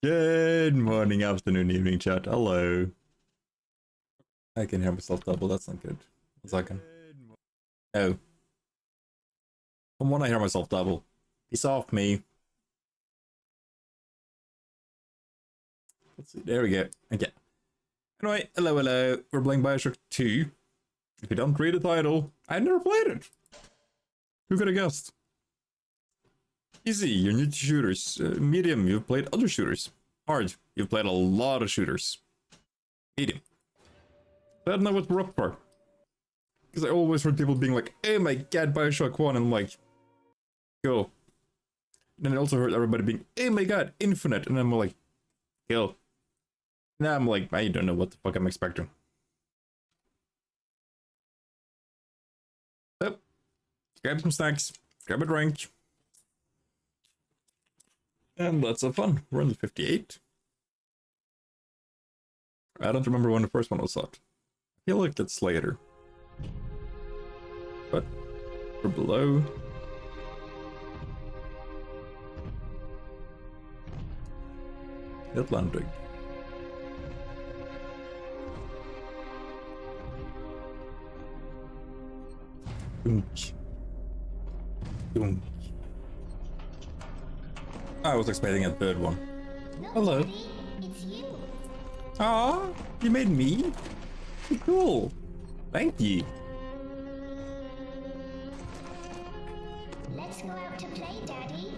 Good morning, afternoon, evening, chat. Hello. I can hear myself double. That's not good. 1 second. Oh. From when I hear myself double. Piss off me. Let's see. There we go. Okay. Anyway, hello. We're playing Bioshock 2. If you don't read the title, I never played it. Who could have guessed? Easy, you're new to shooters. Medium, you've played other shooters. Hard, you've played a lot of shooters. Medium. I don't know what we're up for. Because I always heard people being like, oh my god, Bioshock 1, and I'm like, cool. Then I also heard everybody being, oh my god, Infinite, and I'm like, cool. Now I'm like, I don't know what the fuck I'm expecting. So, grab some snacks, grab a drink. And let's have fun. We're on the 58. I don't remember when the first one was out. I feel like that's later. But we're below. Atlantic. Dunk. Dunk. I was expecting a third one. Hello. It's you. Aw, you made me? Cool. Thank you. Let's go out to play, Daddy.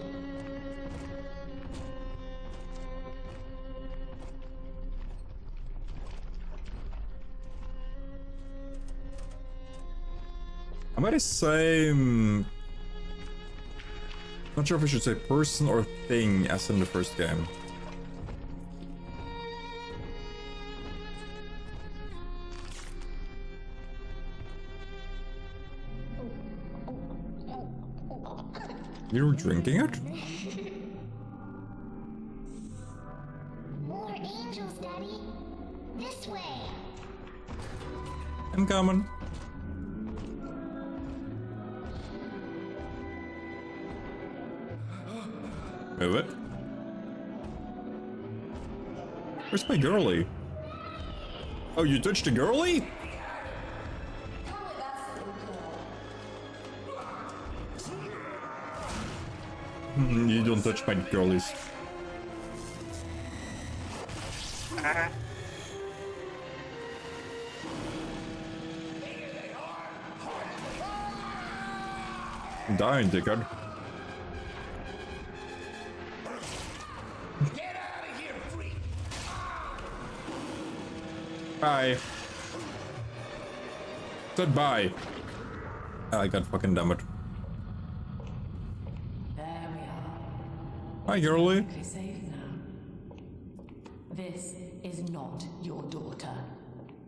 I might say... not sure if I should say person or thing as in the first game. You were drinking it? More angels, Daddy. This way. I'm coming. Move it. Where's my girly? Oh, you touched a girly? You don't touch my girlies. I'm dying, dickhead. Get out of here, freak! Bye. Said bye. I got fucking damn it. There we are. Hi, girly. Perfectly safe now. This is not your daughter.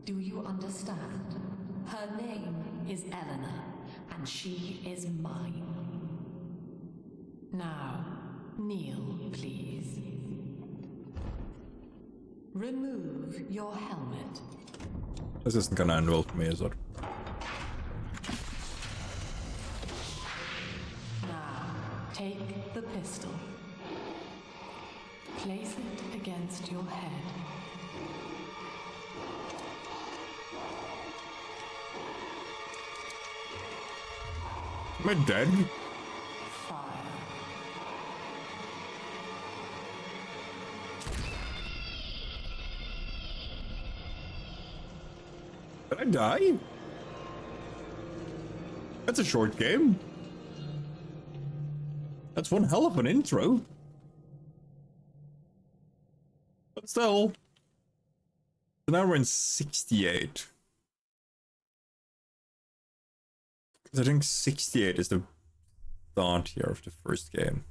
Do you understand? Her name is Eleanor, and she is mine. Now, kneel, please. Remove your helmet. This isn't gonna end well for me, is it? Now, take the pistol. Place it against your head. Am I dead? Fire. Did I die? That's a short game. That's one hell of an intro. But still. So now we're in 68. Because I think 68 is the start here of the first game.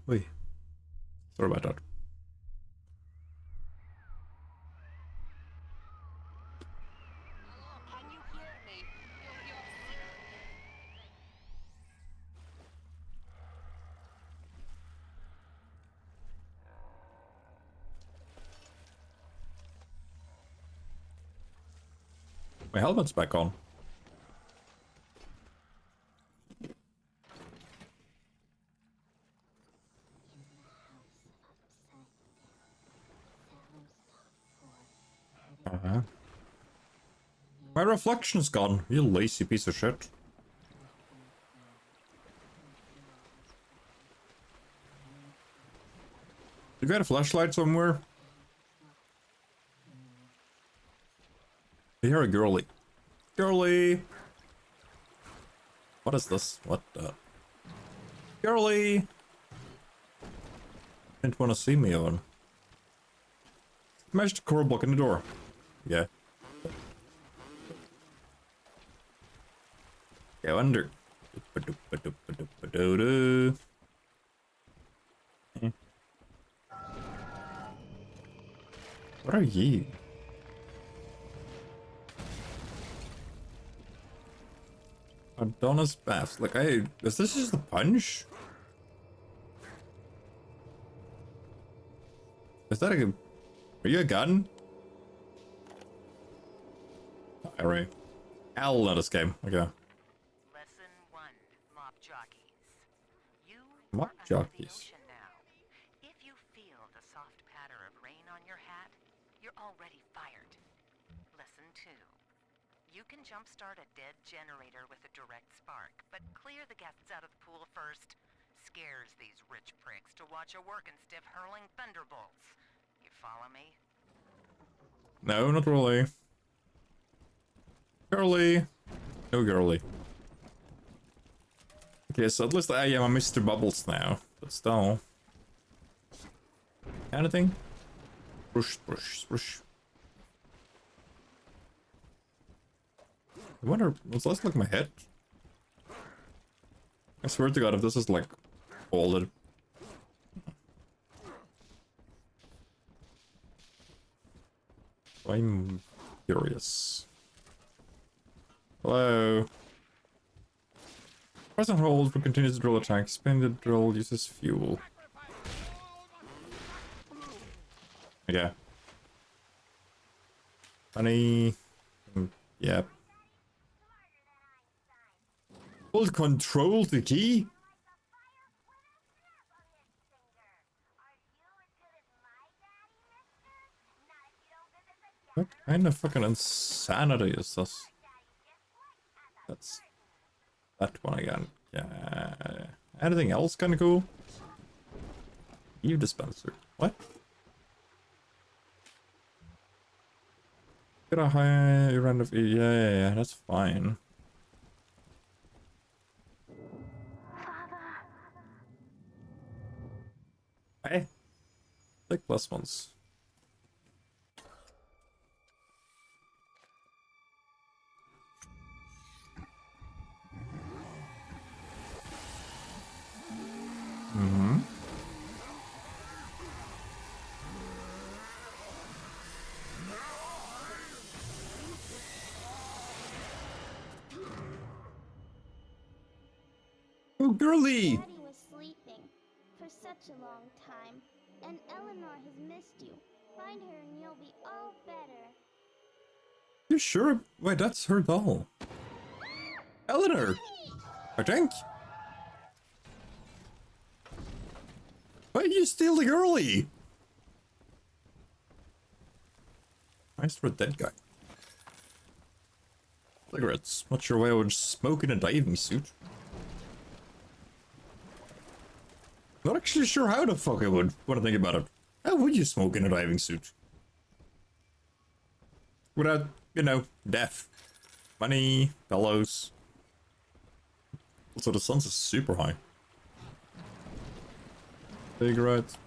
Wait. Sorry about that. Can you hear me? My helmet's back on. Yeah. My reflection's gone, you lazy piece of shit. You got a flashlight somewhere? I hear a girly. Girly! What is this? What the? Girly! Didn't want to see me on. Smashed the core block in the door. Yeah. Go under. What are you? Adonis Baths. Like, is this just a punch? Is that a... Are you a gun? Alright. I'll let us game. Okay. Lesson 1, mop jockeys. You Mop are under jockeys. the ocean now. If you feel the soft patter of rain on your hat, you're already fired. Lesson 2. You can jumpstart a dead generator with a direct spark, but clear the guests out of the pool first. Scares these rich pricks to watch a workin' stiff hurling thunderbolts. You follow me? No, not really. Girly. No girly. Okay, so at least I am a Mr. Bubbles now. But still. Anything? Brush, brush, brush. I wonder, was this like my head? I swear to God, if this is like folded. I'm curious. Hello. Press and hold for continuous drill attack. Spin the drill uses fuel. Okay. Funny. Yep. Hold control the key? What kind of fucking insanity is this? That's that one again. Yeah. Anything else kind of cool? Eve dispenser. What? Get a high random. Yeah, that's fine. Hey, like plus ones. Mm-hmm. Oh, girly! Daddy was sleeping for such a long time, and Eleanor has missed you. Find her and you'll be all better. You sure? Wait, that's her doll. Eleanor! I think. Why did you steal the girly? Nice for a dead guy. Cigarettes. Not sure why I would smoke in a diving suit. Not actually sure how the fuck I would, when I think about it. How would you smoke in a diving suit? Without, you know, death. Money, pillows. Also, the sun's super high. Cigarette.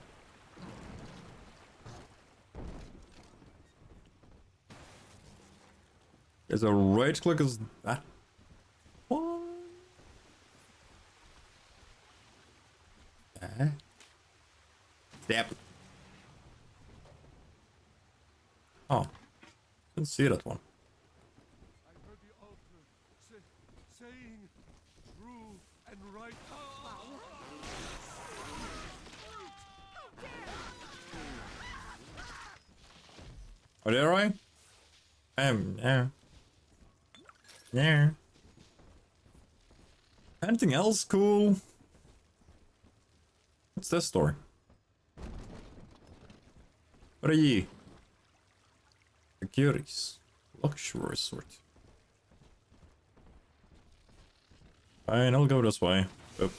There's a right click is that one. Step. Oh. Didn't see that one. I heard the altar saying true and right. Are they alright? Yeah. Yeah. Anything else cool? What's this story? What are you? A Curies. Luxury resort. Fine, I'll go this way. Oh.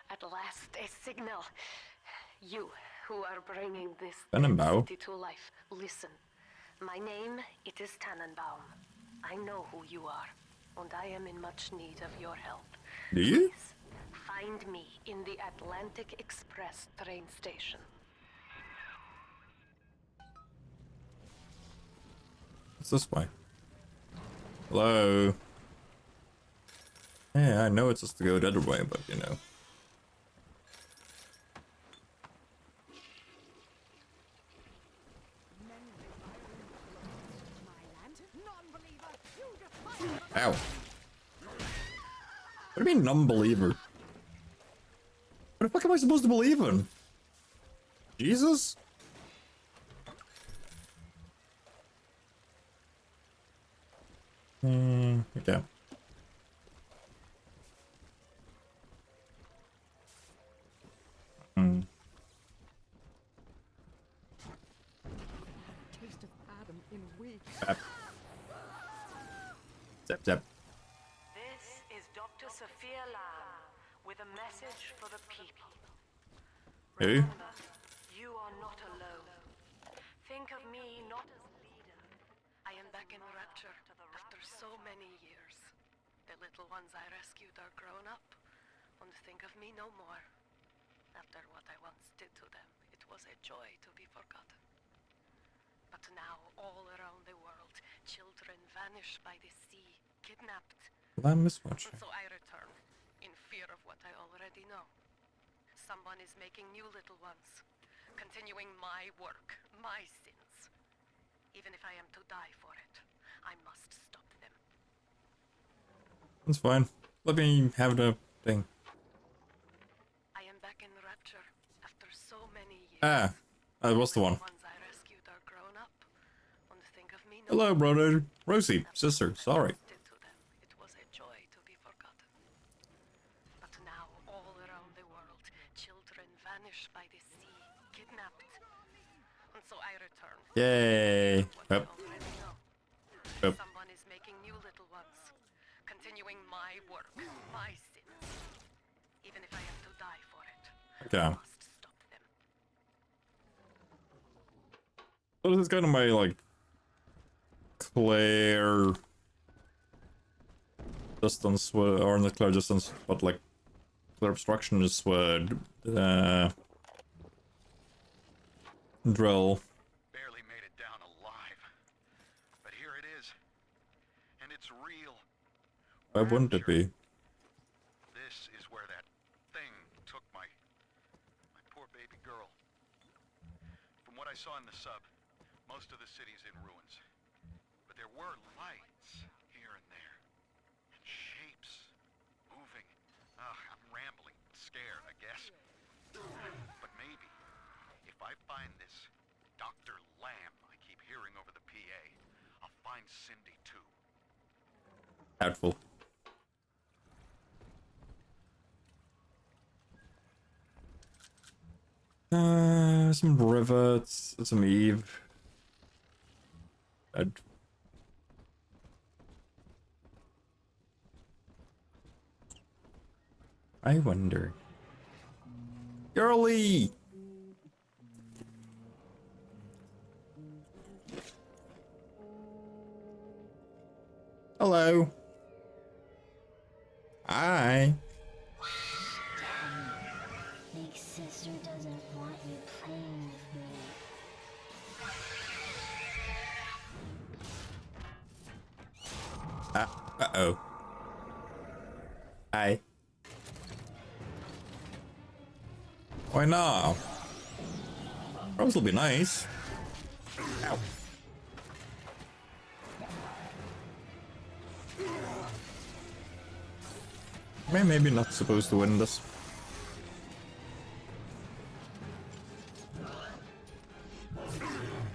At last, a signal. You, who are bringing this Tannenbaum. city to life, listen. My name, it is Tannenbaum. I know who you are, and I am in much need of your help. Do you? Please, find me in the Atlantic Express train station. It's this way. Hello? Yeah, I know it's just to go the other way, but you know. Ow. What do you mean, non-believer? What the fuck am I supposed to believe in? Jesus? Okay. Taste of Adam in weeks. Zap, zap. This is Dr. Sophia Lamb with a message for the people. Who? Remember, you are not alone. Think of me not as leader. I am back in Rapture after so many years. The little ones I rescued are grown up, and think of me no more. After what I once did to them, it was a joy to be forgotten. But now, all around the world, children vanish by the sea, kidnapped. Well, I miswatched. And so I return, in fear of what I already know. Someone is making new little ones, continuing my work, my sins. Even if I am to die for it, I must stop them. That's fine. Let me have the thing. I am back in Rapture after so many years. Ah, that was the one. The ones I rescued are grown up, and think of me no Hello, more. brother. Rosie, sister, sorry. Did to them. It was a joy to be forgotten. But now, all around the world, children vanish by the sea, kidnapped. And so I return. Yay. What I Yep. already know. Yep. Someone is making new little ones, continuing my work, my sins. Even if I have to die for it, Okay. I must stop them. So this is kind of my, like, clear distance, or not clear distance, but like clear obstruction is drill. Barely made it down alive. But here it is. And it's real. Why wouldn't it be? This is where that thing took my poor baby girl. From what I saw in the sub, most of the city's in ruins. But there were lights here and there. And shapes moving. I'm rambling, scared, I guess. But maybe, if I find this Dr. Lamb I keep hearing over the PA, I'll find Cindy too. Doubtful. Some rivets, some Eve. I wonder. Girly! Hello. Hi. Big sister doesn't want you playing with me. Uh-oh. Hi. Why not? Rose will be nice. Ow. Maybe not supposed to win this.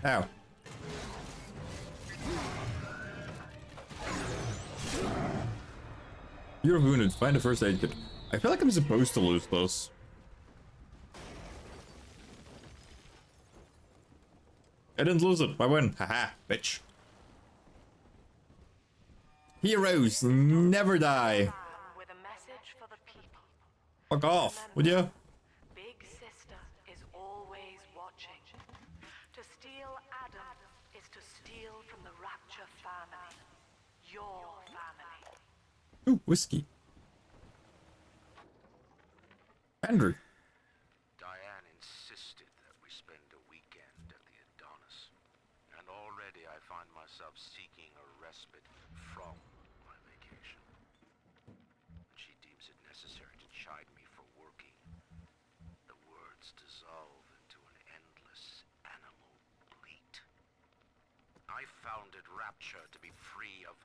Ow. You're wounded. Find a first aid kit. I feel like I'm supposed to lose this. I didn't lose it. I win. Haha, bitch. Heroes never die. With a message for the people. Fuck off, would you? Big Sister is always watching. To steal Adam is to steal from the Rapture family. Your family. Ooh, whiskey. Andrew. Diane insisted that we spend a weekend at the Adonis. And already I find myself seeking a respite from my vacation. She deems it necessary to chide me for working. The words dissolve into an endless animal bleat. I founded Rapture to be free of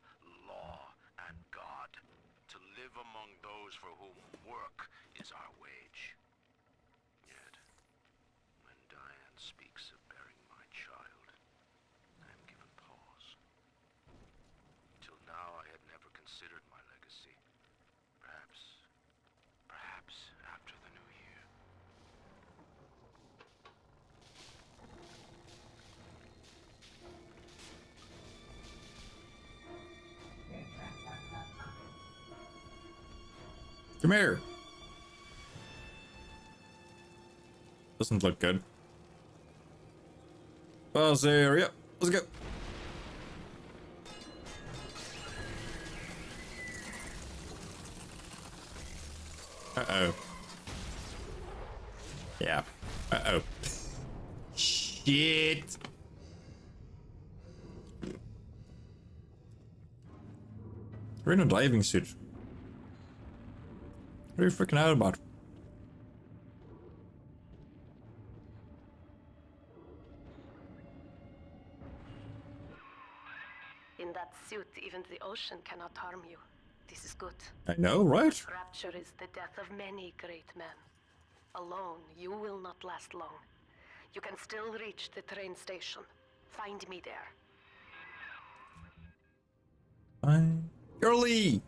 law and God, to live among those for whom work is our wage. Yet, when Diane speaks of bearing my child, I am given pause. Till now I had never considered my legacy. Perhaps after the new year. Come here. Doesn't look good. Buzz area. Let's go. Uh-oh. Yeah. Uh-oh. Shit. We're in a diving suit. What are you freaking out about? In that suit, even the ocean cannot harm you. This is good. I know, right? Rapture is the death of many great men. Alone, you will not last long. You can still reach the train station. Find me there. Fine. Girly!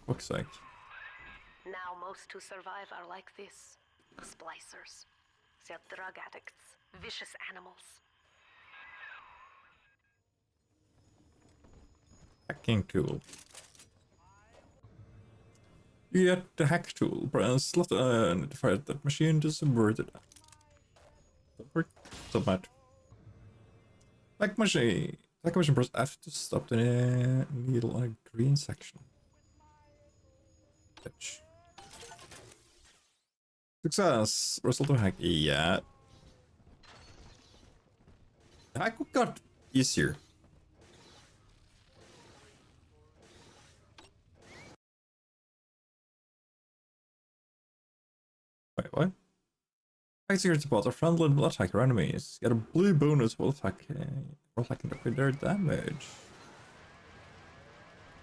fuck's sake. Now most who survive are like this. Splicers. They're drug addicts. Vicious animals. Hacking tool. You get the hack tool. Press left and fire that machine to subvert it. Submit. Hack machine. Hack machine, press F to stop the needle on a green section. Bitch. Success. Result of hack. Yeah. The hack got easier. Wait, what? Attack security bots are friendly and will attack your enemies. Get a blue bonus while attacking their damage.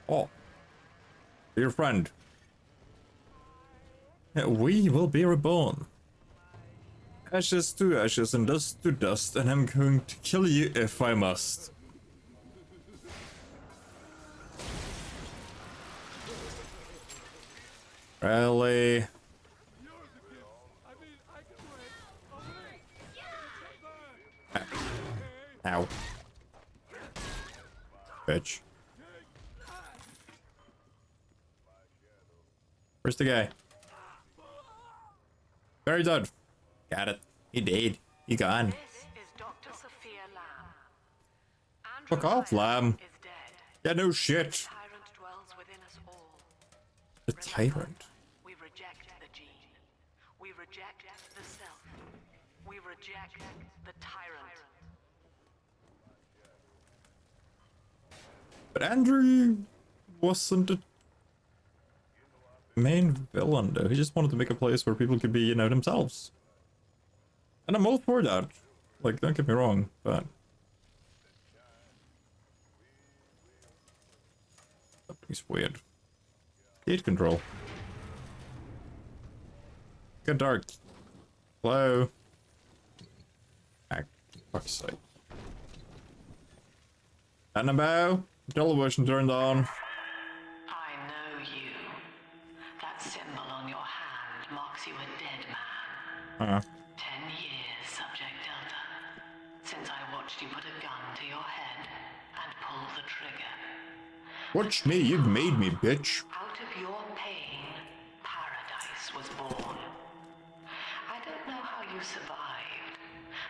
Oh. Dear friend. We will be reborn. Ashes to ashes and dust to dust, and I'm going to kill you if I must. Really? Ow. Bitch. Where's the guy? Very dead. Got it. He did. He gone. This is Dr. Sophia Lamb. Fuck off, Lamb. Is dead. Yeah, no shit. The tyrant dwells within us all. The tyrant. We reject the gene. We reject the self. We reject the tyrant. But Andrew wasn't the main villain, though. He just wanted to make a place where people could be, you know, themselves. And I'm all for that. Like, don't get me wrong, but... Something's weird. Heat control. Get dark. Hello. Ah, fuck's sake. Annabelle? Television turned on. I know you. That symbol on your hand marks you a dead man. 10 years, Subject Delta, since I watched you put a gun to your head and pull the trigger. Watch me, you've made me, bitch. Out of your pain, paradise was born. I don't know how you survived,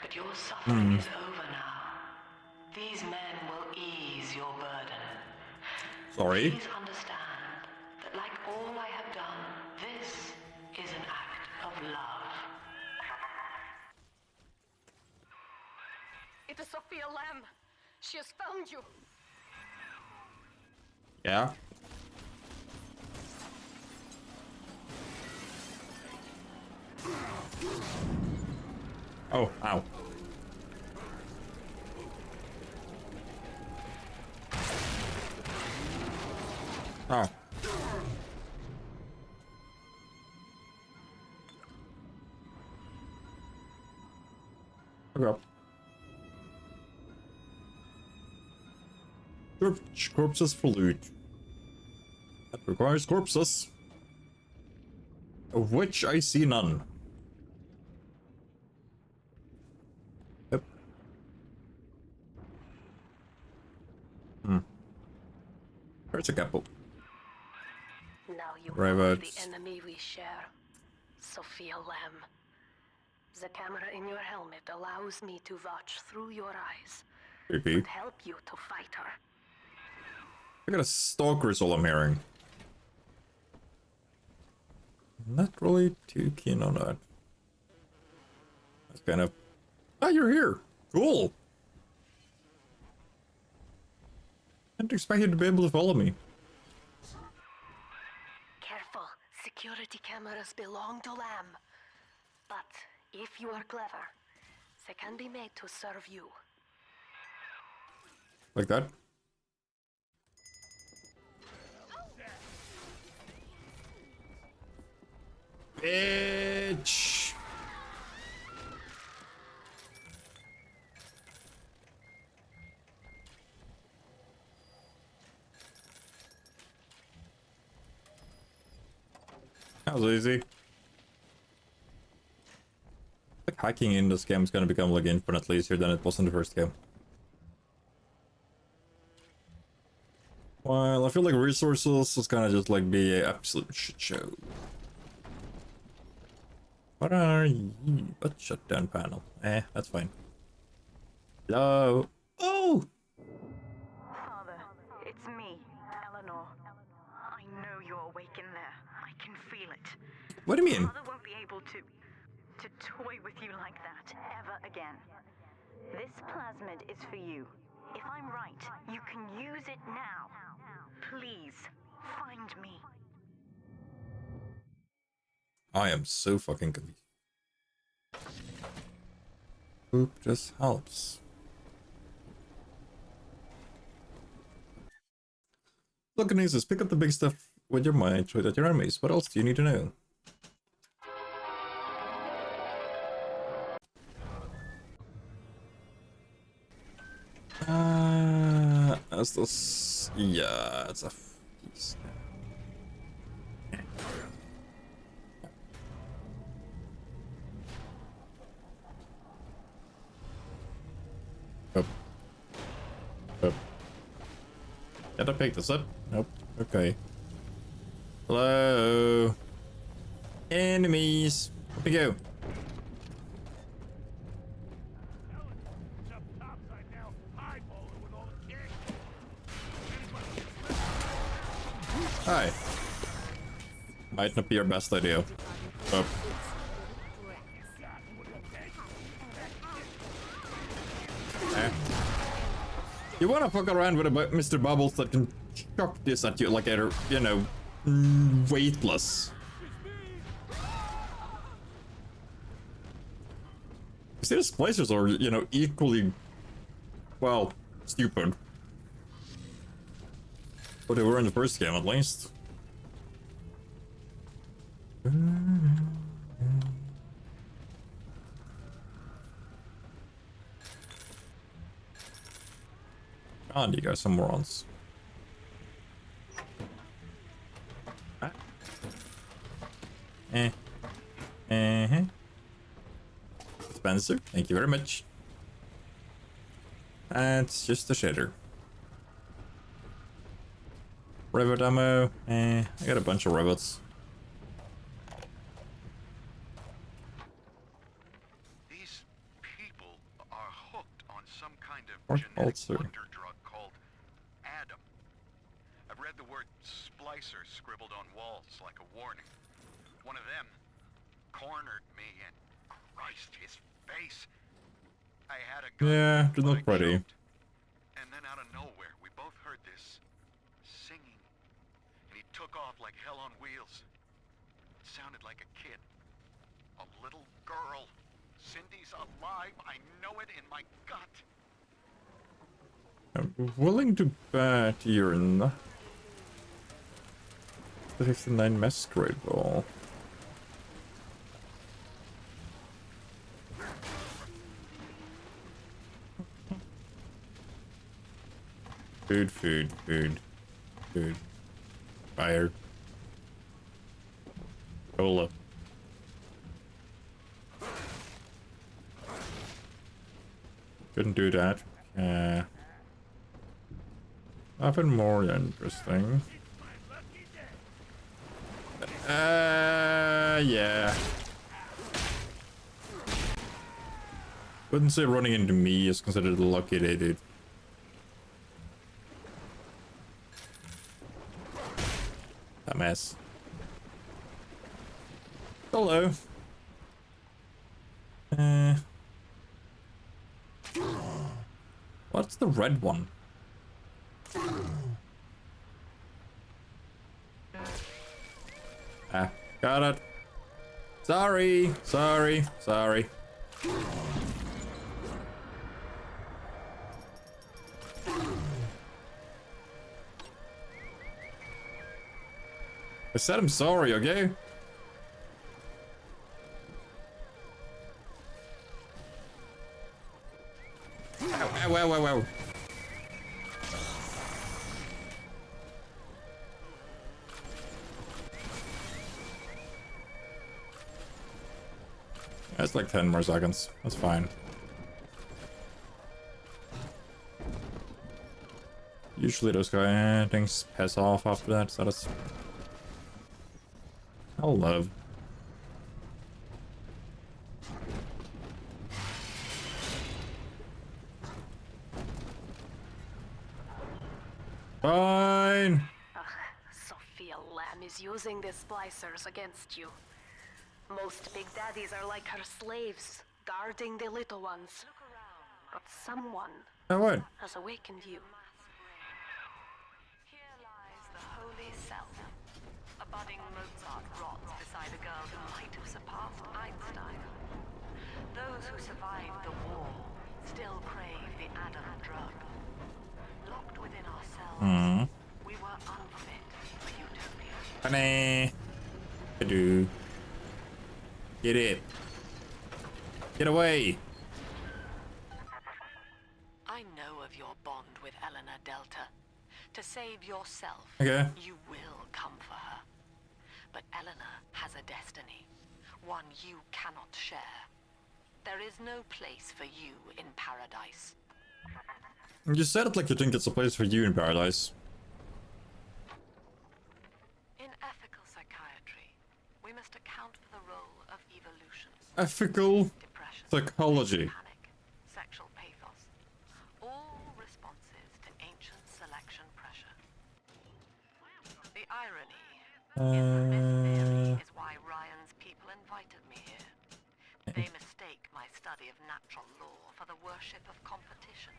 but your suffering is over now. These men will ease your burden. Sorry. Please understand that like all I have done, this is an act of love. It is Sophia Lamb. She has found you. Yeah. Oh, ow. Oh. Okay. Corpses for loot. That requires corpses. Of which I see none. Yep. There's a couple. Now you Right, know but- the enemy we share. Sophia Lamb. The camera in your helmet allows me to watch through your eyes Creepy. and help you to fight her. I got a stalker is all I'm hearing. Not really too keen on that. That's kind of... Ah, you're here! Cool! Didn't expect you to be able to follow me. Careful, security cameras belong to Lamb. But if you are clever, they can be made to serve you. Like that? Bitch! That was easy. Like hacking in this game is gonna become like infinitely easier than it was in the first game. While I feel like resources is gonna just like be an absolute shit show. What are you? What shutdown panel? That's fine. Hello? Oh! Father, it's me, Eleanor. I know you're awake in there. I can feel it. What do you mean? Father won't be able to toy with you like that ever again. This plasmid is for you. If I'm right, you can use it now. Please, find me. I am so fucking confused. Poop just helps. Look, Kinesis, pick up the big stuff with your mind, shoot at your enemies. What else do you need to know? That's this. Yeah, it's a piece. Up. Up. Did I pick this up? Nope. Okay. Hello. Enemies. Up we go. Hi. Might not be your best idea. Up. You wanna fuck around with Mr. Bubbles that can chuck this at you like a, you know, weightless. You see, the splicers are, you know, equally, well, stupid. But they were in the first game, at least. God, you guys are some morons. Ah. Spencer, thank you very much. And it's just a shader. Rivet ammo. I got a bunch of rivets. These people are hooked on some kind of genetic wonder drug called Adam. I've read the word splicer scribbled on walls like a warning. One of them cornered me and Christ, his face. I had a gun. Yeah, it looked pretty. And then out of nowhere, we both heard this singing. And he took off like hell on wheels. It sounded like a kid. A little girl. Cindy's alive. I know it in my gut. I'm willing to bet you're not the 59 masquerade ball. Food, food, food, food. Fire. Cola. Couldn't do that. Nothing more interesting. Yeah. Wouldn't say running into me is considered a lucky day, dude. That mess. Hello. What's the red one? Ah, got it. Sorry, sorry, sorry. I said I'm sorry, okay? Ow, ow, ow, ow, ow. That's like 10 more seconds. That's fine. Usually those things pass off after that, so that's... I'll love. Fine! Sophia Lamb is using the splicers against you. Most big daddies are like her slaves, guarding the little ones. But someone Oh, what? has awakened you. Here lies the holy self. A budding Mozart rots beside a girl who might have surpassed Einstein. Those who survived the war still crave the Adam drug. Locked within ourselves, we were unfit for utopia. Honey. I do. Get it. Get away. I know of your bond with Eleanor Delta. To save yourself, Okay. you will come for her. But Eleanor has a destiny, one you cannot share. There is no place for you in paradise. You said it like you think it's a place for you in paradise. In ethical psychiatry, we must account for the role of evolutions. Ethical Depression, psychology. panic, sexual pathos, all responses to ancient selection pressure. The irony in this theory is why Ryan's people invited me here. They mistake my study of natural law for the worship of competition.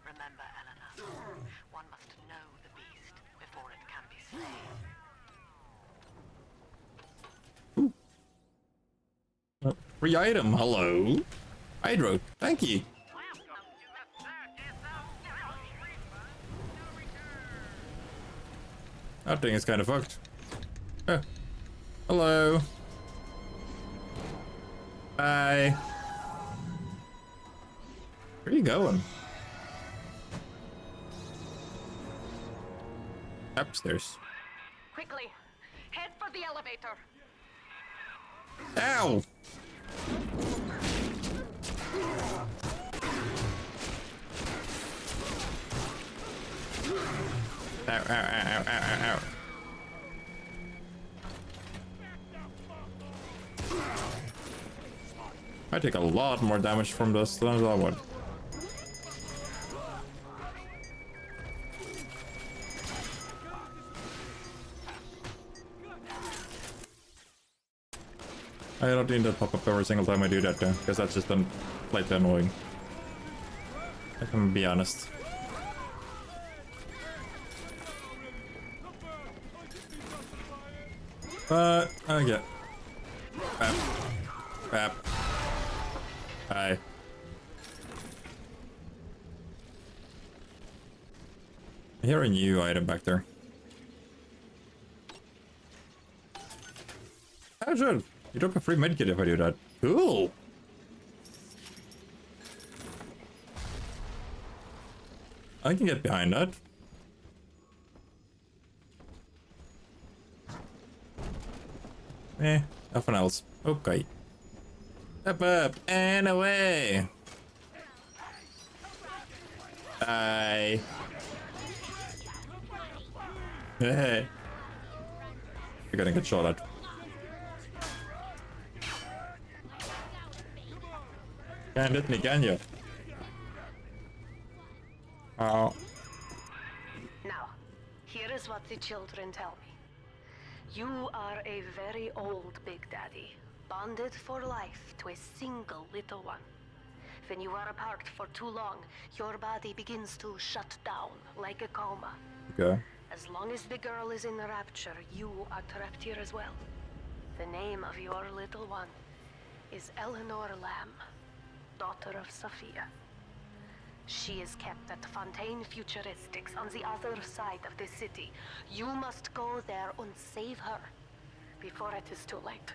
Remember, Eleanor, one must know the beast before it can be slain. Free item, hello. Hydro, thank you. That thing is kind of fucked. Oh. Hello. Bye. Where are you going? Upstairs. Quickly, head for the elevator. Ow! Ow, ow, ow, ow, ow, ow. I take a lot more damage from this than I would. I don't need that pop up every single time I do that though, because that's just slightly annoying. I can be honest. Okay. Bap. Bap. Hi. I hear a new item back there. Oh, sure. You drop a free medkit if I do that. Cool. I can get behind that. Nothing else. Okay. Up, and away. Bye. Hey. You're gonna get shot at. Can't hit me, can you? Oh. Now, here is what the children tell me. You are a very old Big Daddy, bonded for life to a single little one. When you are apart for too long, your body begins to shut down like a coma. Okay. As long as the girl is in the rapture, you are trapped here as well. The name of your little one is Eleanor Lamb, daughter of Sophia. She is kept at Fontaine Futuristics on the other side of the city. You must go there and save her before it is too late.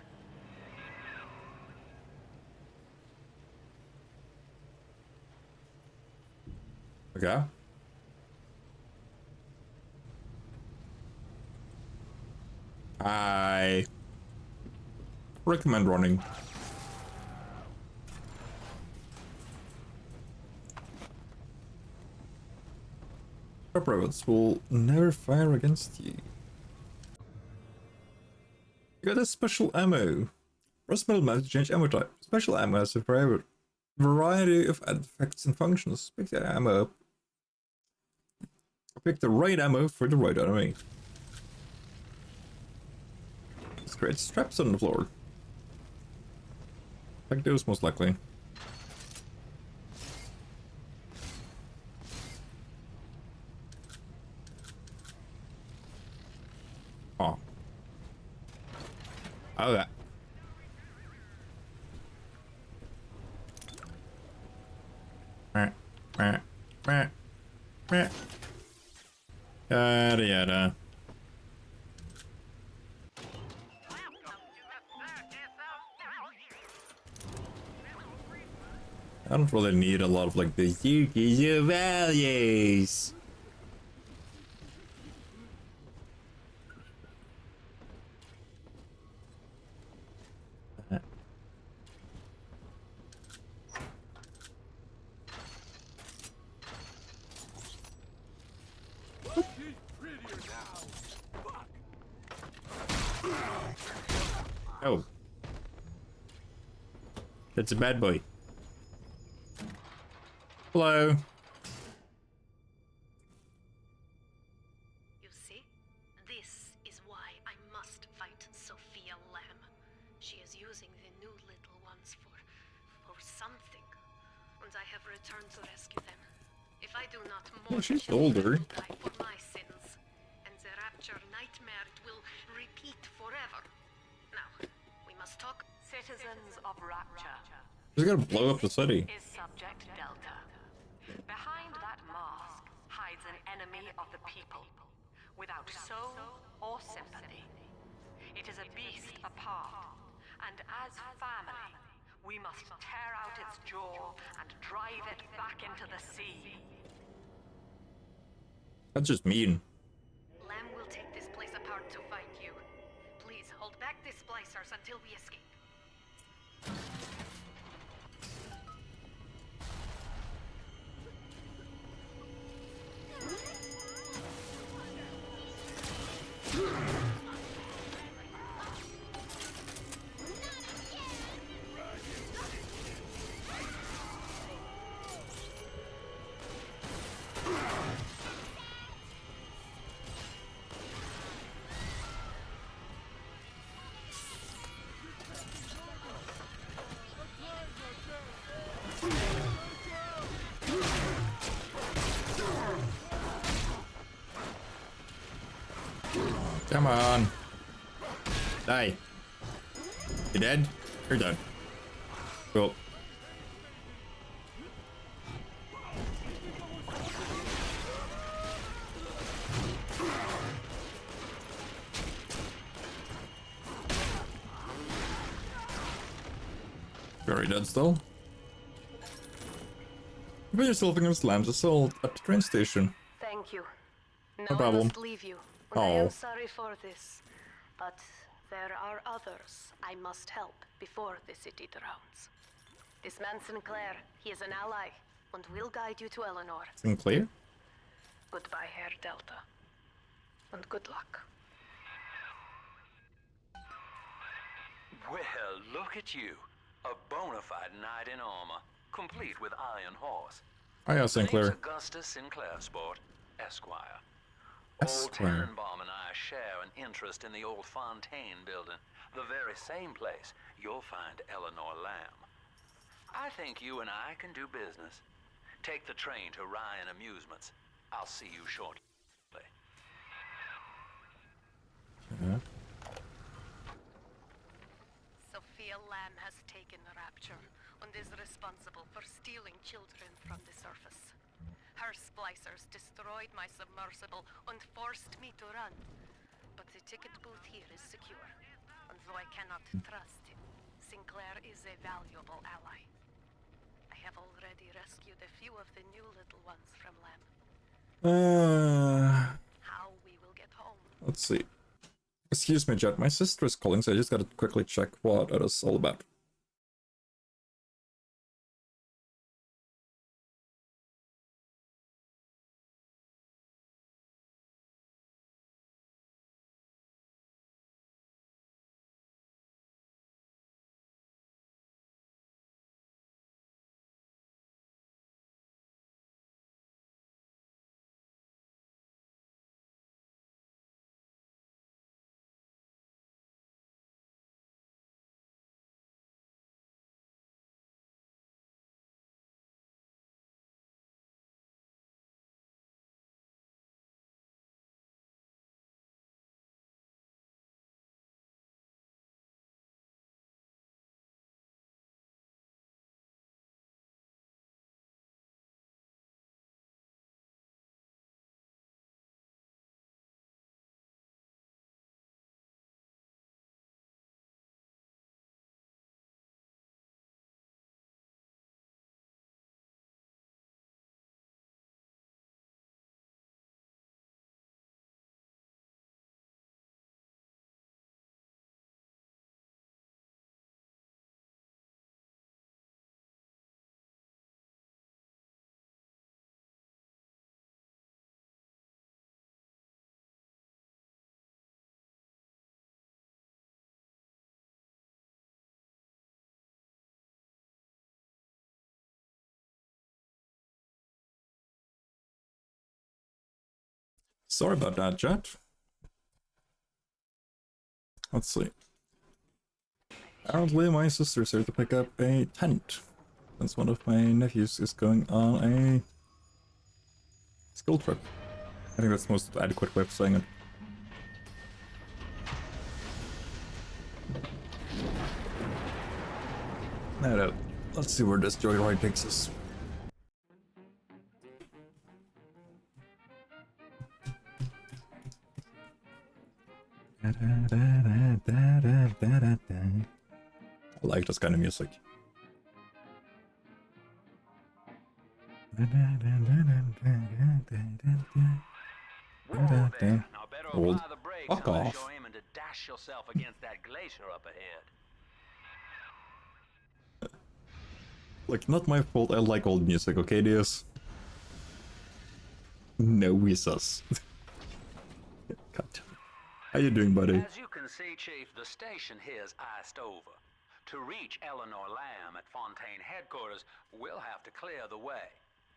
Okay. I recommend running. Trap robots will never fire against you. You got a special ammo. Press middle mouse to change ammo type. Special ammo has a variety of effects and functions. Pick the ammo up. Pick the right ammo for the right enemy. This creates traps on the floor. Like those, most likely. Oh. Okay. Yada yada. I don't really need a lot of like the Yuki's values. Oh. That's a bad boy. Hello. You see? This is why I must fight Sophia Lamb. She is using the new little ones for something. And I have returned to rescue them. If I do not, more she's children older. will die for my sins. And the rapture nightmare will repeat forever. Now, we must talk. Citizens of Rapture. He's gonna blow up the city. Is Subject Delta. Behind that mask hides an enemy of the people, without soul or sympathy. It is a beast apart, and as family, we must tear out its jaw and drive it back into the sea. That's just mean. Lamb will take this place apart to fight you. Please hold back the splicers until we escape. Come on. Die. You dead? You're done. Cool. Very dead still. Put yourself against Lamb's assault at the train station. Thank you. No I problem. must leave you. And I am sorry for this, but there are others I must help before the city drowns. This man Sinclair, he is an ally, and will guide you to Eleanor. Sinclair? Goodbye, Herr Delta. And good luck. Well, look at you. A bona fide knight in armor, complete with iron horse. Oh yeah, Sinclair. My name's Augustus Sinclair, Sport, Esquire. Old Esquire. Tannenbaum and I share an interest in the old Fontaine building, the very same place you'll find Eleanor Lamb. I think you and I can do business. Take the train to Ryan Amusements. I'll see you shortly. Sophia Lamb has taken Rapture and is responsible for stealing children from the surface. Her splicers destroyed my submersible and forced me to run. But the ticket booth here is secure, and though I cannot trust him, Sinclair is a valuable ally. I have already rescued a few of the new little ones from Lamb. How we will get home. Let's see. Excuse me, Jet. My sister is calling, so I just gotta quickly check what it is all about. Sorry about that, chat. Let's see. Apparently my sister's here to pick up a tent. Since one of my nephews is going on a school trip. I think that's the most adequate way of saying it. No. Let's see where this joyride takes us. I like this kind of music. Old. Fuck off. Dash yourself against that glacier up ahead. Like, not my fault, I like old music, okay, Diaz? No whistles. God. How you doing, buddy? As you can see, Chief, the station here's iced over. To reach Eleanor Lamb at Fontaine headquarters, we'll have to clear the way.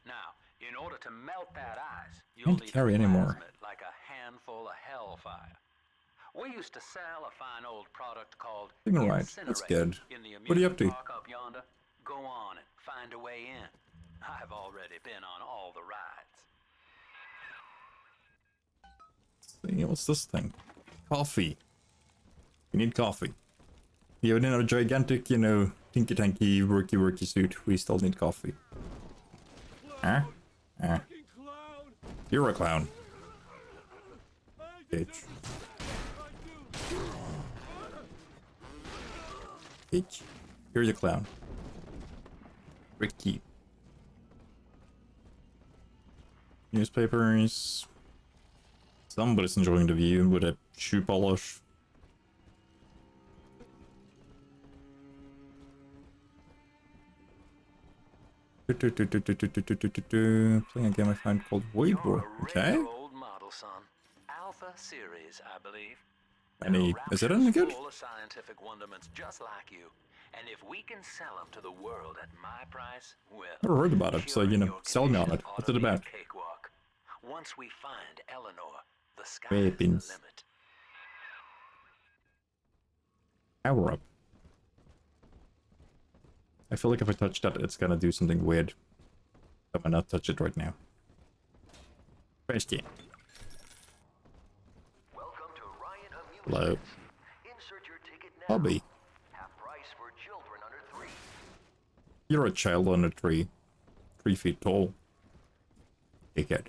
Now, in order to melt that ice, you'll need to plasma it like a handful of hellfire. We used to sell a fine old product called Incinerate. That's good. What are you up to? Park up yonder. Go on and find a way in. I've already been on all the rides. See, what's this thing? Coffee. We need coffee. Even in our gigantic, you know, tinky-tanky, worky suit, we still need coffee. Huh? Huh? You're a clown. Bitch. Bitch. You're the clown. Ricky. Newspapers. Somebody's enjoying the view with a shoe polish. Playing a game I find called Void War. Okay. Old model, son. Alpha series, I believe. Is it any good? Full of scientific wonderments just like you. And if we can sell them to the world at my price, well, Never heard about it, so you know, sell me on it. What's it about? Cakewalk. Once we find Eleanor, the sky is the Weapons. limit. Power up. I feel like if I touch that, it's gonna do something weird. I'm gonna not touch it right now. First game. Welcome to Ryan Amusement. Hello. Insert your ticket now. Hobby. Half price for children under 3. You're a child on a tree. 3 feet tall. Dickhead.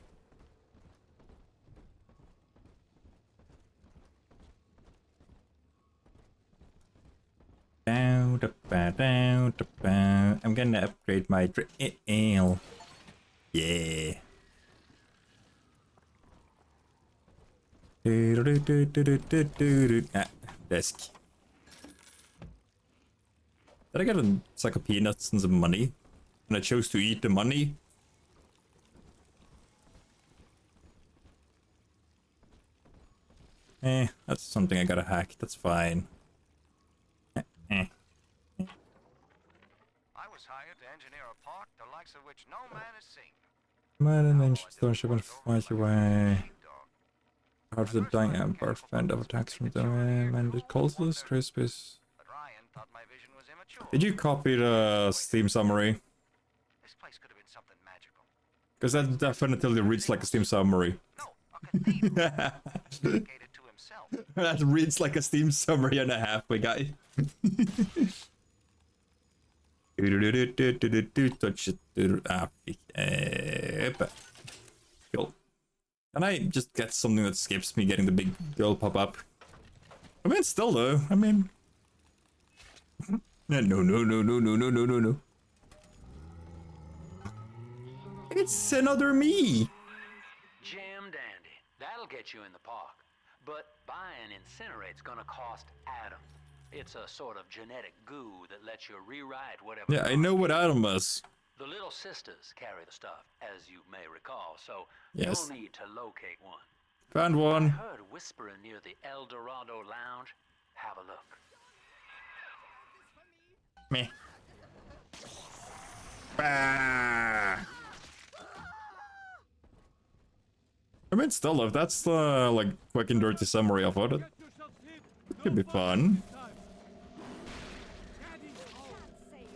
I'm gonna upgrade my ale. Yeah. Desk. Did I get a sack of peanuts and some money? And I chose to eat the money? That's something I gotta hack. That's fine. I was hired to engineer a park the likes of which no man has seen. Man and ancient starship and fight your way out of the dying empire, fend of attacks from them, and it calls this trace space. Did you copy the Steam summary? This place could have been something magical. Because that definitely reads like a Steam summary. Dedicated to himself. That reads like a Steam summary and a half, my guy. Touch it. Cool. Can I just get something that skips me getting the big girl pop up? I mean, still though. I mean, no. It's another me. Jam dandy. That'll get you in the park. But buying Incinerate's gonna cost Adam. It's a sort of genetic goo that lets you rewrite whatever. Yeah, I know what Adam is. The little sisters carry the stuff, as you may recall, so yes. You'll need to locate one. Found one. I heard whispering near the El Dorado Lounge. Have a look. Meh. Bah. I mean, still, if that's like quick and dirty summary of it, it could be fun.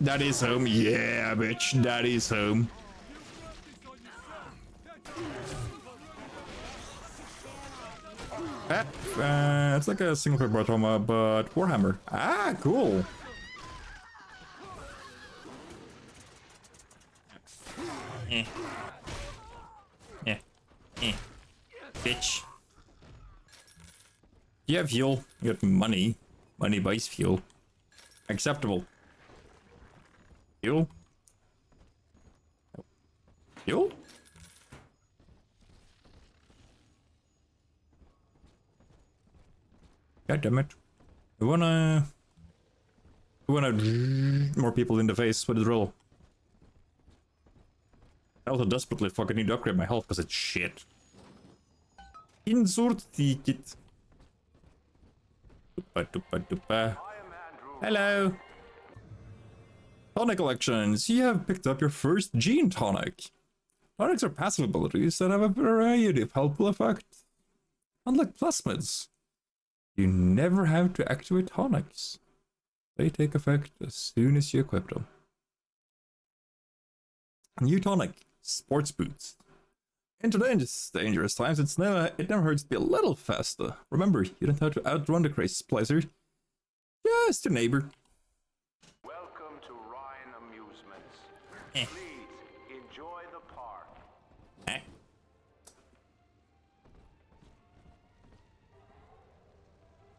Daddy's home, yeah, bitch. Daddy's home. It's like a single player trauma, but Warhammer. Ah, cool. Eh. Eh. Eh. Bitch. You have fuel. You have money. Money buys fuel. Acceptable. Fuel? Fuel? God damn it. We wanna more people in the face with the drill. I also desperately fucking need to upgrade my health because it's shit. Insert ticket. Hello. Tonic collections. You have picked up your first gene tonic. Tonics are passive abilities that have a variety of helpful effects. Unlike plasmids, you never have to activate tonics. They take effect as soon as you equip them. New tonic, sports boots. In today's dangerous times, it never hurts to be a little faster. Remember, you don't have to outrun the crazy splicer. Just your neighbor. Welcome to Ryan Amusements. Please enjoy the park.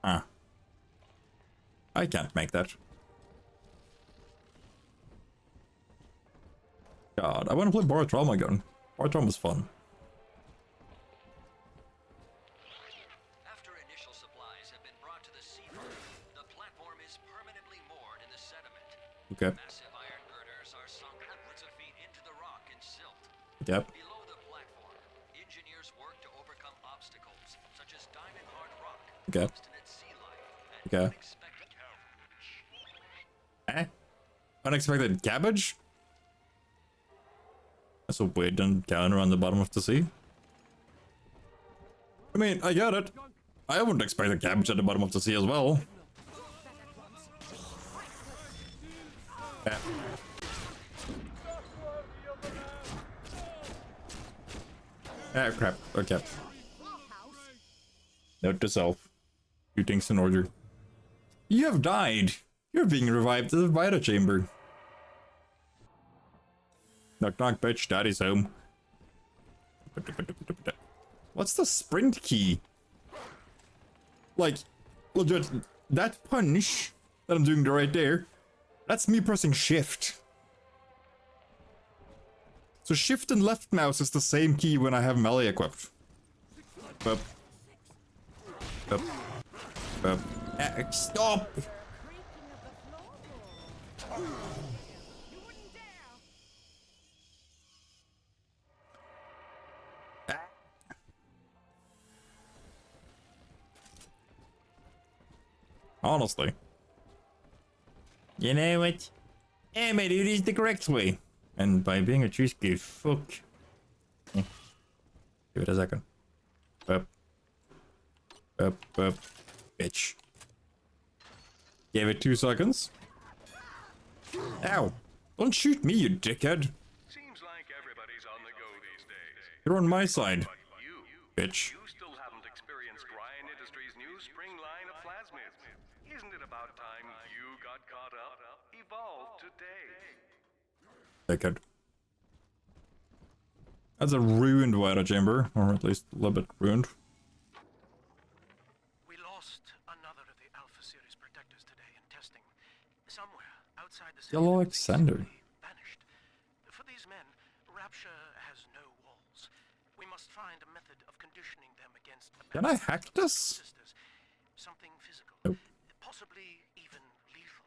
Ah. I can't make that. God, I want to play Bar Trauma again. Bar Trauma's fun. After initial supplies have been brought to the seafront, the platform is permanently moored in the sediment. Okay. Massive iron girders are sunk hundreds of feet into the rock and silt. Yep. Below the platform, engineers work to overcome obstacles such as diamond-hard rock, Okay. obstinate sea life, and Okay. unexpected Unexpected cabbage? That's a weird encounter on the bottom of the sea. I mean, I get it. I wouldn't expect a cabbage at the bottom of the sea as well. Yeah. Ah, crap. Okay. Note to self. Few things in order. You have died. You're being revived in the Vita Chamber. Knock knock, bitch. Daddy's home. What's the sprint key? Like, legit, that punch that I'm doing right there, that's me pressing shift. So shift and left mouse is the same key when I have melee equipped. Up. Up. Up. Stop! Honestly. You know what? I'm gonna do this the correct way. And by being a cheesecake, fuck. Give it a second. Up. Up, up. Bitch. Give it 2 seconds. Ow. Don't shoot me, you dickhead. Seems like everybody's on the go these days. You're on my side. Bitch. You still haven't experienced Ryan Industries' new spring line of plasmids. Isn't it about time you got caught up? Evolve today. Dickhead. That's a ruined Vita Chamber, or at least a little bit ruined. We lost another of the Alpha Series protectors today in testing. Somewhere outside the city. Yellow Alexander. Vanished. For these men, Rapture has no walls. We must find a method of conditioning them against. Can I hack this? Something physical. Nope. Possibly even lethal.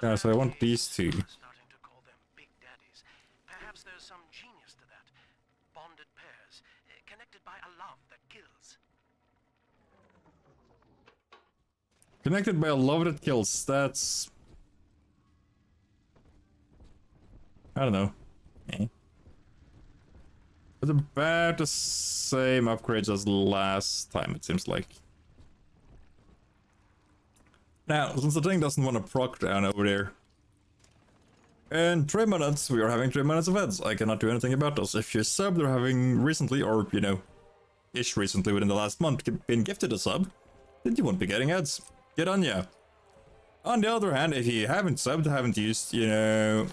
Yeah, so I want these two. Starting to call them big daddies. Perhaps there's some genius to that. Bonded pairs, connected by a love that kills. Connected by a love that kills. That's... I don't know. It's about the same upgrades as last time, it seems like. Now, since the thing doesn't want to proc down over there. In 3 minutes, we are having 3 minutes of ads. I cannot do anything about this. If you subbed or having recently, or, you know, ish recently within the last month, been gifted a sub, then you won't be getting ads. Get on ya. On the other hand, if you haven't subbed, haven't used, you know,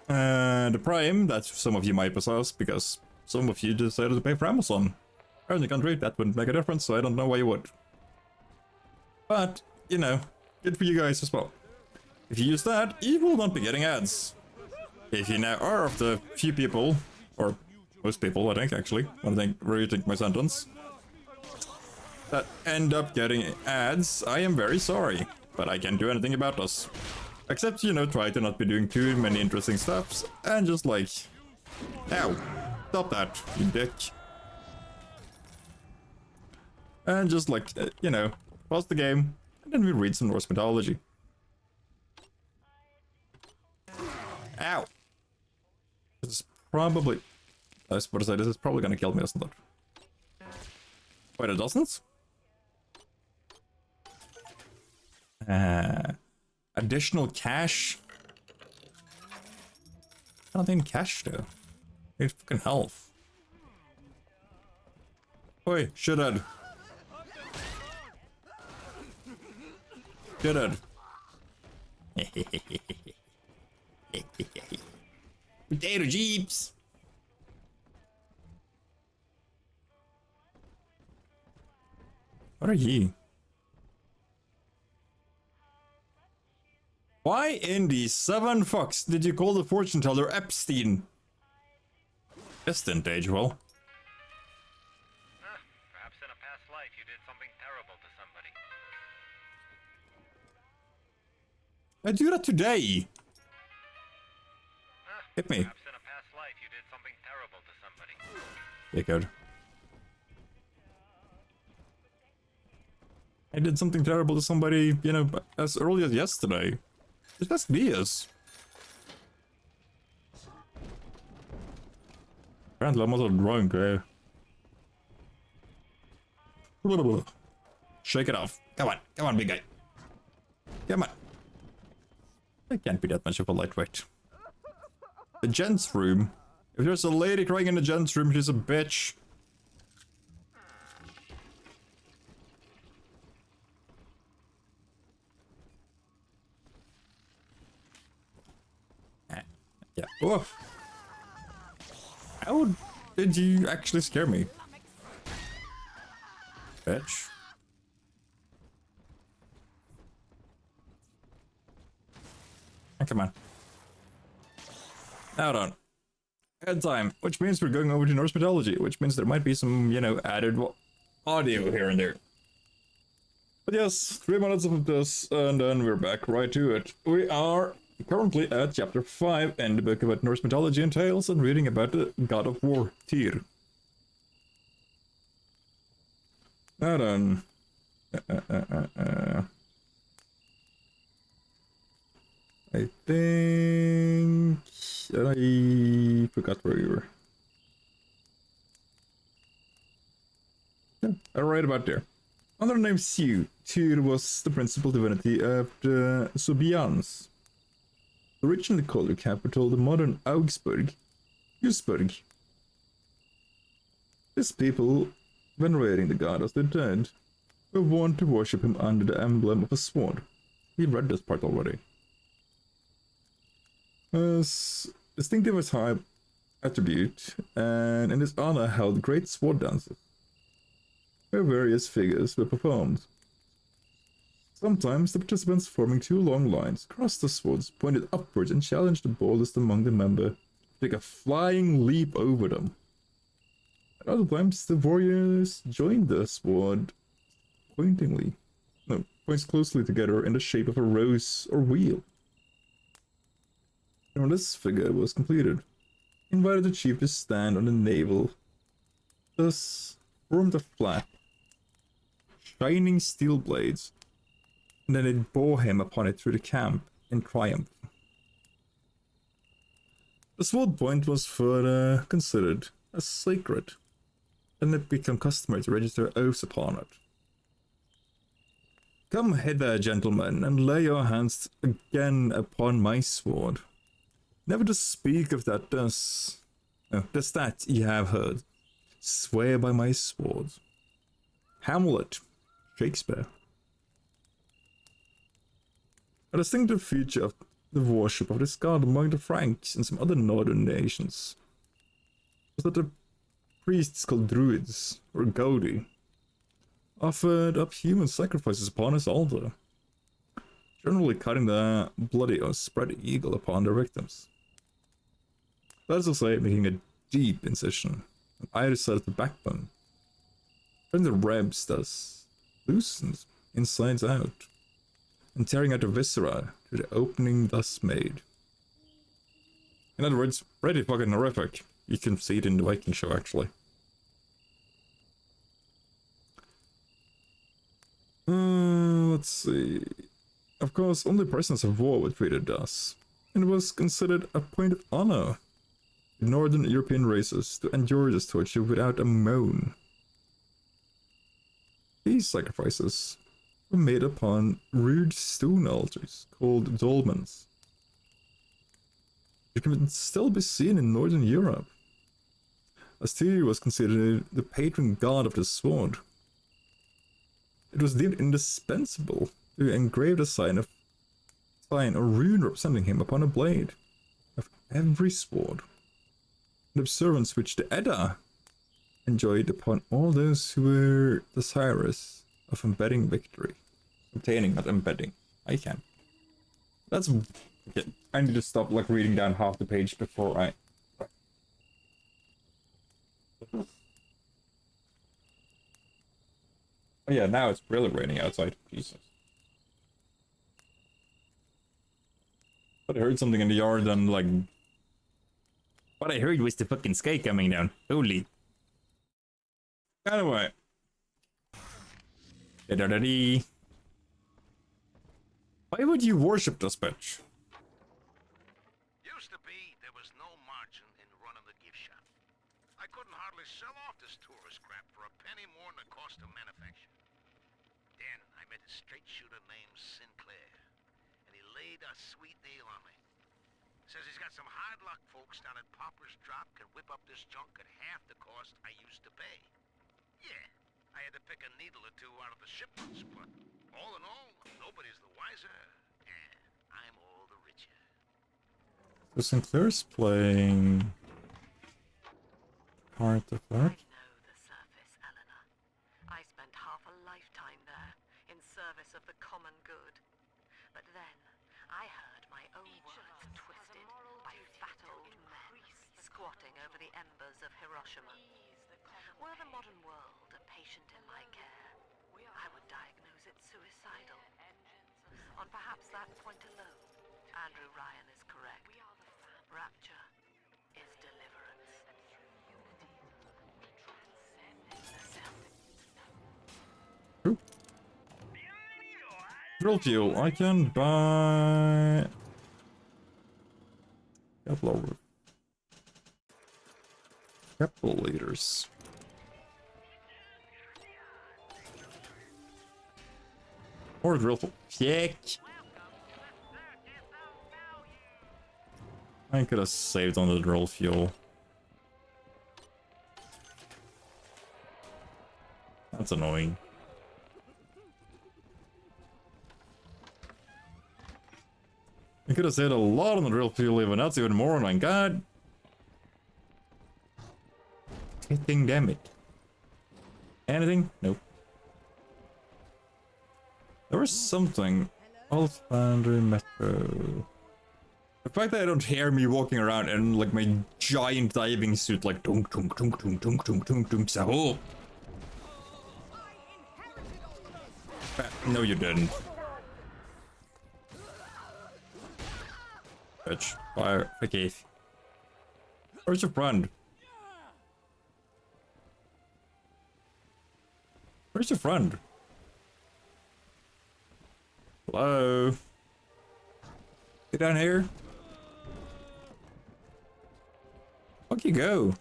the Prime that some of you might possess, because some of you decided to pay for Amazon. Or in the country, that wouldn't make a difference, so I don't know why you would. But, you know, good for you guys as well. If you use that, you will not be getting ads. If you now are of the few people, or most people, I think, actually, when I think, rethink my sentence, that end up getting ads, I am very sorry. But I can't do anything about this. Except, you know, try to not be doing too many interesting stuffs, and just like... Ow! Stop that, you dick. And just like, you know, pause the game, and then we read some Norse mythology. Ow! This is probably... I was about to say, this is probably gonna kill me, isn't it? Wait, it doesn't? Additional cash? I don't think cash though. Need fucking health. Oi, shithead. Shithead. Potato jeeps. What are you? Why in the 7 fucks did you call the fortune teller Epstein? This didn't age well. Perhaps in a past life you did something terrible to somebody. I do that today. Hit me. Perhaps in a past life you did something terrible to somebody. Dickhead. I did something terrible to somebody, you know, as early as yesterday. It just be us. Apparently I'm also drunk, eh? Shake it off. Come on, big guy. Come on. I can't be that much of a lightweight. The gents' room. If there's a lady crying in the gents' room, she's a bitch. Yeah. Oh. How did you actually scare me? Bitch. Oh, come on. Hold on. Head time, which means we're going over to Norse mythology, which means there might be some, you know, added audio here and there. But yes, 3 minutes of this, and then we're back right to it. We are currently at chapter 5 in the book about Norse mythology and tales, and reading about the god of war, Tyr. Now then. I think I forgot where we were. Yeah, right about there. Under the name Siu, Tyr was the principal divinity of the Subians. Originally called the capital, the modern Augsburg, Duisburg. These people, venerating the god as their dead, were wont to worship him under the emblem of a sword. We read this part already. As distinctive as high attribute, and in his honor held great sword dances, where various figures were performed. Sometimes the participants, forming 2 long lines, crossed the swords, pointed upwards, and challenged the boldest among the members to take a flying leap over them. At other times, the warriors joined the sword points closely together in the shape of a rose or wheel. And when this figure was completed, he invited the chief to stand on the navel, thus formed a flap, shining steel blades, and then it bore him upon it through the camp in triumph. The sword point was further considered as sacred, then it became customary to register oaths upon it. Come hither, gentlemen, and lay your hands again upon my sword. Never to speak of that does that ye have heard. Swear by my sword. Hamlet, Shakespeare. A distinctive feature of the worship of this god among the Franks and some other northern nations was that the priests called druids, or Gaudi, offered up human sacrifices upon his altar, generally cutting the bloody or spread eagle upon their victims. That is to say, making a deep incision on either side of the backbone, turning the ribs thus loosened insides out, and tearing out the viscera through the opening thus made. In other words, pretty fucking horrific. You can see it in the Viking show, actually. Let's see. Of course, only prisoners of war were treated thus, and it was considered a point of honor in Northern European races to endure this torture without a moan. These sacrifices were made upon rude stone altars called dolmens. It can still be seen in Northern Europe, as Tyr was considered the patron god of the sword. It was deemed indispensable to engrave a sign or rune representing him upon a blade of every sword, an observance which the Edda enjoyed upon all those who were desirous of embedding victory. Obtaining, not embedding. I can. That's... Okay, I need to stop like reading down half the page before I... Oh yeah, now it's really raining outside. Jesus. But I heard something in the yard and like... What I heard was the fucking sky coming down. Holy. Anyway. Da-da-da-dee. Why would you worship this bitch? Used to be, there was no margin in running the gift shop. I couldn't hardly sell off this tourist crap for a penny more than the cost of manufacture. Then I met a straight shooter named Sinclair, and he laid a sweet deal on me. Says he's got some hard luck folks down at Popper's Drop can whip up this junk at half the cost I used to pay. Yeah, I had to pick a needle or two out of the shipments, but all in all, nobody's the wiser, and I'm all the richer. So Sinclair's playing... Heart of Heart? I know the surface, Eleanor. I spent half a lifetime there, in service of the common good. But then, I heard my own words twisted by fat old men squatting over the embers of Hiroshima. Were the modern world a patient in my care, I would diagnose it suicidal. On perhaps that point alone, Andrew Ryan is correct. Rapture is deliverance. True. Drill fuel. I can buy... Capital leaders. Or drill fuel. Check. I could have saved on the drill fuel. That's annoying. I could have saved a lot on the drill fuel even. That's even more annoying. God. Dang damn it. Anything? Nope. There was something. Alt Foundry Metro. The fact that I don't hear me walking around in like my giant diving suit like dunk dunk dunk dunk dunk dunk dunk dunk so. No you didn't. Bitch. Fire. Forgive. Where's your friend? Where's your friend? Hello? Get down here. Fuck you go.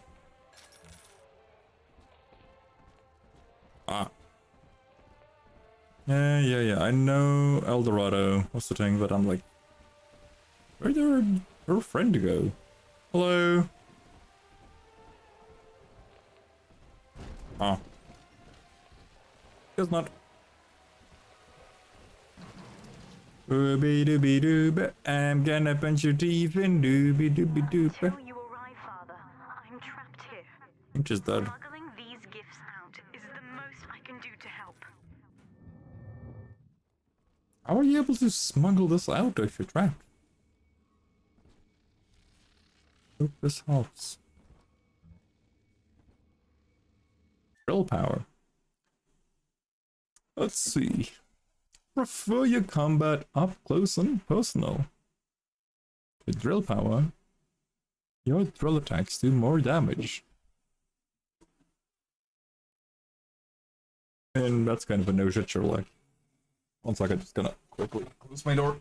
Yeah. I know El Dorado was the thing, but I'm like, where did her friend go? Hello? Oh. Guess not. Ooby dooby dooba, I'm gonna punch your teeth in dooby dooby dooba. Until you arrive, Father, I'm trapped here. I'm just dead. Smuggling these gifts out is the most I can do to help. How are you able to smuggle this out if you're trapped? Hope this helps. Drill power. Let's see. Prefer your combat up close and personal. With drill power, your drill attacks do more damage. And that's kind of a no shit, Sherlock. 1 second, just gonna quickly close my door.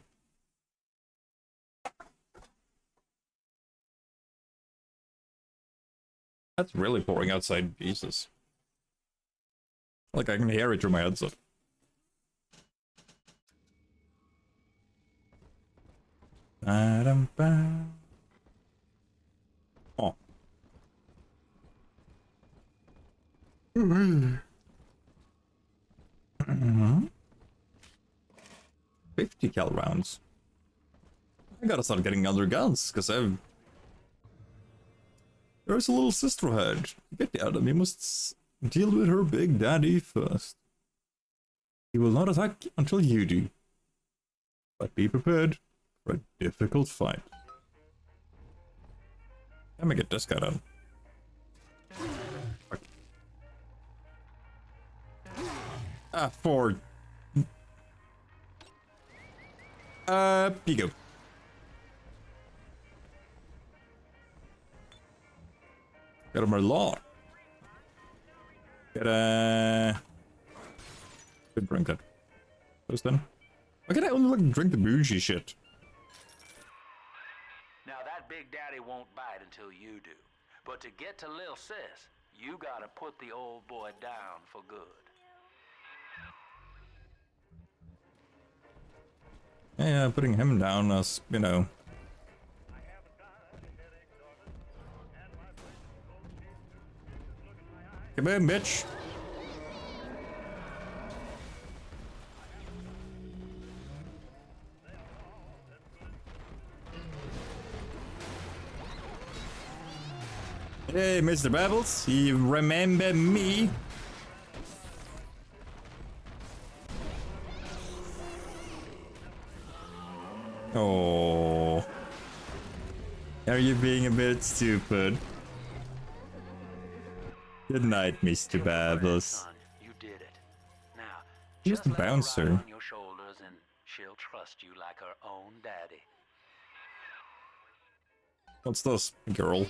That's really pouring outside, Jesus. Like I can hear it through my headset. Oh. 50 cal rounds. I gotta start getting other guns, because there's a little sisterhood. To get the Adam, you must deal with her big daddy first. He will not attack until you do. But be prepared for a difficult fight. Let me get this guy done. Ah, for... Pico. Got him a lot. Get a... Good drink that. First then. Why can't I only like drink the bougie shit? Now that Big Daddy won't bite until you do. But to get to Lil Sis, you gotta put the old boy down for good. Yeah, putting him down as, you know. Come in, bitch. Hey, Mr. Babbles, you remember me? Oh, are you being a bit stupid? Good night, Mr. Babbles. You did it. Now, Just a bouncer. on your shoulders and she'll trust you like her own daddy. What's this, girl?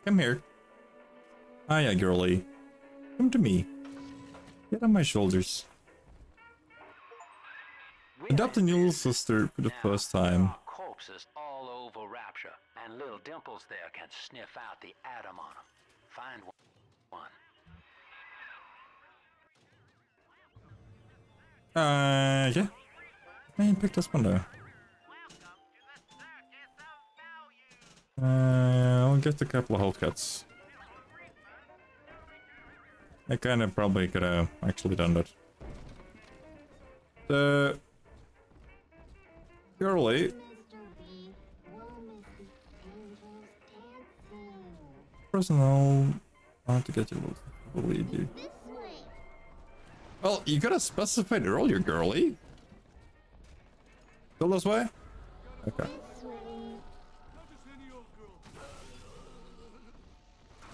Come here. Hiya, girlie. Come to me. Get on my shoulders. Adopting your little sister for the first time. Corpses all over Rapture, and little Dimples there can sniff out the atom on them. Find one. Yeah. Man, pick this one though. I'll get a couple of health cuts. I kinda probably could have actually done that. The girlie. Personal. I want to get you a little lead you. Well, you could have specified earlier, girlie. Still this way? Okay.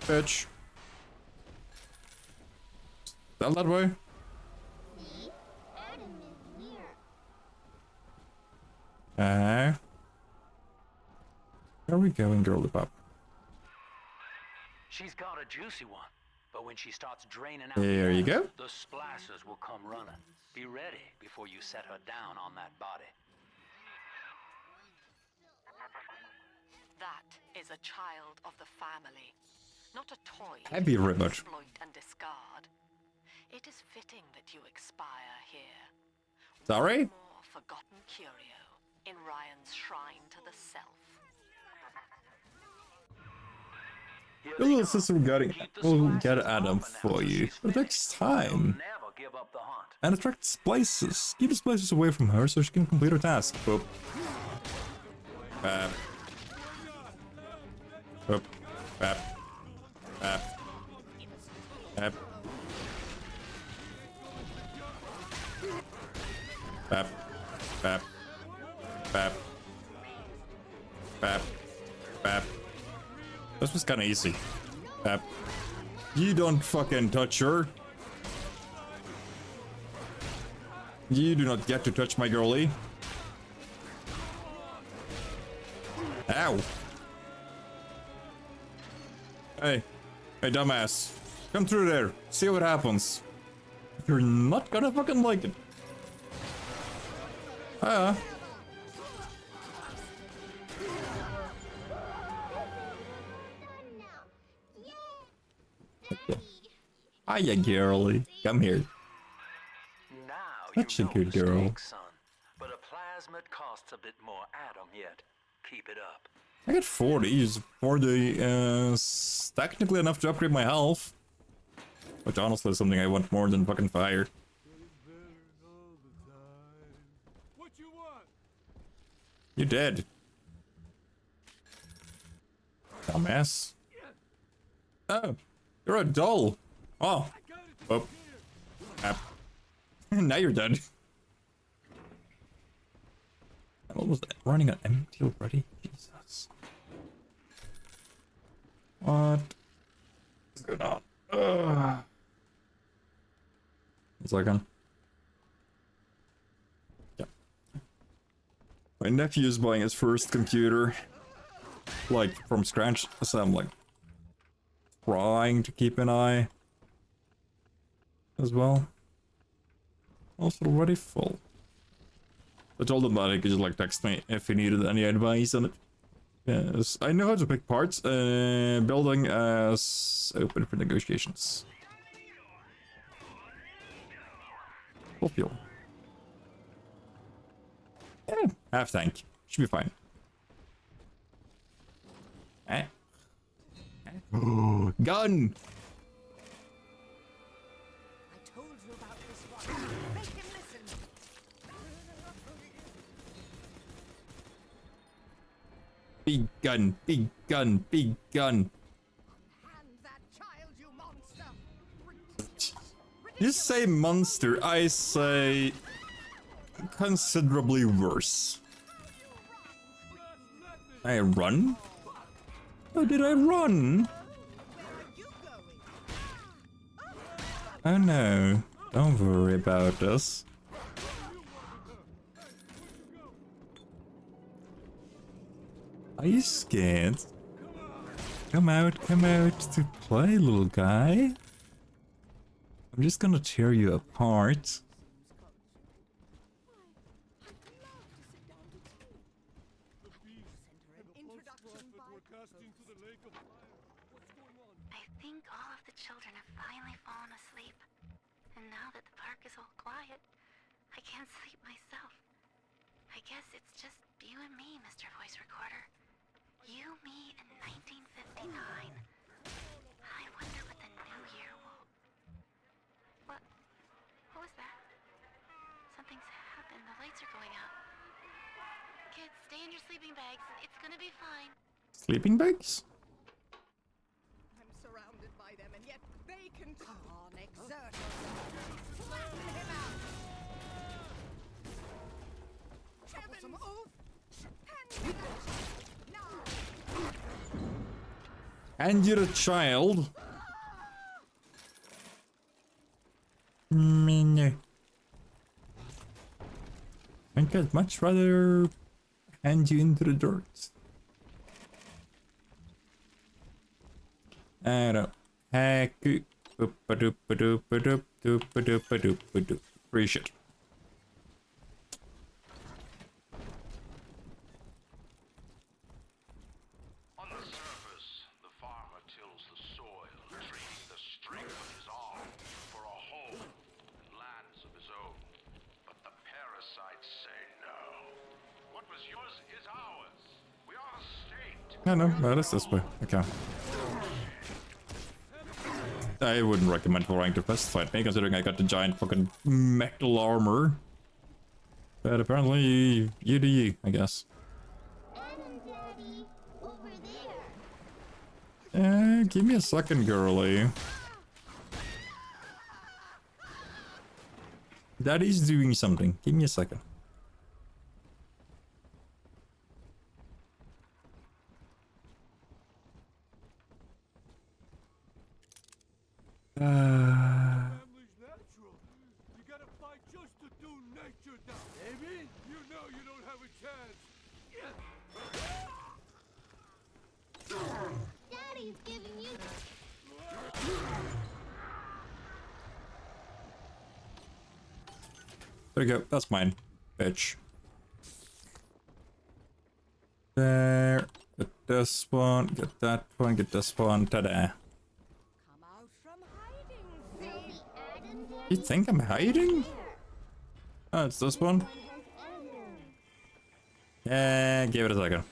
Bitch. Still that way? Where are we going, girly pop? She's got a juicy one, but when she starts draining out There you go. the splicers will come running. Be ready before you set her down on that body. That is a child of the family, not a toy Heavy to ribbon. exploit and discard. you expire here. Sorry? More forgotten curio in Ryan's shrine to the self. The little system will get Adam for you. But it takes time. And attracts places. Keep his places away from her so she can complete her task. Boop. Bap. Boop. Bap. Bap. Bap. Bap. Bap. Bap. Bap. Bap. This was kinda easy. Bap. You don't fucking touch her. You do not get to touch my girlie. Ow. Hey. Hey, dumbass. Come through there. See what happens. You're not gonna fucking like it. Ah. Hiya, girlie. Come here. Such a good girl. Son, but a plasmid costs a bit more Adam yet. Keep it up. I got 40. 40 is technically enough to upgrade my health. Which honestly is something I want more than fucking fire. You dead. Dumbass. Oh, you're a doll. Oh. Oh. App. Now you're dead. I'm almost running on empty already. Jesus. What is going on? Ugh. 1 second. Yeah. My nephew is buying his first computer. Like, from scratch. So I'm like trying to keep an eye as well. Also already full. I told him that he could just like text me if he needed any advice on it. Yes, I know how to pick parts. Building is open for negotiations. Full fuel. Yeah, half tank. Should be fine. Eh? Oh, gun! Big gun, big gun, big gun. You say monster, I say considerably worse. I run? Oh, did I run? Oh no, don't worry about us. Are you scared? Come out to play, little guy. I'm just gonna tear you apart. I think all of the children have finally fallen asleep. And now that the park is all quiet, I can't sleep myself. I guess it's just you and me, Mr. Voice Recorder. You, me, and 1959. I wonder what the new year will... What was that? Something's happened. The lights are going out. Kids, stay in your sleeping bags. It's gonna be fine. Sleeping bags? I'm surrounded by them, and yet they can come on, exert yourself. Flatten him out. Troublesome oath. Hand me that now. And you're a child. No. I'd much rather hand you into the dirt. I don't. Haku. Free shit. On the surface, the farmer tills the soil, trading the strength of his arm for a home and land Yeah, no, that is this way. Okay. I wouldn't recommend trying to fist fight me, considering I got the giant fucking metal armor. But apparently, you do you, I guess. Give me a second, girly. Daddy's doing something. Give me a second. Family's natural. You gotta fight just to do nature down. Baby, you know you don't have a chance. Daddy's giving you. There you go. That's mine, bitch. There. Get this one. Get that one. Get this one. Ta-da. You think I'm hiding? Oh, it's this one? Yeah, give it a second.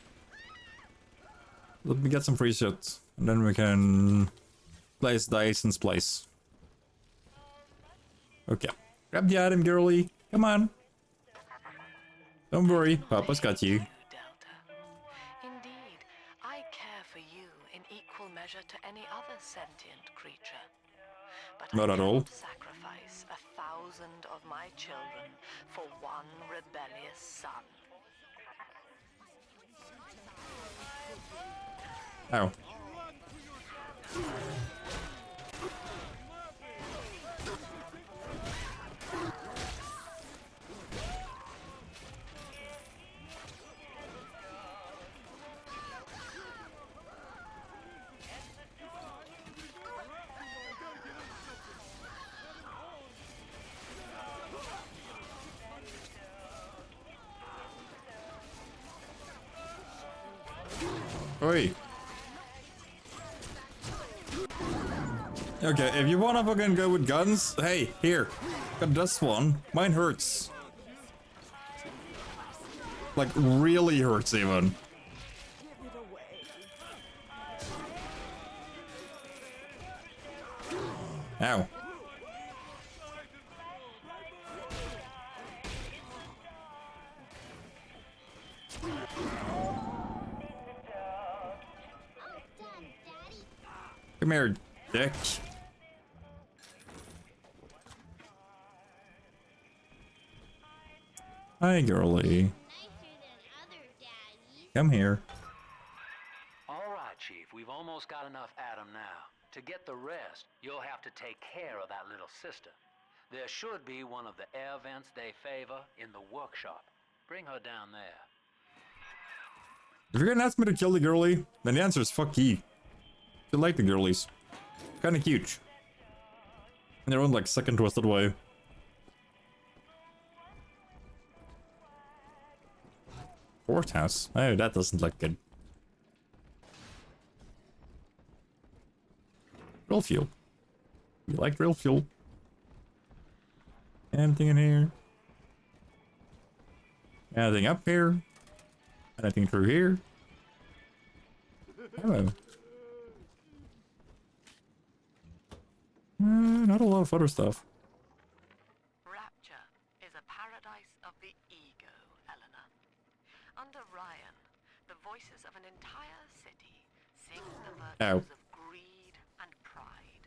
Let me get some free shit. And then we can place dice in place. Okay. Grab the item, girly. Come on. Don't worry, Papa's got you. Indeed, I care for you in equal measure to any other sentient creature. But Not I at all. cannot sacrifice 1,000 of my children for one rebellious son. Ow. Oi. Okay, if you wanna fucking go with guns, hey, here. Got this one. Mine hurts. Like, really hurts even. Ow. Come here, dick. Hi, girly. Come here. All right, Chief, we've almost got enough Adam now. To get the rest, you'll have to take care of that little sister. There should be one of the air vents they favor in the workshop. Bring her down there. If you're gonna ask me to kill the girly, then the answer is fuck you. I like the girlies. Kinda cute. In their own, like, second twisted way. Courthouse? Oh, that doesn't look good. Real fuel. You like real fuel? Anything in here? Anything up here? Anything through here? Hello. Not a lot of other stuff. Rapture is a paradise of the ego, Eleanor. Under Ryan, the voices of an entire city sing the virtues of greed and pride.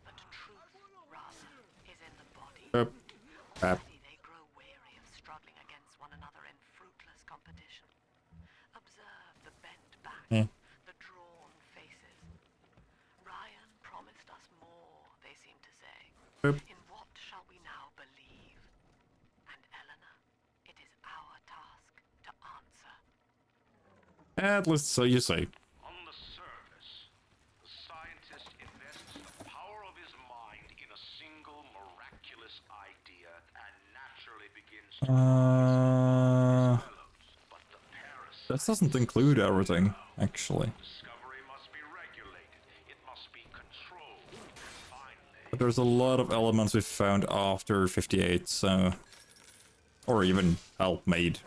But truth, rather, is in the body. Already they grow weary of struggling against one another in fruitless competition. Observe the bent back, the drawn faces. Ryan promised us more, they seem to say. In what shall we now believe? And Eleanor, it is our task to answer. At least so you say. On the surface, the scientist invests the power of his mind in a single miraculous idea and naturally begins to This doesn't include everything, actually. discovery must be regulated, it must be controlled, and finally But there's a lot of elements we found after 58, so... Or even help made.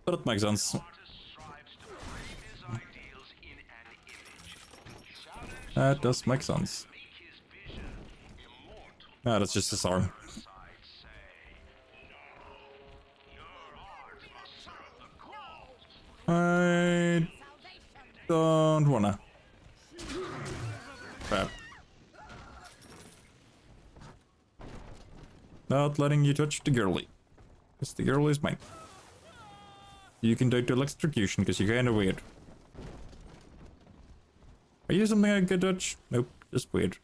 But it makes sense. artist strives That does make sense. Ah, that's just his arm. I don't wanna. Crap. Not letting you touch the girlie. Because the girl is mine. You can die to electrocution because you're kinda weird. Are you something I could touch? Nope, just weird.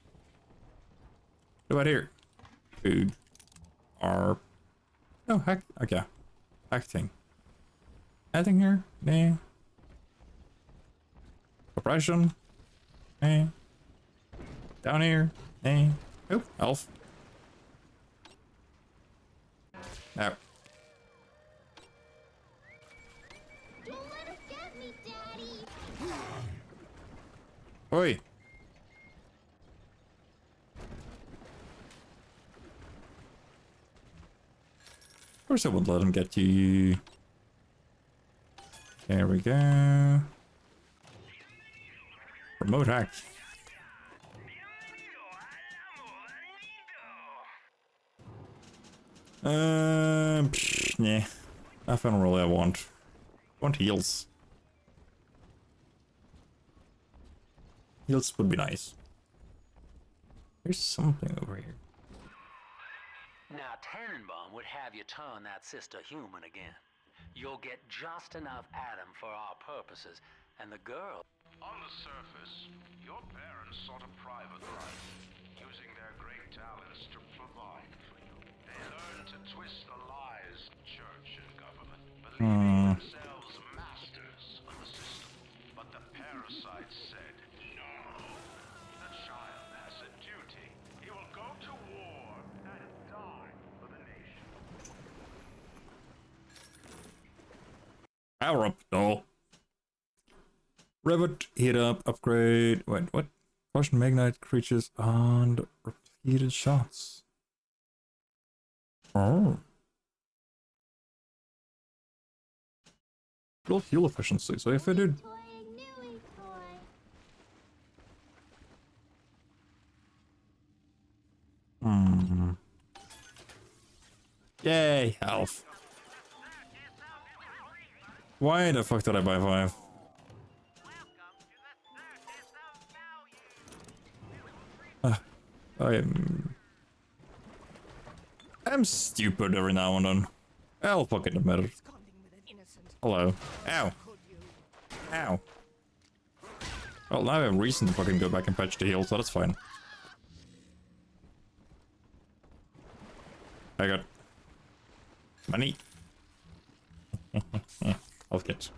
What about here? Food. Or... Oh, heck. Okay. Acting. Anything here? Nah. Oppression? Nah. Down here? Nah. Oh, elf. No. Don't let her get me, Daddy! Oi. Of course I won't let him get you. There we go. Remote hack. Nah. Nothing really I want. I want heals. Heals would be nice. There's something over here. Now, Tannenbaum would have you turn that sister human again. You'll get just enough Adam for our purposes, and the girl... On the surface, your parents sought a private life, using their great talents to provide for you. They learned to twist the lies of church and government, believing themselves masters of the system. But the parasite said, no. The child has a duty. He will go to war and die for the nation. Power up, no. Rivet, heat up, upgrade. Wait, what? Caution magnite creatures and repeated shots. Oh. Build fuel efficiency, so if I did. Yay, health. Why the fuck did I buy 5? I'm stupid every now and then. I'll fucking admit it. Hello. Ow. Ow. Well, now I have reason to fucking go back and patch the heal, so that's fine. I got money. I'll get.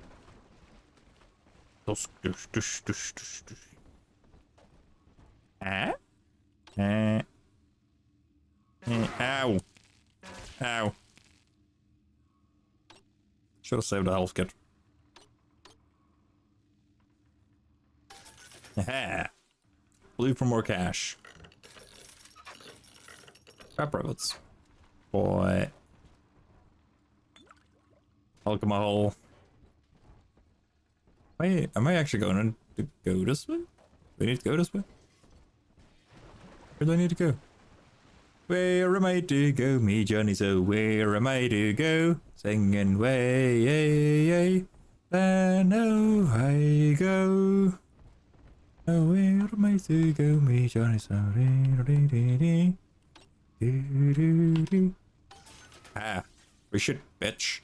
Ah? Ow. Ow. Should have saved a health kit. Haha. Leave for more cash. Crap rabbits. Boy. Alcohol. Am I actually going to go this way? Do I need to go this way? Where do I need to go? Where am I to go, me Johnny? So where am I to go? Singing way, I know I go. Oh, where am I to go, me Johnny? So ah, we should, bitch.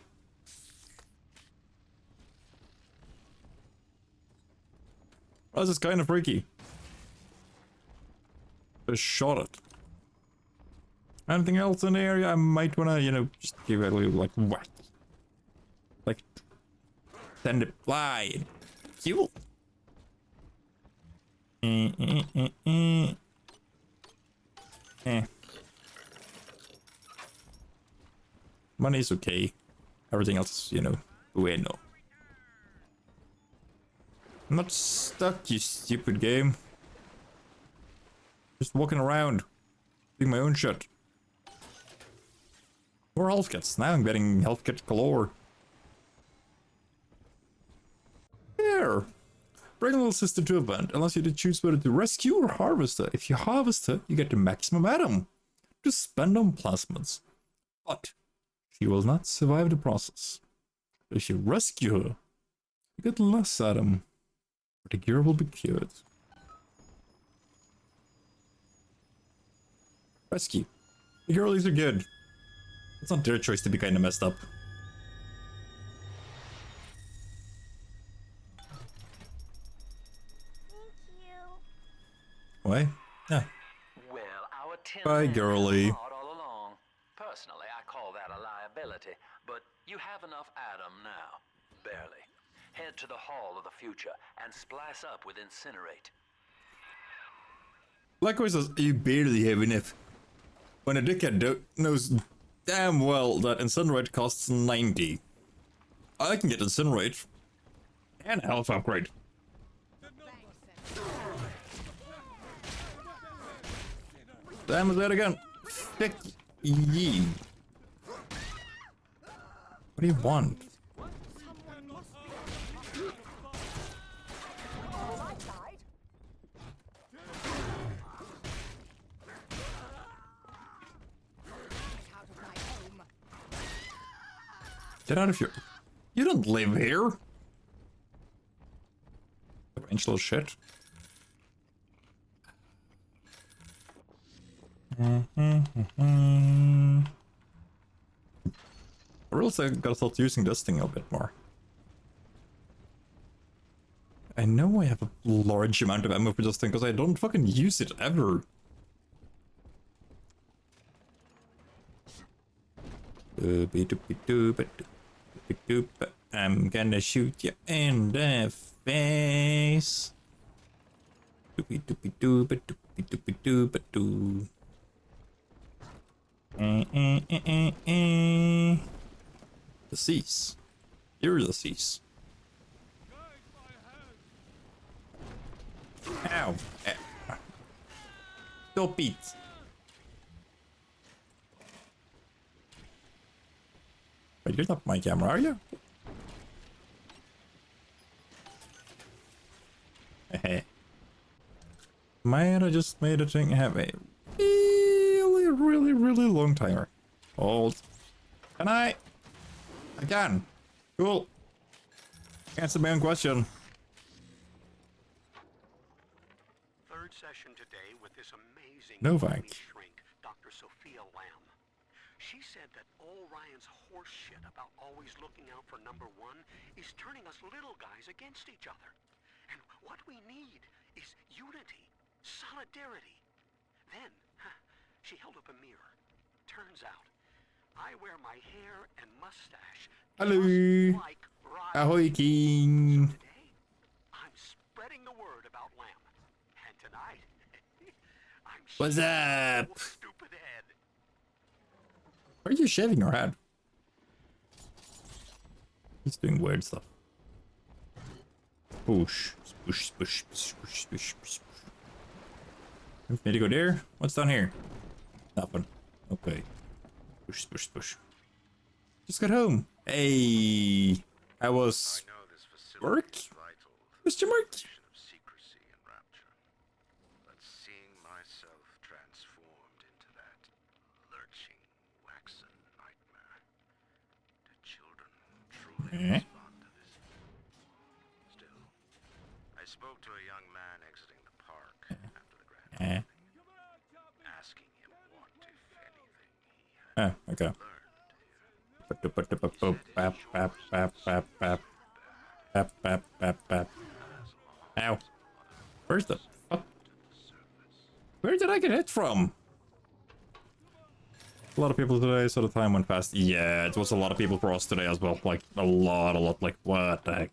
Oh, this is kind of freaky. Just shot it. Anything else in the area I might wanna, you know, just give it a little, like, whack. Like, send it fly. Kill. Money's okay. Everything else, you know, bueno. I'm not stuck, you stupid game. Just walking around, doing my own shit. More health kits. Now I'm getting health kit galore. There. Bring a little sister to a event allows you to choose whether to rescue or harvest her. If you harvest her, you get the maximum atom to spend on plasmids. But she will not survive the process. If you rescue her, you get less atom, but the cure will be cured. Rescue. The girlies are good. It's not their choice to be kinda messed up. Why? Yeah. Well, our tin Bye, man girly. had a heart all along. Personally, I call that a liability, but you have enough atom now. Barely. Head to the Hall of the Future and splice up with Incinerate. Likewise, as you barely have enough. When a dickhead knows damn well that Incinerate costs 90. I can get Incinerate and a health upgrade. Damn, is that again? Stick ye. What do you want? Get out of here. You don't live here. Strange little shit. I really gotta start using this thing a bit more. I know I have a large amount of ammo for this thing because I don't fucking use it ever. I'm gonna shoot you in the face. Decease. You're deceased. Ow. Stop it. Wait, you're not my camera, are you? Hey. Man, I just made a thing have a really long timer. Hold. Can I? I can. Cool. Answer my own question. Third session today with this amazing Novak. shrink, Dr. Sophia Lamb. She said that all Ryan's horse shit about always looking out for number one is turning us little guys against each other. And what we need is unity, solidarity. Then, she held up a mirror. Turns out, I wear my hair and mustache Hello. just like Ryan. Ahoy, King. So today, I'm spreading the word about Lamb. And tonight, I'm What's up? stupid head. Why are you shaving your head? He's doing weird stuff. Push. Push, push, push, push, push, push. Need to go there? What's down here? Nothing. Okay. Push, push, push. Just got home. Hey. I was... Work? Mr. Mark? Seeing myself transformed into that lurching, waxen nightmare. Do children truly respond to this? Still, I spoke to a young man exiting the park after the grand opening, asking him what, if anything, he had okay. Ow. Where's the fuck? Where did I get hit from? A lot of people today, so the time went fast. Yeah, it was a lot of people for us today as well. Like, a lot. Like, what the heck?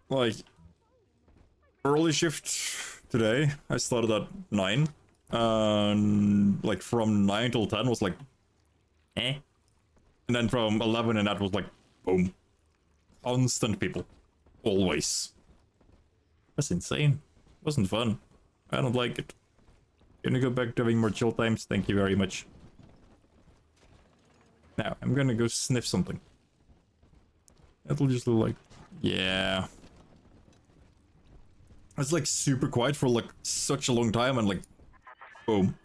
Like, early shift today, I started at 9. Like, from 9 till 10 was like, eh? And then from 11 and that was like, boom. Constant people. Always. That's insane. Wasn't fun. I don't like it. Gonna go back to having more chill times. Thank you very much. Now, I'm gonna go sniff something. It'll just look like... Yeah. It's like super quiet for like such a long time and like... Boom.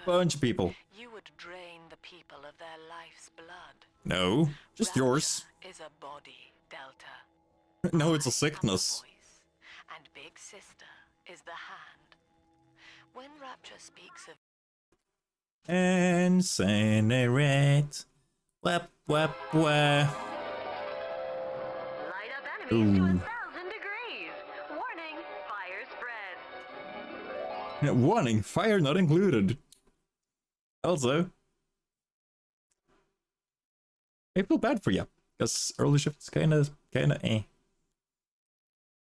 Bunch of people. You would drain the people of their life's blood. No, just yours. Is a body, Delta. No, it's a sickness. And Big Sister is the hand. When Rapture speaks of Incinerate. Wap wap wah. Light up enemies to 1,000 degrees. Warning, fire spread. Warning, fire not included. Also, I feel bad for you, because early shifts kinda eh.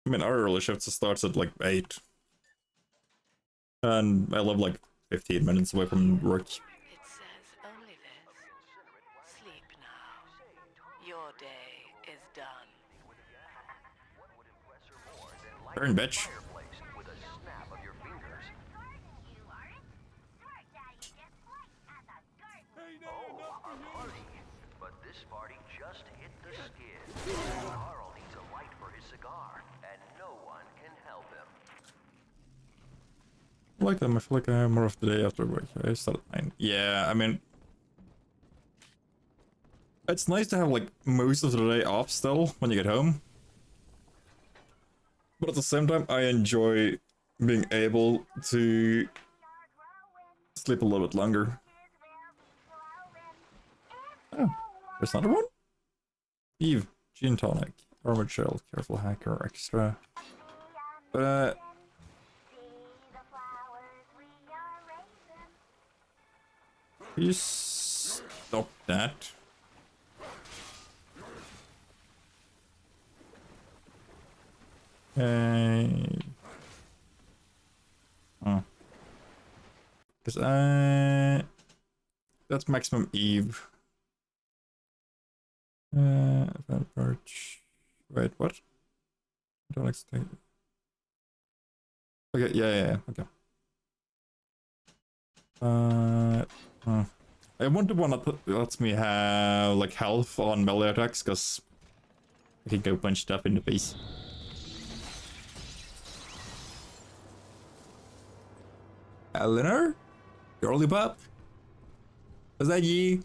I mean, our early shifts starts at like 8. And I live like 15 minutes away from work. it says only this. Sleep now. Your day is done. Turn, bitch. But this party just hit the skid. Carl needs a light for his cigar, and no one can help him. I like them. I feel like I have more of the day after work. I start at 9. Yeah, I mean... It's nice to have like most of the day off still when you get home. But at the same time, I enjoy being able to sleep a little bit longer. Oh, there's another one? Eve, gin tonic, armored shell, careful hacker, extra. Can you stop that? Because that's maximum Eve. Event perch. Wait, what? Don't explain. Okay, yeah, okay. I want the one that lets me have like health on melee attacks, because I can go punch stuff in the face. Eleanor? Girly pop? Is that you?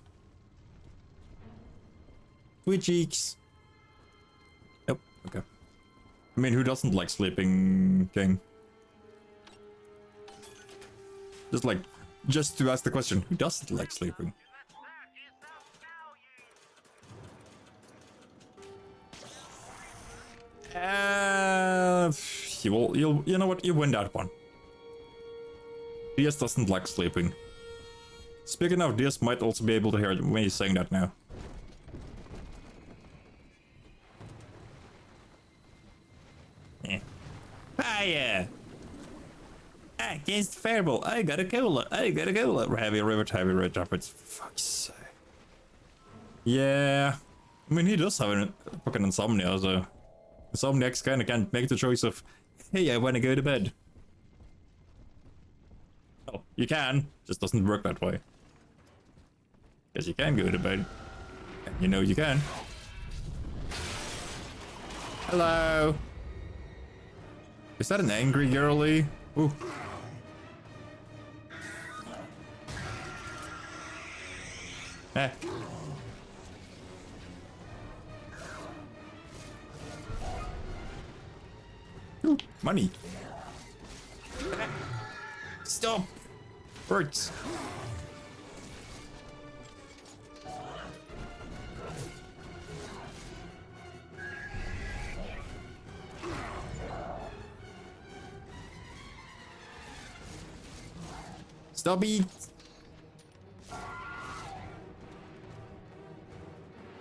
Sweet cheeks. Yep, okay. I mean, who doesn't like sleeping, King? Just to ask the question, who doesn't like sleeping? You know what? You win that one. DS doesn't like sleeping. Speaking of, DS might also be able to hear me saying that now. Yeah. Hiya! Against Fireball, I got a cola, Heavy red droplets, for fuck's sake. Yeah. I mean, he does have a fucking insomnia, so... Insomniacs kinda can't make the choice of, hey, I wanna go to bed. Oh, you can, just doesn't work that way. Guess you can go to bed. And you know you can. Hello! Is that an angry girly? Ooh. Eh. Ooh, money. Stop! Birds. Stop it!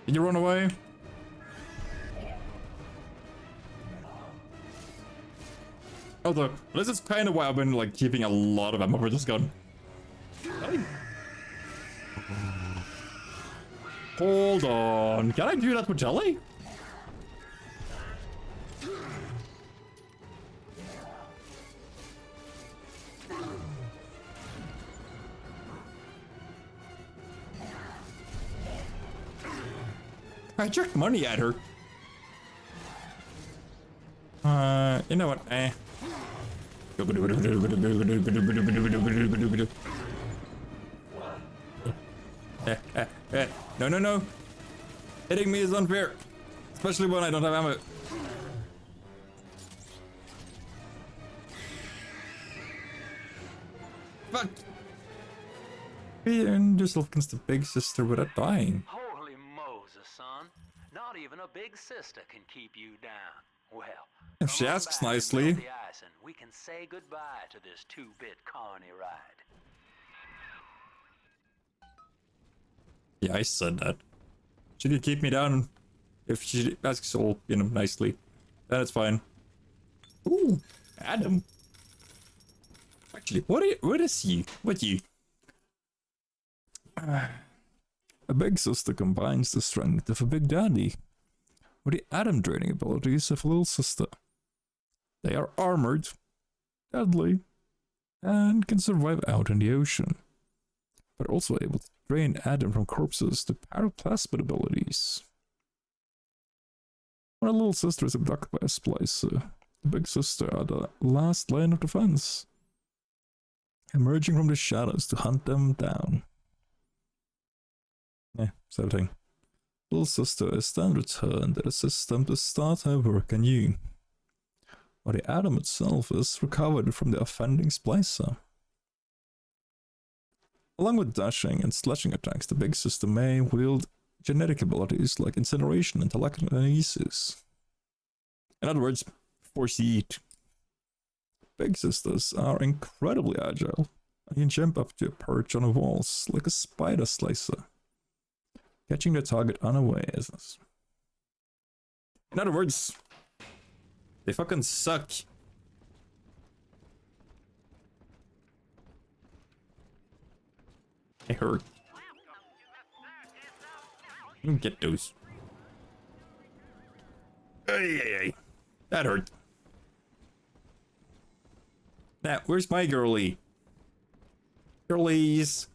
Did you run away? Although, this is kind of why I've been like keeping a lot of ammo for this gun. Hold on, can I do that with Jelly? I jerked money at her. You know what? No, no, no. Hitting me is unfair. Especially when I don't have ammo. Fuck. Being yourself against the big sister without dying. Holy Moses, son. Not even a big sister can keep you down. Well, If she asks nicely. the ice and we can say goodbye to this 2-bit carny ride. Yeah, I said that. She could keep me down if she asks all, you know, nicely. Then it's fine. Ooh, Adam. Actually, what is you? What you? A big sister combines the strength of a big daddy with the Adam draining abilities of a little sister. They are armored, deadly, and can survive out in the ocean, but also able to drain Adam from corpses to pyroplasmid abilities. When a little sister is abducted by a splicer, the big sister are the last line of defense, emerging from the shadows to hunt them down. Same thing. Little sister is then returned to the system to start her work anew, while the Adam itself is recovered from the offending splicer. Along with dashing and slashing attacks, the big sister may wield genetic abilities like incineration and telekinesis. In other words, force eat. Big sisters are incredibly agile and can jump up to a perch on the walls like a spider slicer, catching the target unawares. In other words, they fucking suck. I hurt. Get those. Hey. That hurt. Now, where's my girlie? Girlies.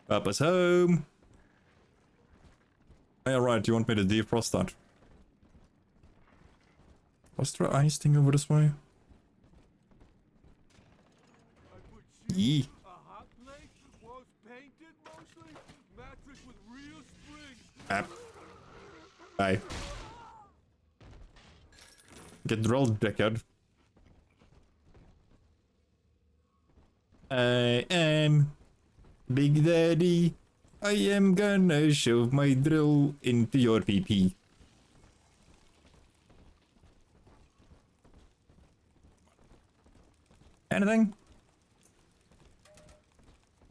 Papa's home. Alright, you want me to defrost that? Was there ice thing over this way? Yee. Bye. Get drilled, dickhead. I am Big Daddy. I am gonna shove my drill into your pee-pee. Anything?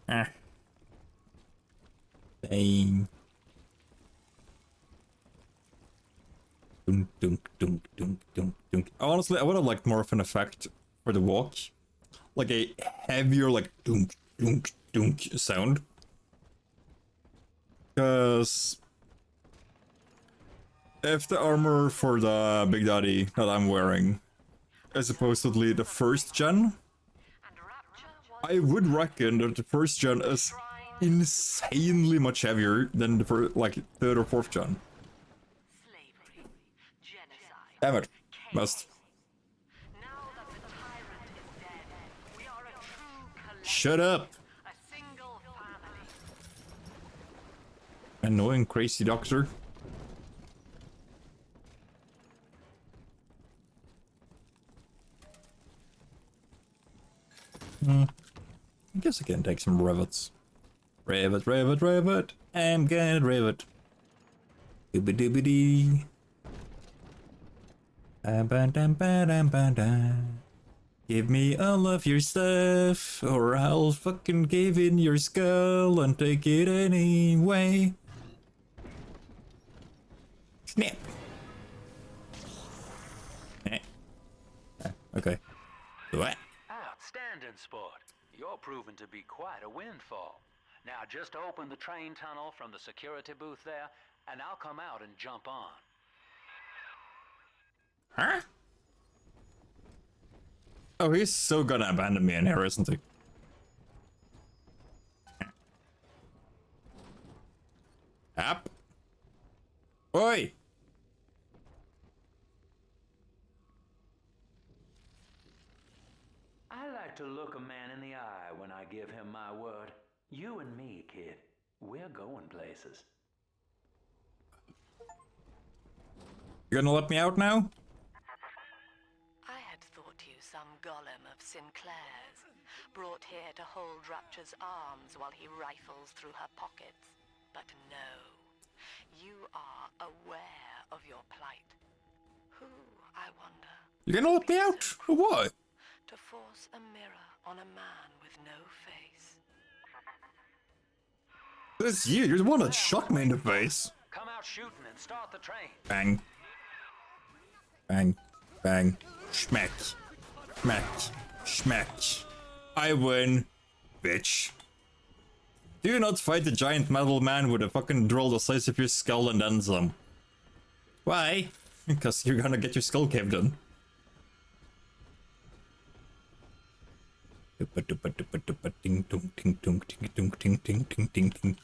Dang. Dunk, dunk, dunk, dunk, dunk, dunk. Honestly, I would have liked more of an effect for the walk. Like a heavier, like, dunk, dunk, dunk sound. Because if the armor for the Big Daddy that I'm wearing is supposedly the first gen, I would reckon that the first gen is insanely much heavier than the first, like, third or fourth gen. Damn it. Must. Shut up. Annoying crazy doctor. I guess I can take some rivets. Rivet, rivet, rivet. I'm gonna rivet. Dooby dooby dee. Give me all of your stuff, or I'll fucking cave in your skull and take it anyway. Snap. Okay. What? Outstanding, sport. You're proving to be quite a windfall. Now just open the train tunnel from the security booth there, and I'll come out and jump on. Huh? Oh, he's so gonna abandon me in here, isn't he? Up. Oi! like to look a man in the eye when I give him my word. You and me, kid, we're going places. You gonna let me out now? I had thought you some golem of Sinclair's, brought here to hold Rapture's arms while he rifles through her pockets. But no, you are aware of your plight. Who, I wonder, You gonna let me out? For what? to force a mirror on a man with no face? This you. You're the one that shot me in the face. Come out shooting and start the train. Bang. Bang. Bang. Schmack. Schmack. Schmack. I win. Bitch. Do not fight the giant metal man with a fucking drill the size of your skull and then some. Why? Because you're gonna get your skull caved in. Ding dong ting dong ting dong ting ting ting ting ting.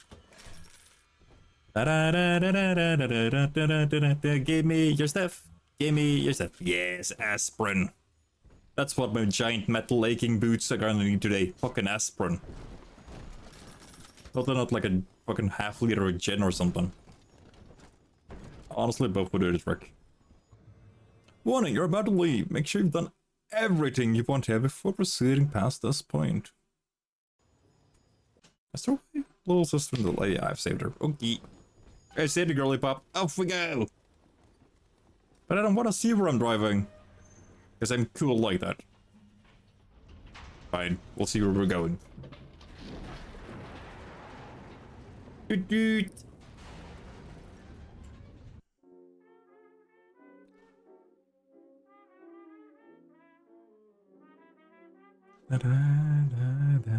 Give me your stuff. Give me your stuff. Yes, aspirin. That's what my giant metal aching boots are gonna need today. Fucking aspirin. Thought they're not like a fucking half liter of gin or something. Honestly, both would do the trick. Warning, you're about to leave. Make sure you've done everything you want here before proceeding past this point. Is there a way? Little sister in the lady. Yeah, I've saved her. Okay. I saved the girly pop. Off we go. But I don't want to see where I'm driving. Because I'm cool like that. Fine. We'll see where we're going. Doot doot. Da, da, da, da.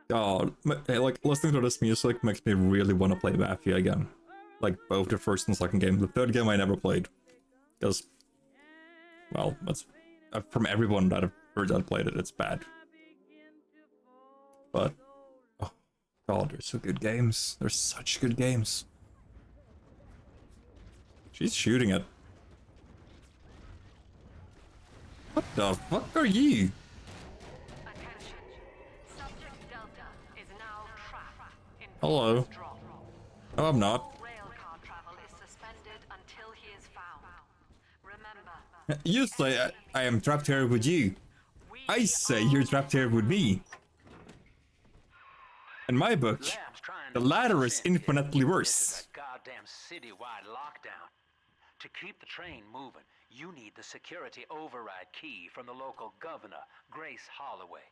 God, like listening to this music makes me really want to play Mafia again. Like both the first and second game. The third game I never played. Because, well, that's from everyone that I've heard that played it, it's bad. But, oh God, they're so good games. They're such good games. She's shooting it. What the fuck are you? Hello. Oh, I'm not. You say I am trapped here with you. I say you're trapped here with me. In my book, the latter is infinitely worse. Goddamn citywide lockdown. To keep the train moving, you need the security override key from the local governor, Grace Holloway.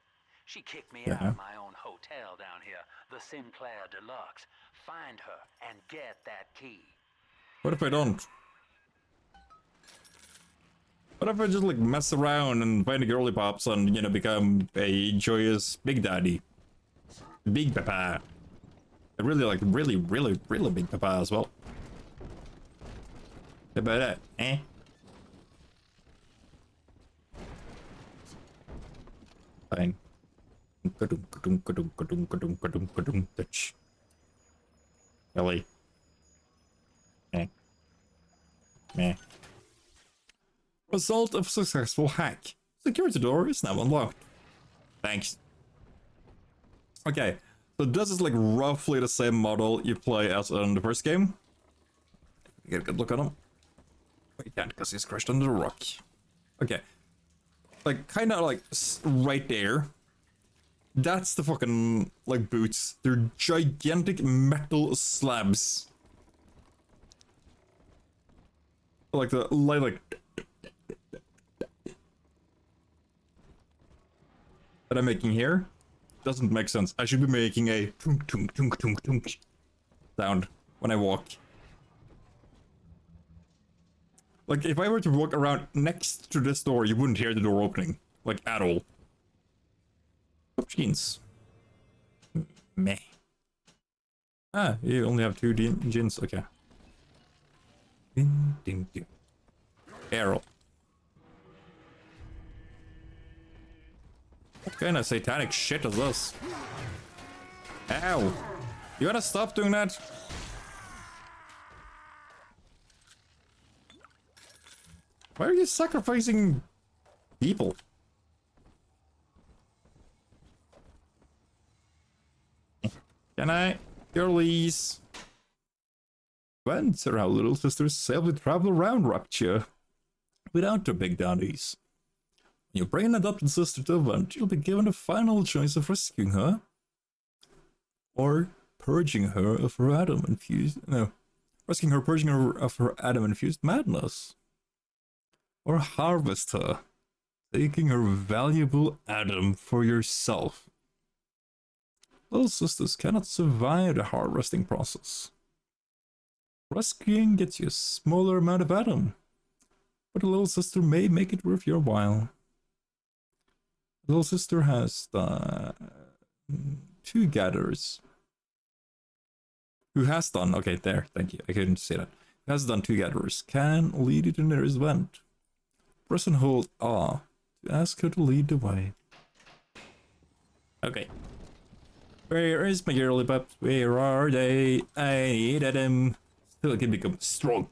She kicked me out of my own hotel down here, the Sinclair Deluxe. Find her and get that key. What if I don't? What if I just like mess around and find a girly pops and, you know, become a joyous big daddy? Big papa. I really like really big papa as well. How about that, eh? Fine. Really? Eh. Meh. Result of successful hack. Security door is now unlocked. Thanks. Okay, so this is like roughly the same model you play as in the first game. Get a good look at him. We can't because he's crushed under the rock. Okay. Like, kind of like right there. That's the fucking, like, boots. They're gigantic metal slabs. Like the, like... that I'm making here doesn't make sense. I should be making a tunk tunk tunk tunk tunk sound when I walk. Like, if I were to walk around next to this door, you wouldn't hear the door opening. Like, at all. Jeans. Meh. Ah, you only have 2 jeans. Okay. Ding, ding, ding. Barrel. What kind of satanic shit is this? Ow. You gotta stop doing that. Why are you sacrificing people? Can I? Girlies. Events are how little sisters safely travel around Rapture without their big daddies. When you bring an adopted sister to event, you'll be given the final choice of rescuing her or purging her of her purging her of her Adam-infused madness. Or harvest her, taking her valuable Adam for yourself. Little sisters cannot survive the harvesting process. Rescuing gets you a smaller amount of Adam, but a little sister may make it worth your while. Little sister has 2 gatherers. Who has done, okay, there, thank you, I couldn't say that. Who has done 2 gatherers, can lead you to the nearest event. Press and hold R to ask her to lead the way. Okay. Where is my girly pups? Where are they? I need them. Still can become strong.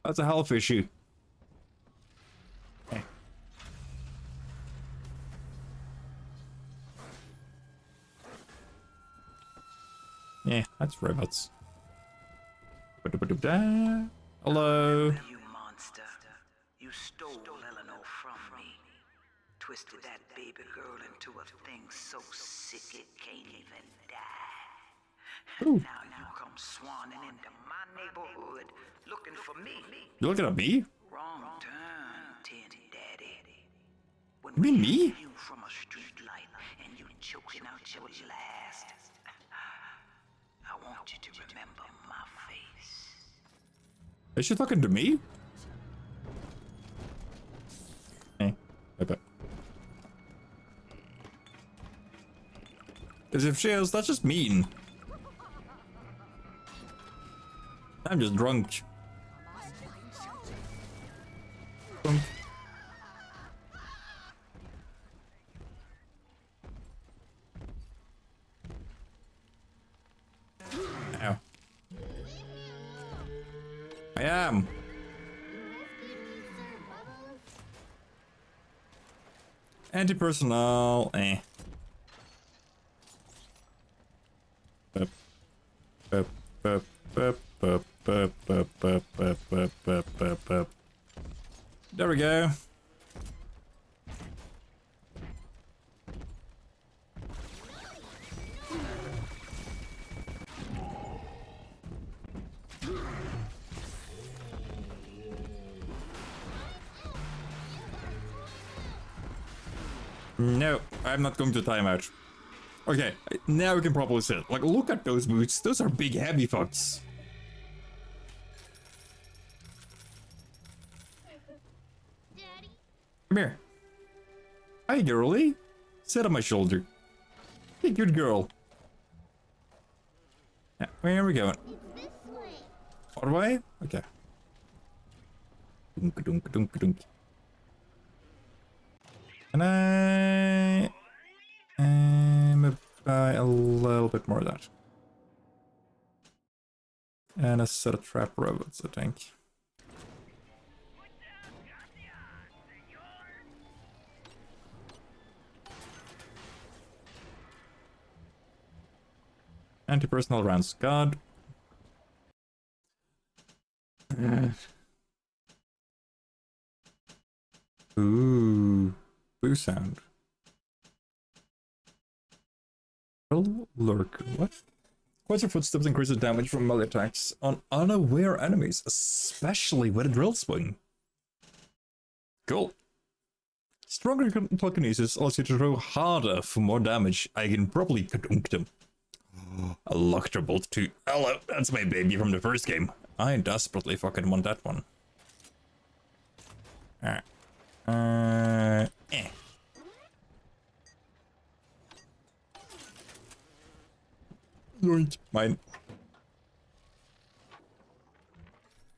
That's a health issue. Okay. Yeah, that's robots. Hello. You monster. You stole Eleanor from me. Twisted that baby girl into a thing so sick it can't even die. Ooh. Now you come swanning into my neighborhood looking for me. You looking at me? Wrong turn, Tin Daddy. When Me? you from a street light and you choking out your last, I want you to remember my face. Is she talking to me? Hey, okay. Because if she is, that's just mean. I'm just drunk. Drunk. Ow. I am. Anti-personnel, eh. Bup, bup, bup, bup, bup, bup, bup, bup, bup, bup, bup, bup, bup. There we go. No, I'm not going to time out. Okay, now we can probably sit. Like, look at those boots. Those are big, heavy fucks. Daddy? Come here. Hi, girlie. Sit on my shoulder. Hey, good girl. Yeah, where are we going? It's this way. All the way? Okay. Dunk, dunk, dunk, dunk. And I am buy a little bit more of that. And a set of trap robots, I think. Anti-personnel rounds, God. Ooh, boo sound. Lurker, what? Closer footsteps increases damage from melee attacks on unaware enemies, especially with a drill swing. Cool. Stronger telekinesis allows you to throw harder for more damage. I can probably kadunk them. A Electrobolt 2. Hello, that's my baby from the first game. I desperately fucking want that one. Yoink, mine.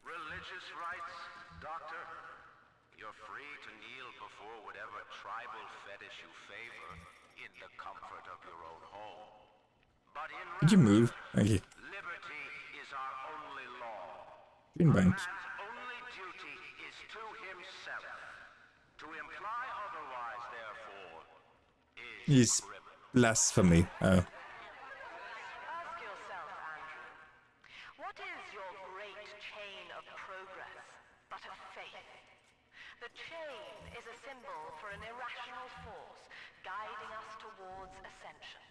Religious rites, Doctor? You're free to kneel before whatever tribal fetish you favor in the comfort of your own home. But in Did you move? Thank you. liberty is our only law. Green bank. Man's only duty is to himself. To imply otherwise, therefore, is He's blasphemy. Oh. Ask yourself, Andrew, what is your great chain of progress but a faith? The chain is a symbol for an irrational force guiding us towards ascension.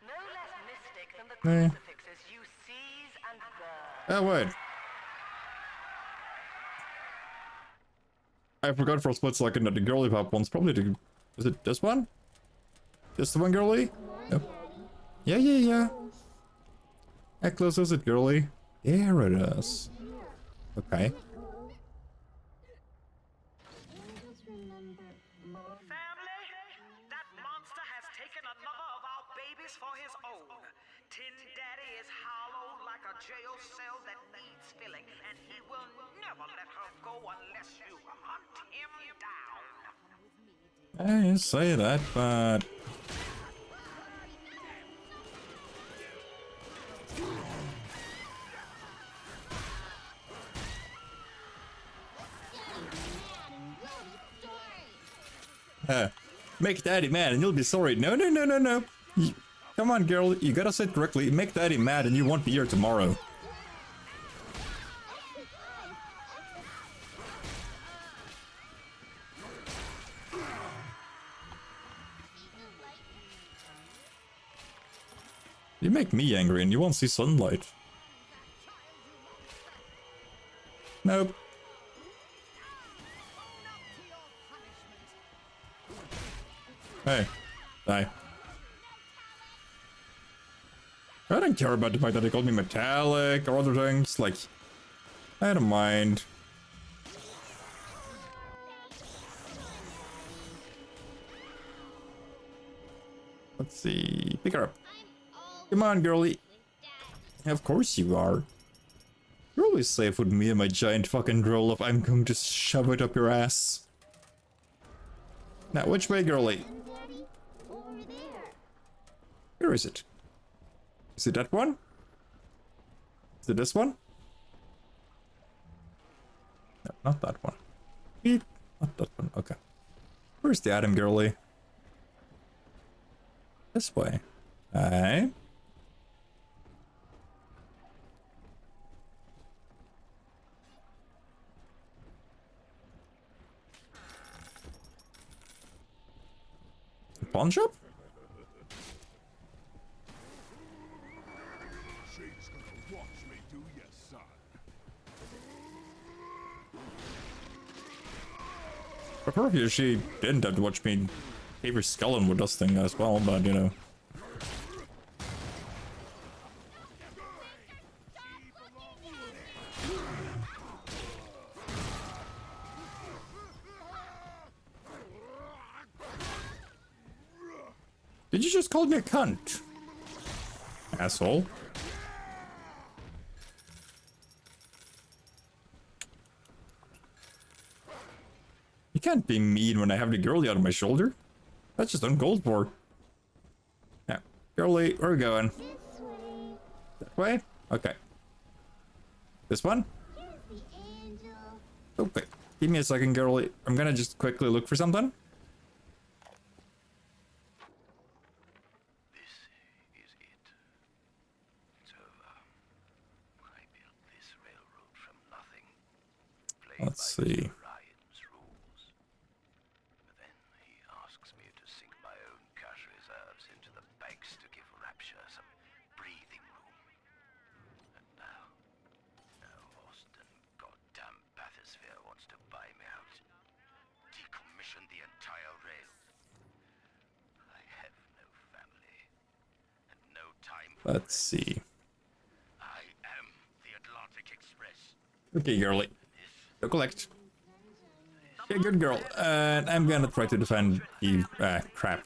No less mystic than the crucifixes you seize and burn. Oh, wait. I forgot for a split second that the girly pop one's probably the... Is it this one? This the one, girly? Nope. Yeah. How close is it, girly? There it is. Okay. That monster has taken another of our babies for his own. Tin Daddy is hollow like a jail cell that needs filling, and he will never let her go unless you hunt him down. I didn't say that, but... Make daddy mad and you'll be sorry. No. Come on, girl. You gotta say it correctly. Make daddy mad and you won't be here tomorrow. You make me angry and you won't see sunlight. Nope. Hey, die. I don't care about the fact that they called me metallic or other things, like, I don't mind. Let's see, pick her up. Come on, girly. Of course you are. You're always safe with me and my giant fucking drill if I'm going to shove it up your ass. Now, which way, girly? Where is it? Is it that one? Is it this one? No, not that one. Beep. Not that one. Okay. Where's the item, girly? This way. Aye. Pawn shop? She's gonna watch me do ya, son. I prefer she didn't have to watch me cave her skull in with this thing as well, but you know. Did you just call me a cunt? Asshole. You can't be mean when I have the girlie on my shoulder. That's just uncalled for. Now, girlie, where are we going? That way? Okay. This one? Okay. Give me a second, girlie. I'm gonna just quickly look for something. Let's see. But then he asks me to sink my own cash reserves into the banks to give Rapture some breathing room. And now Austin goddamn bathysphere wants to buy me out. Decommission the entire rail. I have no family and no time for Let's see. I am the Atlantic Express. Okay, girlie. Go collect. Yeah, good girl. I'm gonna try to defend you. Crap.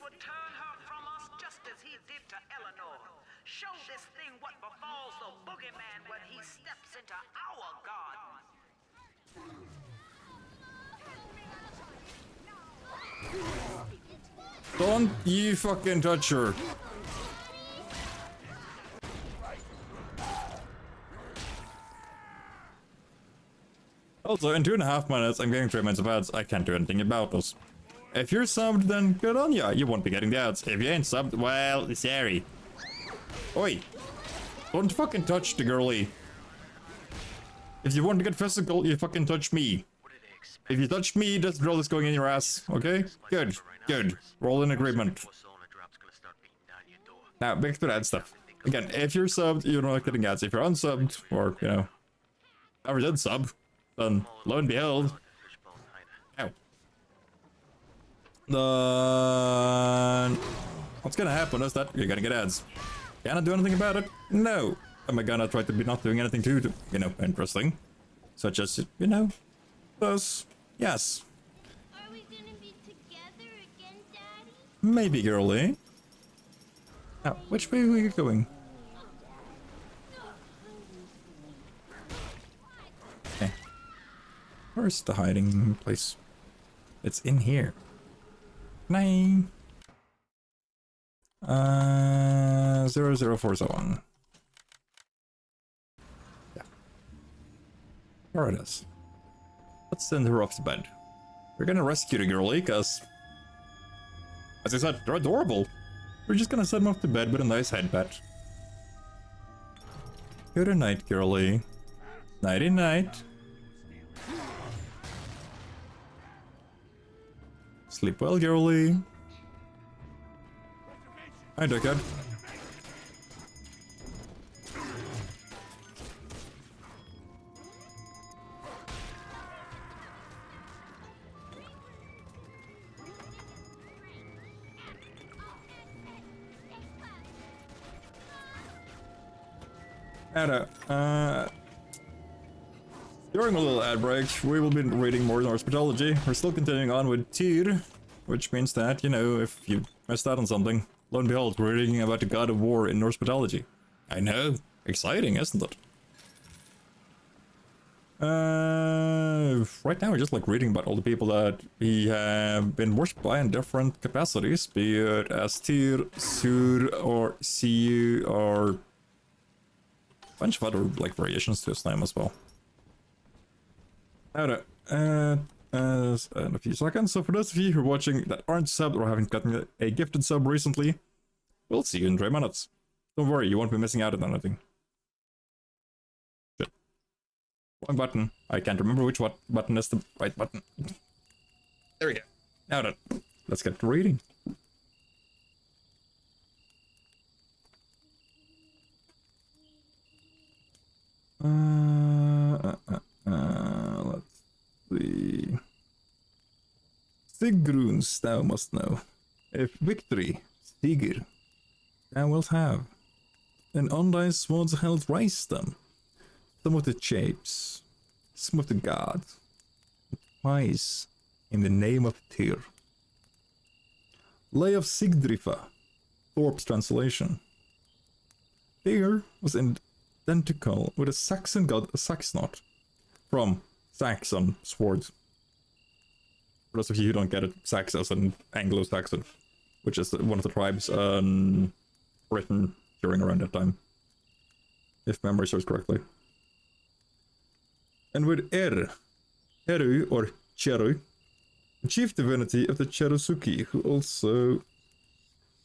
Show this thing what befalls the boogeyman when he steps into our garden. Don't you fucking touch her. Also, in 2.5 minutes, I'm getting 3 minutes of ads. I can't do anything about those. If you're subbed, then good on ya. You won't be getting the ads. If you ain't subbed, well, sorry. Oi. Don't fucking touch the girlie. If you want to get physical, you fucking touch me. If you touch me, this drill is going in your ass. Okay? Good. Good. Roll in agreement. Now, back to that stuff. Again, if you're subbed, you're not getting ads. If you're unsubbed, or, you know, never did sub, then lo and behold. Ow. Then what's gonna happen is that you're gonna get ads. Can I do anything about it? No. Am I gonna try to be not doing anything too, you know, interesting? Such as, you know, those. Yes. Are we gonna be together again, Daddy? Maybe, girlie. Now, which way are we going? Okay. Where's the hiding place? It's in here. 00401. Yeah. There it is. Let's send her off to bed. We're gonna rescue the girlie, cause as I said, they're adorable. We're just gonna send them off to bed with a nice head pet. Good night, girlie. Nighty night. Sleep well, girlie. Hi, dickhead. During a little ad break, we will be reading more Norse mythology. We're still continuing on with Tyr, which means that, you know, if you missed out on something, lo and behold, we're reading about the god of war in Norse mythology. I know. Exciting, isn't it? Right now we're just like reading about all the people that we have been worshipped by in different capacities, be it as Tyr, Sur, or Siu, or a bunch of other like variations to his name as well. In a few seconds. So for those of you who are watching that aren't subbed or haven't gotten a gifted sub recently, we'll see you in 3 minutes. Don't worry, you won't be missing out on anything. Shit. Wrong button. I can't remember which button is the right button. There we go. Now then, let's get to reading. Let's see. Sigruns thou must know. If victory, Sigr, thou wilt have. And on thy swords held rise them. Some of the shapes, some of the gods. Twice in the name of Tyr. Lay of Sigdrifa, Thorpe's translation. Tyr was identical with a Saxon god Saxnot, from Saxon sword. For those of you who don't get it, Sax as an Anglo-Saxon, which is one of the tribes in Britain during around that time, if memory serves correctly. And with Eru or Cheru, the chief divinity of the Cherusuki, who also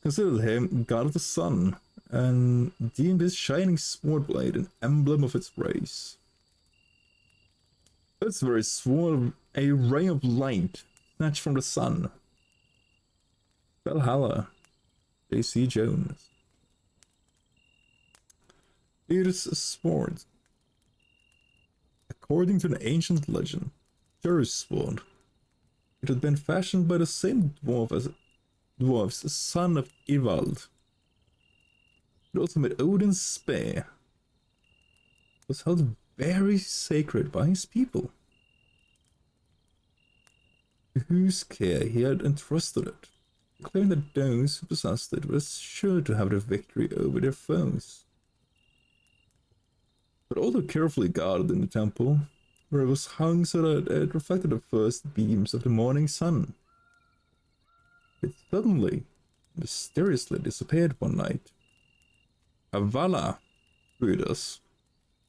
considered him god of the sun, and deemed his shining sword blade an emblem of its race. Its very sword, a ray of light snatched from the sun. Valhalla, J.C. Jones. Tyr's sword. According to an ancient legend, Tyr's sword, it had been fashioned by the same dwarf's son of Ivald. It also made Odin's spear. It was held very sacred by his people, to whose care he had entrusted it, declaring that those who possessed it were sure to have the victory over their foes. But although carefully guarded in the temple, where it was hung so that it reflected the first beams of the morning sun, it suddenly, mysteriously disappeared one night. A Vala druidess,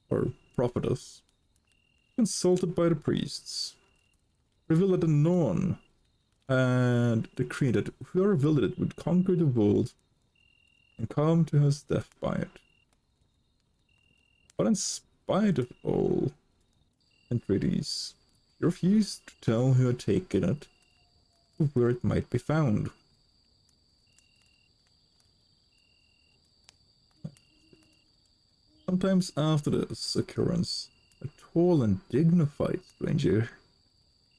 or prophetess, consulted by the priests, revealed that the Norn and decreed that whoever visited it would conquer the world and come to his death by it. But in spite of all entreaties, he refused to tell who had taken it or where it might be found. Sometimes after this occurrence, a tall and dignified stranger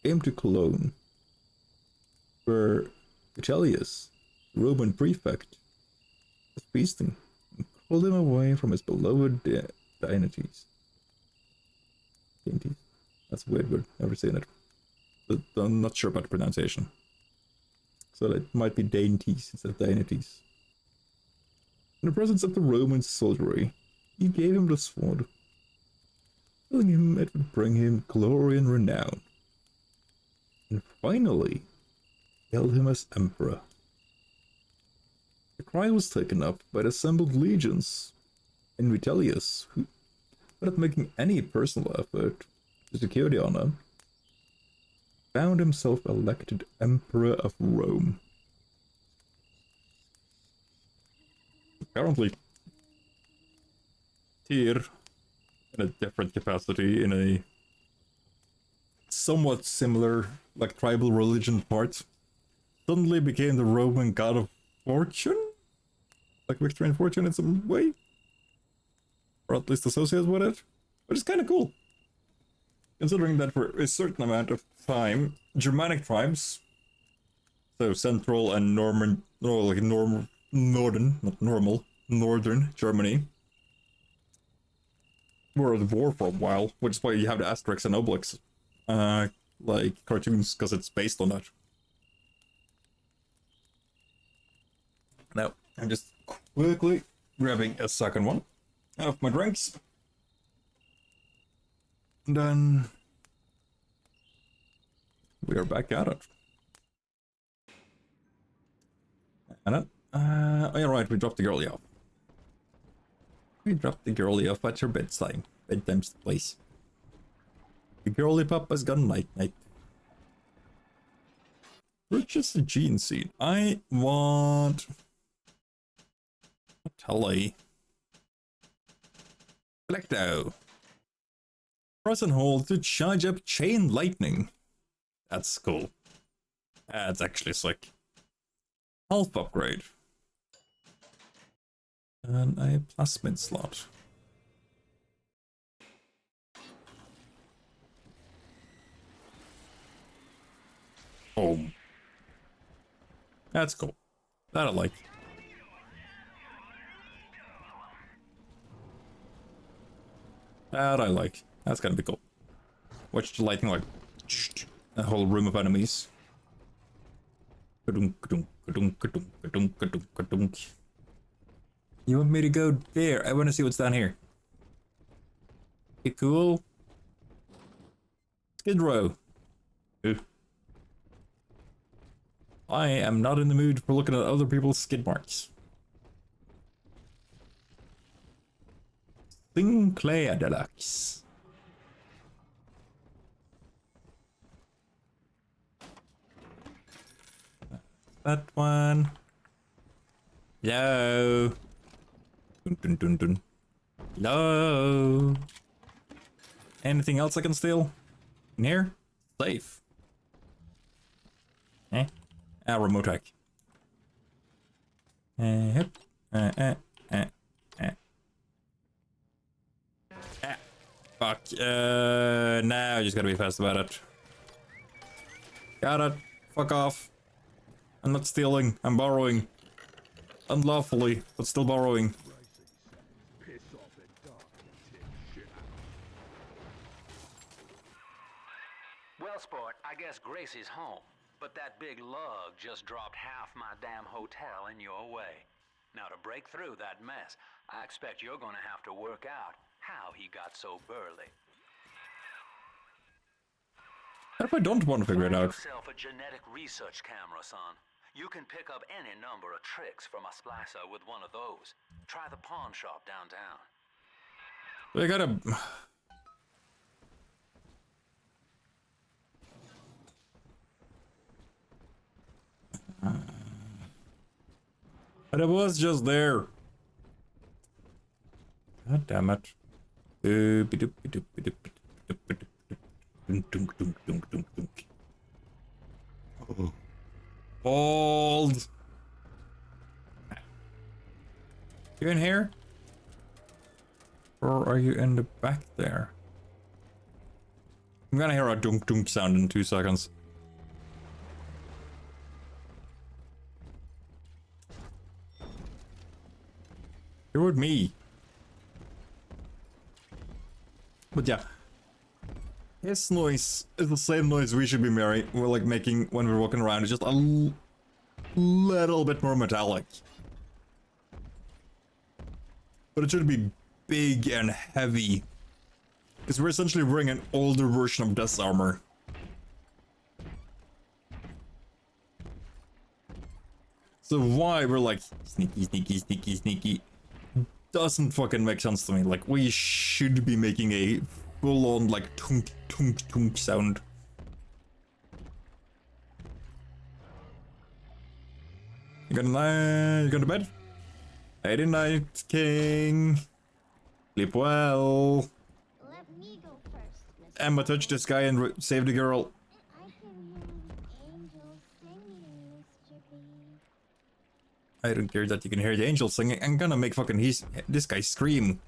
came to Cologne, where Vitellius, the Roman prefect, was feasting and called him away from his beloved deities. Dainties? That's a weird word, never seen it. But I'm not sure about the pronunciation. So it might be dainties instead of deities. In the presence of the Roman soldiery, he gave him the sword, telling him it would bring him glory and renown. And finally, hailed him as emperor. The cry was taken up by the assembled legions, and Vitellius, who, without making any personal effort to secure the honor, found himself elected Emperor of Rome. Apparently, Tyr, in a different capacity, in a somewhat similar, like, tribal religion part, suddenly became the Roman god of fortune? Like victory and fortune in some way? Or at least associated with it? Which is kind of cool. Considering that for a certain amount of time, Germanic tribes, so Central and Northern, not normal, Northern Germany, were at war for a while, which is why you have the Asterix and Obelix, like, cartoons, because it's based on that. Now, I'm just quickly grabbing a second one of my drinks. And then we are back at it. And oh yeah, right, we dropped the girlie off. We dropped the girlie off at her bedtime. Bedtime's the place. The girlie papa's gone night-night. Purchase a gene seed. I want... Telly. Collecto. Press and hold to charge up chain lightning. That's cool. That's actually sick. Health upgrade. And a plasmid slot. Oh. That's cool. That I like. That I like. That's gonna be cool. Watch the lightning like a whole room of enemies. You want me to go there? I want to see what's down here. Okay, cool. Skid Row. Ooh. I am not in the mood for looking at other people's skid marks. Sinclair Deluxe. That one. Hello. Dun, dun, dun, dun. Hello. Anything else I can steal? In here? Safe. Eh? Ah, remote hack. Yep. Ah. Fuck. Now I just gotta be fast about it. Got it. Fuck off. I'm not stealing. I'm borrowing. Unlawfully, but still borrowing. Well, sport, I guess Gracie's home. But that big lug just dropped half my damn hotel in your way. Now, to break through that mess, I expect you're gonna have to work out how he got so burly. What if I don't want to figure it out? Yourself a genetic research camera, son. You can pick up any number of tricks from a splicer with one of those. Try the pawn shop downtown. They gotta... But it was just there. God damn it. Oh. Bald. You in here? Or are you in the back there? I'm gonna hear a dunk dunk sound in 2 seconds. You're with me. But yeah. His noise is the same noise we should be we're like making when we're walking around. It's just a little bit more metallic. But it should be big and heavy. Because we're essentially wearing an older version of Death's armor. So why we're like sneaky, sneaky, sneaky, sneaky doesn't fucking make sense to me. Like, we should be making a full-on like tunk tunk tunk sound. You going to bed? Nighty night, King. Sleep well. Let me go first, Mr. Emma, touch this guy and save the girl. I can hear the angels singing, Mr. B. I don't care that you can hear the angels singing. I'm gonna make fucking this guy scream.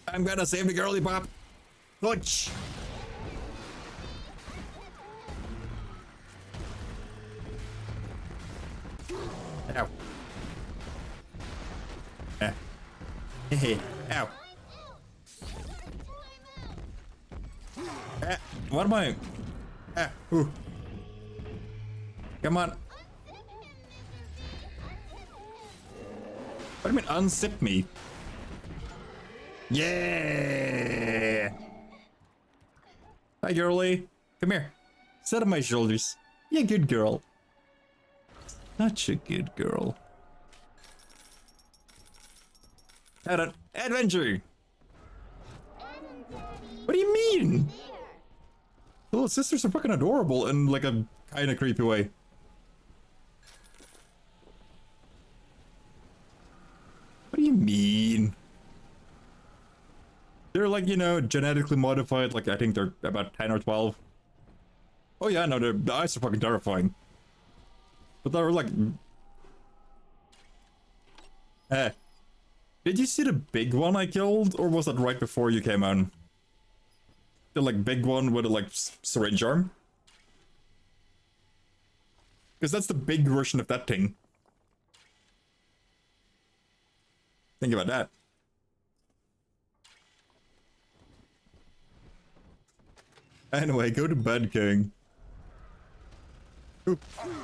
I'm gonna save the girly pop. Touch. Ow. Ow. What am I? Ooh. Come on. What do you mean unzip me? Yeah. Hi, girlie. Come here. Sit on my shoulders. Yeah, good girl. Such a good girl. Adventure. What do you mean? The little sisters are fucking adorable in like a kind of creepy way. What do you mean? They're like, you know, genetically modified, like I think they're about 10 or 12. Oh yeah, no, the eyes are fucking terrifying. But they're like... Did you see the big one I killed? Or was that right before you came on? The like big one with a like syringe arm? Because that's the big version of that thing. Think about that. Anyway, go to bed, King. Ooh.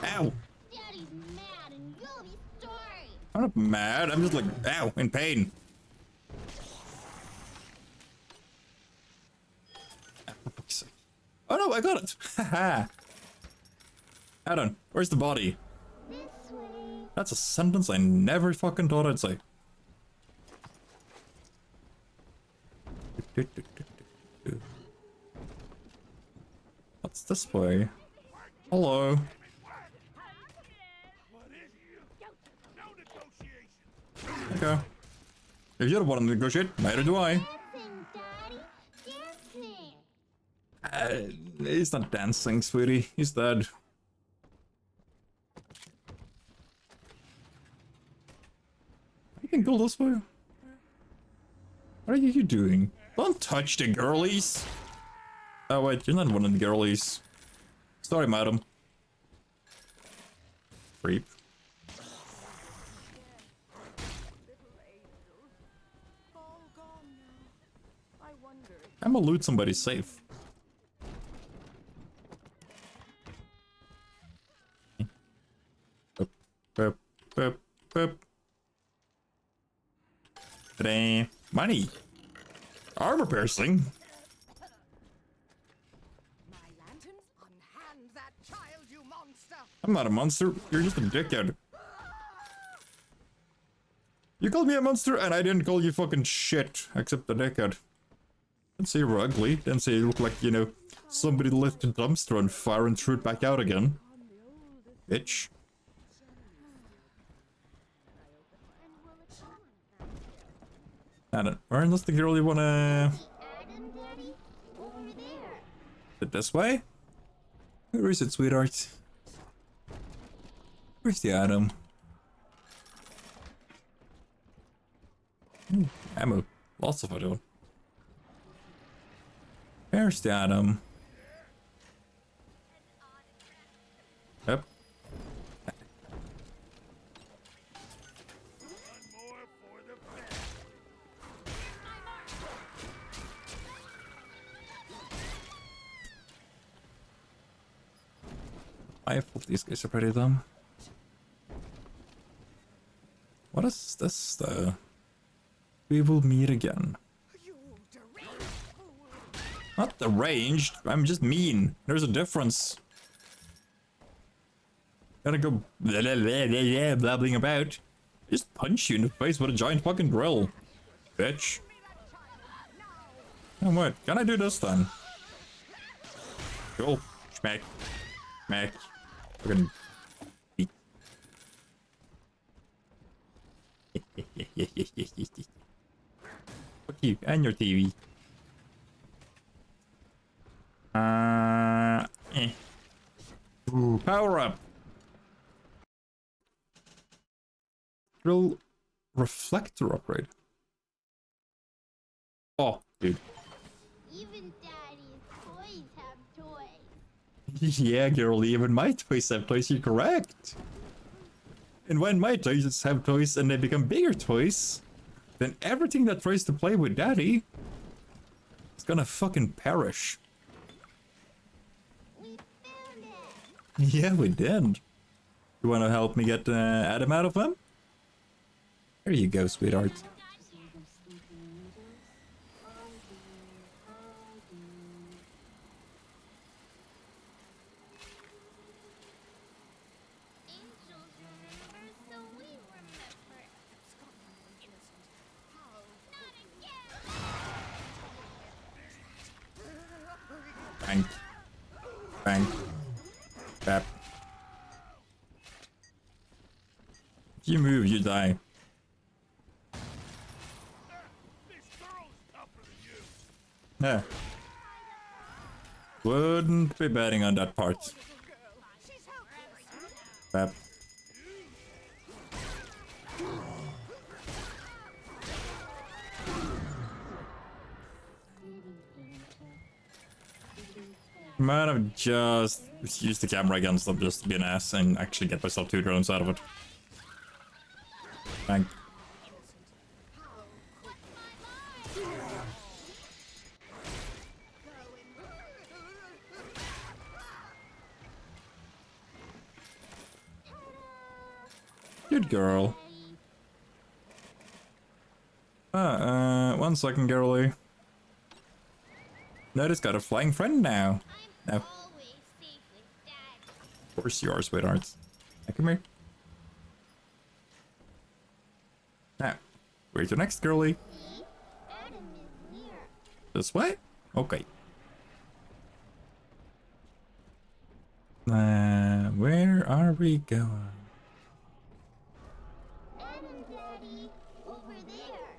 Ow! Daddy's mad and you'll be sorry. I'm not mad, I'm just like, ow, in pain. Oh no, I got it! Haha! Hold on, where's the body? This way. That's a sentence I never fucking thought I'd say. What's this way? Hello. Okay. If you don't want to negotiate, neither do I. He's not dancing, sweetie. He's dead. You can go this way. What are you doing? Don't touch the girlies. Oh wait, you're not one of the girlies. Sorry, madam. Creep. I'm gonna loot somebody's safe. Boop, boop, boop. Ta-da. Money. Armor piercing. My lanterns on hand found that child, you monster! I'm not a monster. You're just a dickhead. You called me a monster, and I didn't call you fucking shit, except a dickhead. Didn't say you were ugly. Didn't say you look like, you know, somebody lit a dumpster on fire and threw it back out again. Bitch. I don't. Or unless the girl you wanna. It this way? Where is it, sweetheart? Where's the Adam? Ammo. Lots of it. Where's the Adam? Yep. I thought these guys are pretty dumb. What is this though? We will meet again. Not deranged, I'm just mean. There's a difference. Gotta go blabbling about. Just punch you in the face with a giant fucking drill. Bitch. Oh what? Can I do this then? Cool. Smack. Smack. Fucking beat. Fuck you and your TV. Ooh, power up. Drill reflector upgrade. Oh, dude. Even Daddy's toys have toys. Yeah, girl, even my toys have toys, you're correct. And when my toys have toys and they become bigger toys, then everything that tries to play with Daddy is gonna fucking perish. We found it. Yeah, we did. You wanna help me get Adam out of them? There you go, sweetheart. Bang. Bang. Bap. If you move, you die. Yeah. Wouldn't be betting on that part. Bap. Might have just used the camera against them just to be an ass and actually get myself 2 drones out of it. Bang. Good girl. 1 second, girlie. Notice got a flying friend now. No. Of course you are, sweetheart. Now come here. Now, where's your next, girlie? This way? Okay. Where are we going? Daddy, over there.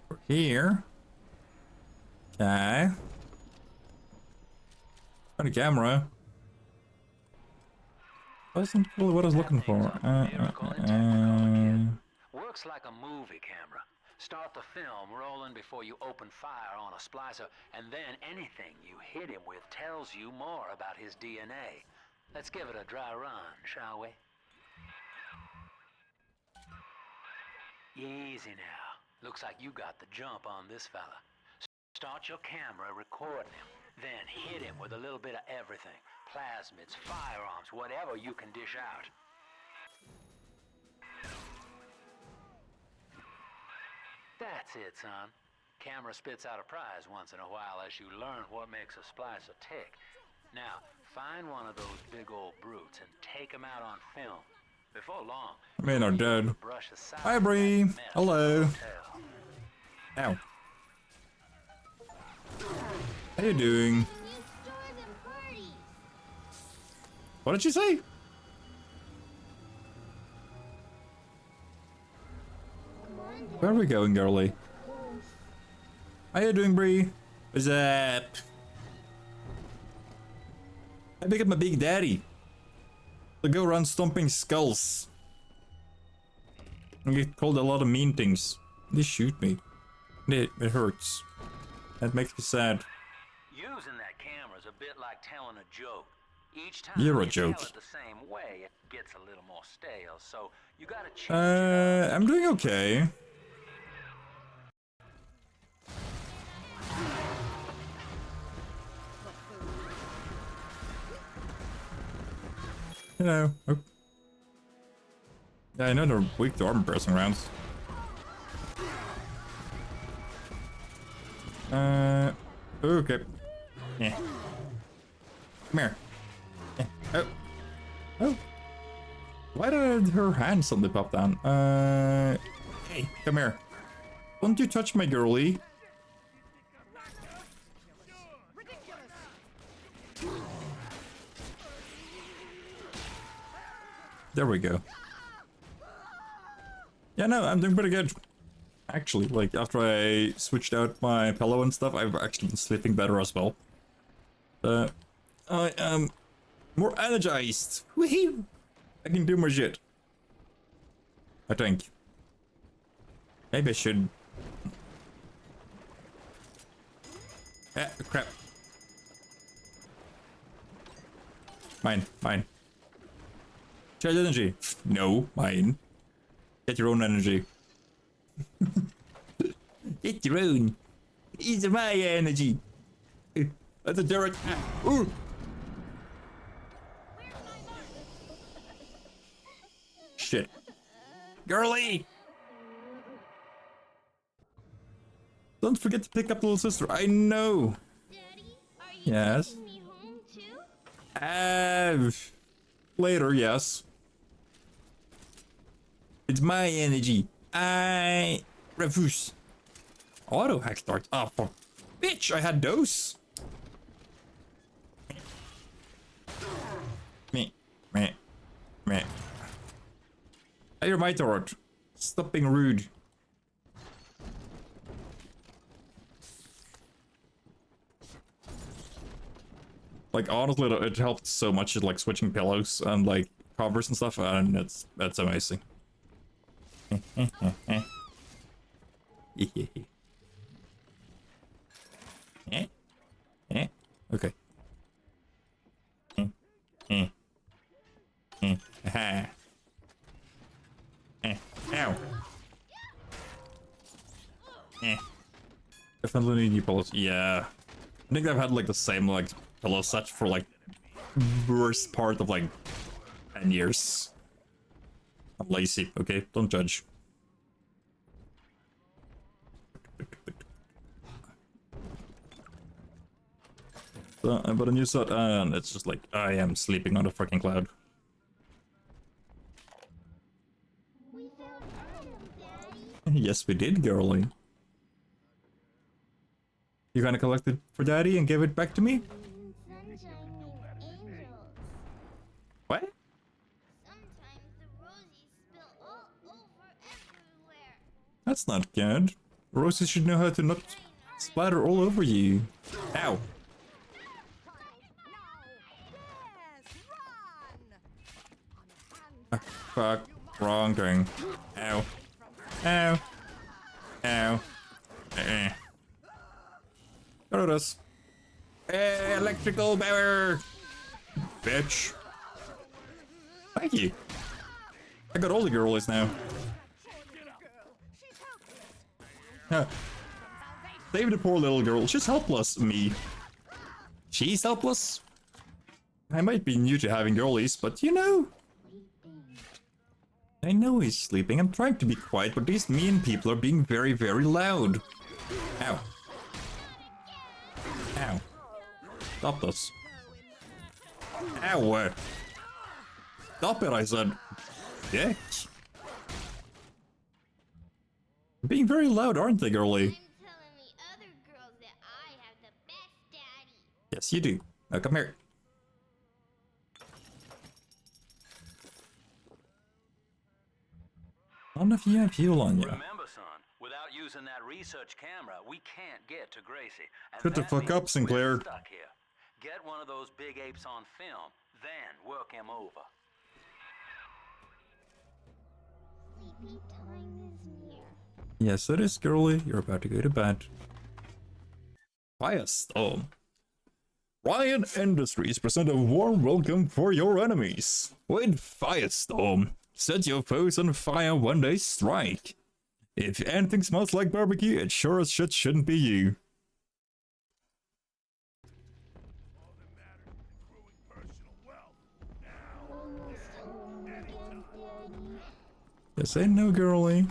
We're here. Okay. On the camera. Wasn't really what I was looking for. Works like a movie camera. Start the film rolling before you open fire on a splicer, and then anything you hit him with tells you more about his DNA. Let's give it a dry run, shall we? Easy now. Looks like you got the jump on this fella. Start your camera recording him, then hit him with a little bit of everything. Plasmids, firearms, whatever you can dish out. That's it, son. Camera spits out a prize once in a while as you learn what makes a splicer tick. Now, find one of those big old brutes and take him out on film. Before long, I mean, are dead. brush aside Hi, Bree. that mess Hello. in the hotel. Ow. How you doing? What did you say? Where are we going, girlie? How you doing, Bree? What's up? I pick up my big daddy. To go around stomping skulls. I get called a lot of mean things. They shoot me. It hurts. That makes me sad. Using that camera is a bit like telling a joke. Each time You're a you joke. tell it the same way, it gets a little more stale. So you gotta change I'm doing okay. You know. Oh. Yeah, I know they're weak to armor piercing rounds. Okay. Yeah. Come here. Yeah. Oh. Oh. Why did her hand suddenly pop down? Hey, come here. Don't you touch my girlie. There we go. Yeah, no, I'm doing pretty good. Actually, like, after I switched out my pillow and stuff, I've actually been sleeping better as well. I am more energized. Woohoo! I can do more shit. I think. Maybe I should. Ah, crap. Mine, mine. Charge energy. No, mine. Get your own energy. Get your own. It's my energy. That's a direct. Ooh. Shit. Girlie! Don't forget to pick up little sister. I know. Daddy, are you Yes. taking me home too? Later, yes. It's my energy. I refuse. Auto hack start. Oh, for bitch! I had those. Me. Hey, you're my turret. Stop being rude. Like, honestly, it helped so much, like, switching pillows and, like, covers and stuff, and that's amazing. Okay. Ow. Definitely need new pillows. Yeah. I think I've had like the same like pillow set for like worst part of like 10 years. I'm lazy, okay? Don't judge. So, but a new set, and it's just like I am sleeping on a freaking cloud. We found Daddy. Yes, we did, girlie. You gonna collect it for Daddy and give it back to me? Sunshine mean angels. What? Sometimes the rosies spill all over everywhere. That's not good. Rosie should know how to not splatter all over you. Ow. Fuck. Wrong thing. Ow. Ow. Ow. Go to this. Hey, electrical power! Bitch. Thank you. I got all the girlies now. Save the poor little girl. She's helpless. Me. She's helpless? I might be new to having girlies, but you know. I know he's sleeping. I'm trying to be quiet, but these mean people are being very, very loud. Ow. Ow. Stop this. Ow! Stop it, I said. Dick. Being very loud, aren't they, girly? Yes, you do. Now come here. None of you have fuel on you. Remember, son, without using that research camera, we can't get to Gracie. And Shut the that fuck up, means Sinclair. we're stuck here. Get one of those big apes on film, then work him over. Sleepy time is near. Yes, it is, girly. You're about to go to bed. Firestorm. Ryan Industries present a warm welcome for your enemies. With Firestorm, set your foes on fire when they strike. If anything smells like barbecue, it sure as shit shouldn't be you. Yes, I know, girly.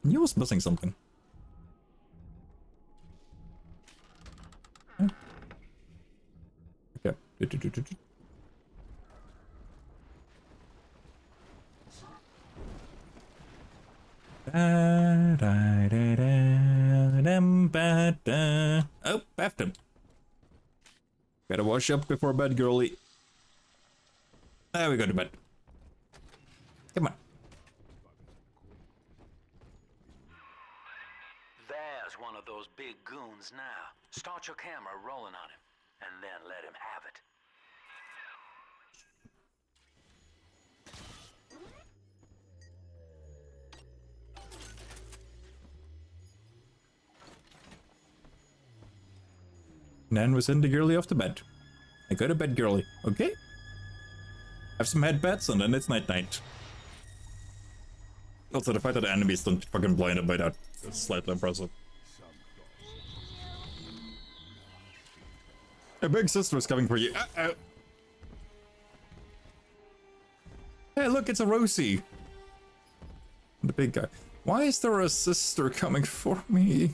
You was missing something. Huh? Okay. Oh, left him. Gotta wash up before bed, girly. There we go to bed. Come on. There's one of those big goons now. Start your camera rolling on him, and then let him have it. Nan was in the girly off the bed. I go to bed, girly. Okay? Have some headbats and then it's night-night. Also, the fact that the enemies don't fucking blinded by that is slightly impressive. A big sister is coming for you. Uh-oh. Hey, look, it's a Rosie. The big guy. Why is there a sister coming for me?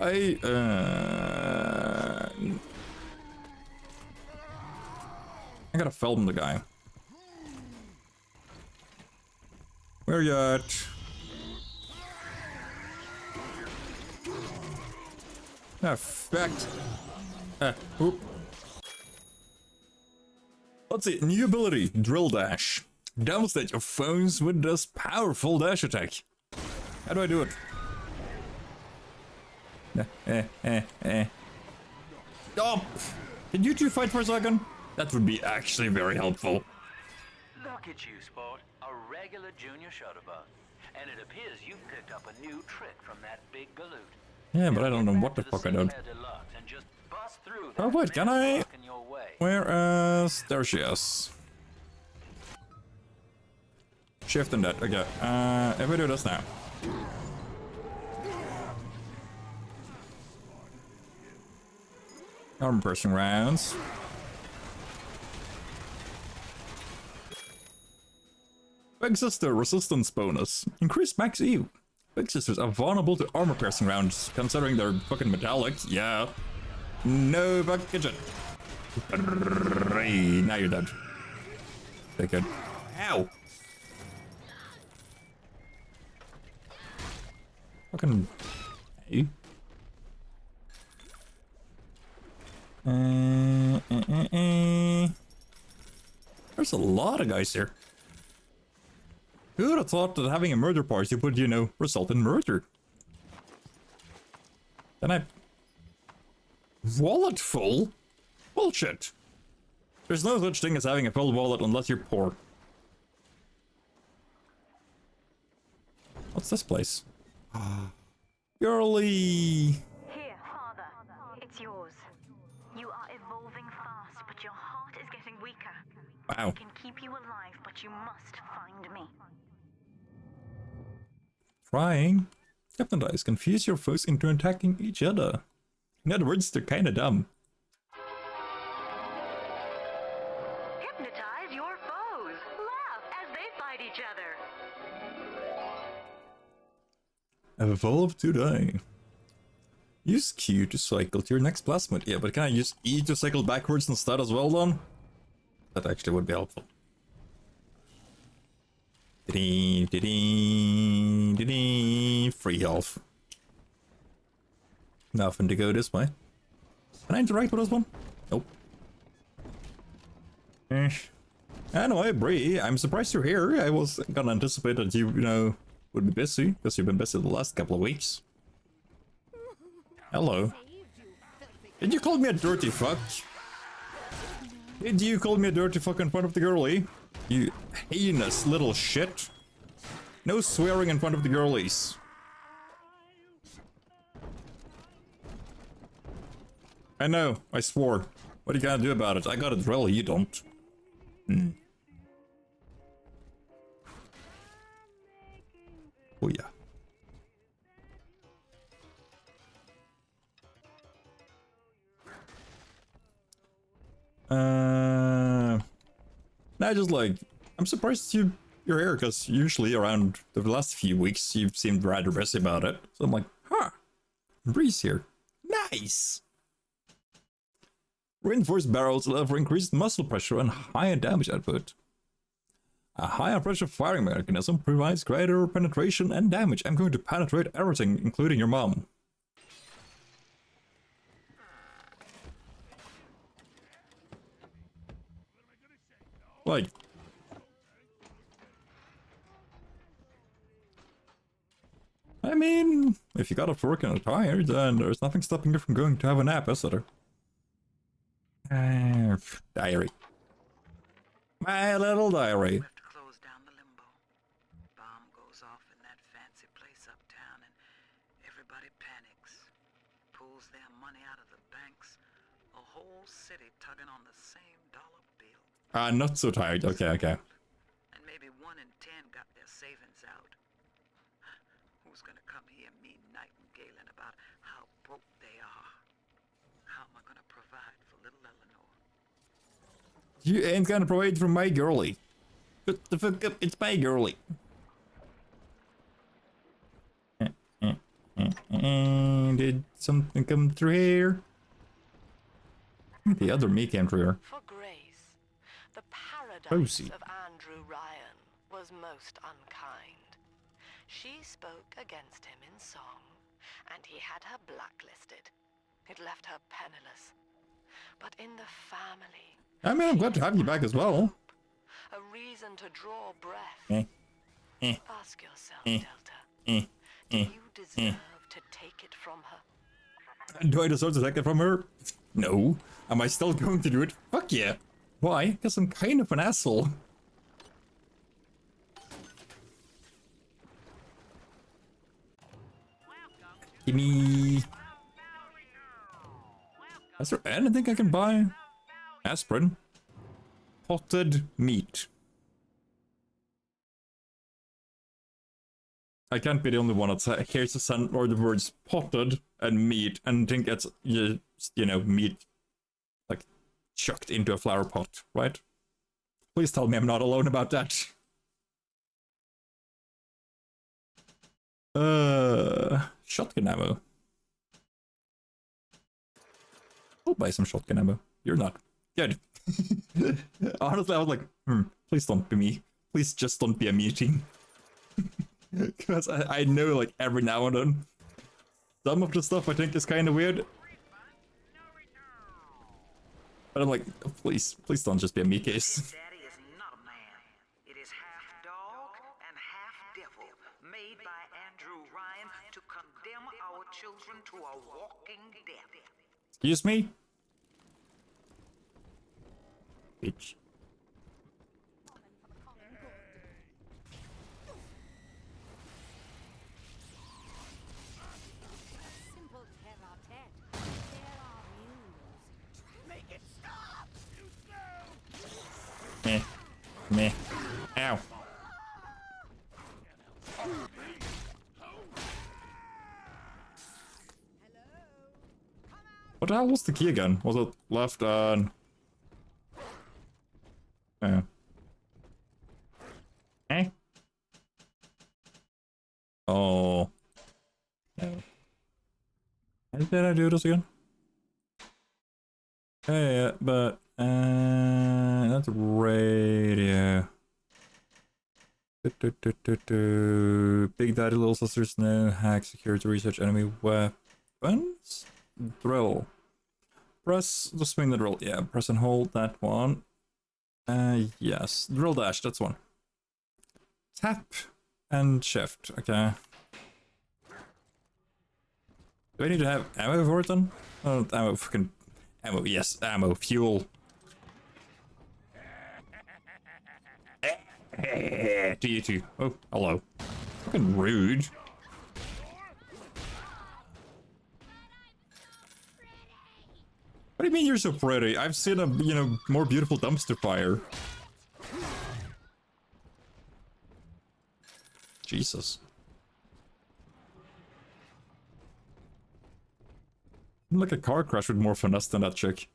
I gotta film the guy. Where you at? Effect. Oop. Let's see. New ability, Drill Dash. Devastate your foes with this powerful dash attack. How do I do it? Stop! Can you two fight for a second? That would be actually very helpful. Look at you, sport. A regular junior shutterbug. And it appears you've picked up a new trick from that big galoot. Yeah, but I don't know what the fuck I did. Oh wait, can I? Where is... There she is. Shift and that, okay. If we do this now. Armor piercing rounds. Big Sister resistance bonus. Increased max EU. Big Sisters are vulnerable to armor piercing rounds, considering they're fucking metallic. Yeah. No fucking shit. Now you're dead. Take it. Ow! Fucking... Hey. There's a lot of guys here. Who would have thought that having a murder party would, you know, result in murder? Then I... Wallet full? Bullshit. There's no such thing as having a full wallet unless you're poor. What's this place? Girly! Here, Father. It's yours. You are evolving fast, but your heart is getting weaker. Wow. I can keep you alive, but you must find me. Trying. Hypnotize. Confuse your foes into attacking each other. In other words, they're kinda dumb. Hypnotize your foes. Laugh as they fight each other. Evolve today. Use Q to cycle to your next plasmid. Yeah, but can I use E to cycle backwards instead as well then? That actually would be helpful. Free health. Nothing to go this way. Can I interact with this one? Nope. Anyway, Bree, I'm surprised you're here. I was gonna anticipate that you know, would be busy, because you've been busy the last couple of weeks. Hello. Did you call me a dirty fuck? Did you call me a dirty fuck in front of the girlie? You heinous little shit. No swearing in front of the girlies. I know, I swore. What are you gonna do about it? I got a drill, you don't. Oh yeah. Now just like, I'm surprised you're here, because usually around the last few weeks you've seemed rather busy about it. So I'm like, huh, Breeze here. Nice! Reinforced barrels allow for increased muscle pressure and higher damage output. A higher pressure firing mechanism provides greater penetration and damage. I'm going to penetrate everything, including your mom. Like, I mean, if you got off work and are tired, then there's nothing stopping you from going to have a nap, is there? Diary. My little diary. We have to close down the limbo. Bomb goes off in that fancy place uptown and everybody panics. Pulls their money out of the banks. A whole city tugging on the same dollar bill. Not so tired. Okay, okay. And maybe 1 in 10 got their savings out. Who's gonna come here mean nightingaling about how broke they are? How am I gonna provide for little Eleanor? You ain't gonna provide for my girlie. Shut the fuck up, it's my girlie. Did something come through here? The other me came through here. For Grace, the paradise Rosie. of Andrew Ryan was most unkind. She spoke against him in song, and he had her blacklisted. It left her penniless. But in the family, I mean, I'm glad to have you back as well. a reason to draw breath. Ask yourself, Delta, do you deserve to take it from her? Do I deserve to take it from her? No. Am I still going to do it? Fuck yeah. Why? Because I'm kind of an asshole. Gimme. Is there anything I can buy? Aspirin. Potted meat. I can't be the only one that hears the sound or the words potted and meat and think it's, you know, meat like chucked into a flower pot, right? Please tell me I'm not alone about that. Shotgun ammo. I'll buy some shotgun ammo. You're not. Good. Honestly, I was like, please don't be me. Please just don't be a meeting. Because I know, like, every now and then, some of the stuff I think is kind of weird. But I'm like, oh, please don't just be a me case. Daddy is not a man. It is half dog and half devil, made by Andrew Ryan to condemn our children to a walking death. Excuse me? Bitch. Simple terra-tete. There are mules. Make it stop! Meh. Meh. Ow. What the hell was the key again? Was it left on? Oh. No. Did I do this again? Yeah, but not radio. Big Daddy Little Sisters, no. Hack, security research, enemy weapons? Drill. Press the swing the drill. Yeah, press and hold that one. Yes. Drill dash, that's one. Tap and shift. Okay. Do I need to have ammo for it then? Oh, ammo, fucking ammo. Yes, ammo, fuel. To you too. Oh, hello. Fucking rude. What do you mean you're so pretty? I've seen a, you know, more beautiful dumpster fire. Jesus. Like a car crash with more finesse than that chick.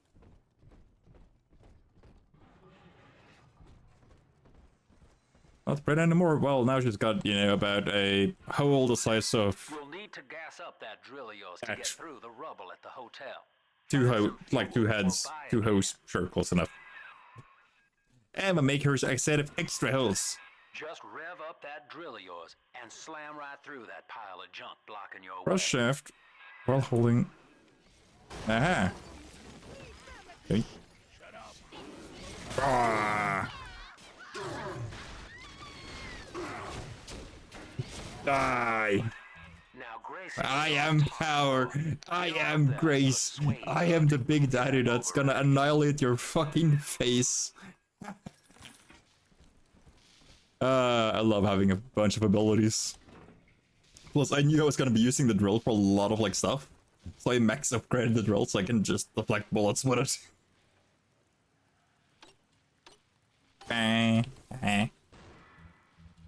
Not pretty anymore. Well, now she's got, you know, about a hole the size of... We'll need to gas up that drill of yours to get through the rubble at the hotel. two heads, two hoes. Sure, close enough. I'ma make her a set of extra holes. Just rev up that drill of yours and slam right through that pile of junk blocking your way. Press shift while holding... Aha! Okay. Ah. Die! I am power. I am grace. I am the big daddy that's gonna annihilate your fucking face. I love having a bunch of abilities. Plus, I knew I was gonna be using the drill for a lot of like stuff, so I max upgraded the drill so I can just deflect bullets with it.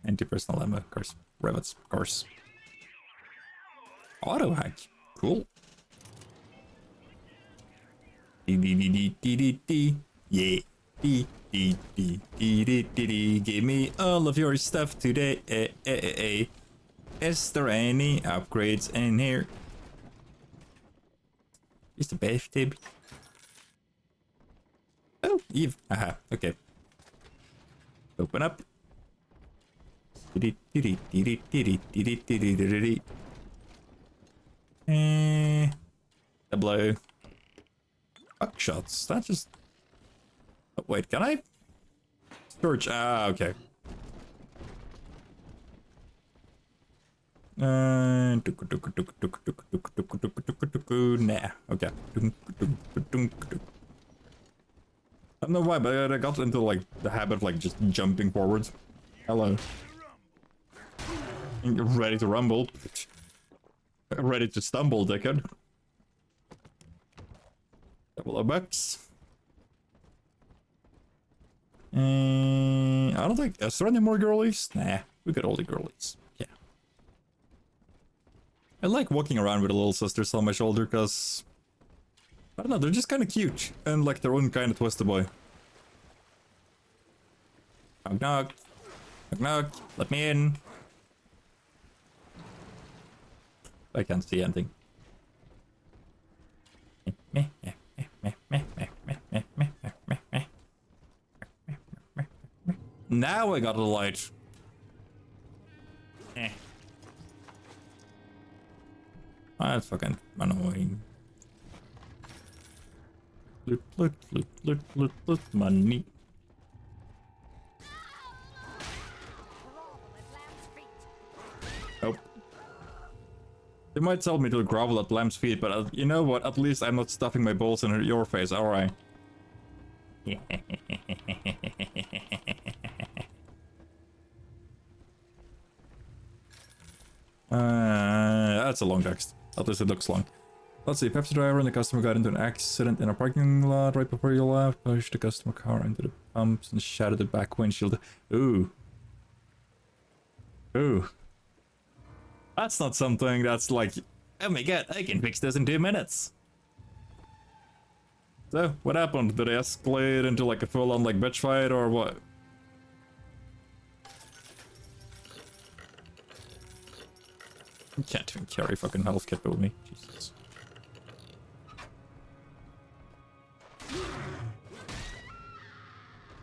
Anti-personal ammo, of course. Rivets, of course. Auto hack, cool. Yeah. Give me all of your stuff today. Is there any upgrades in here? Is the bathtub? Oh, Eve. Aha, okay. Open up. Tableau. Buckshots. That just... Oh, wait, can I? Storage. Ah, okay. Nah, okay. I don't know why, but I got into like the habit of like just jumping forwards. Hello. Ready to rumble. Ready to stumble, dickhead. Couple of bucks. I don't think... Is there any more girlies? Nah, we got all the girlies. Yeah. I like walking around with the little sisters on my shoulder, because... I don't know, they're just kind of cute. And like their own kind of twisted boy. Knock knock. Knock knock. Let me in. I can't see anything. Now I got a light. That's fucking annoying. Loot, money. Nope. They might tell me to grovel at Lamb's feet, but you know what? At least I'm not stuffing my balls in your face, alright. That's a long text. At least it looks long. Let's see, Pepsi driver and the customer got into an accident in a parking lot right before you left. Pushed the customer car into the pumps and shattered the back windshield. Ooh. Ooh. That's not something that's like, oh my god, I can fix this in 2 minutes. So, what happened? Did it escalate into like a full-on like bitch fight or what? I can't even carry fucking health kit with me. Jesus.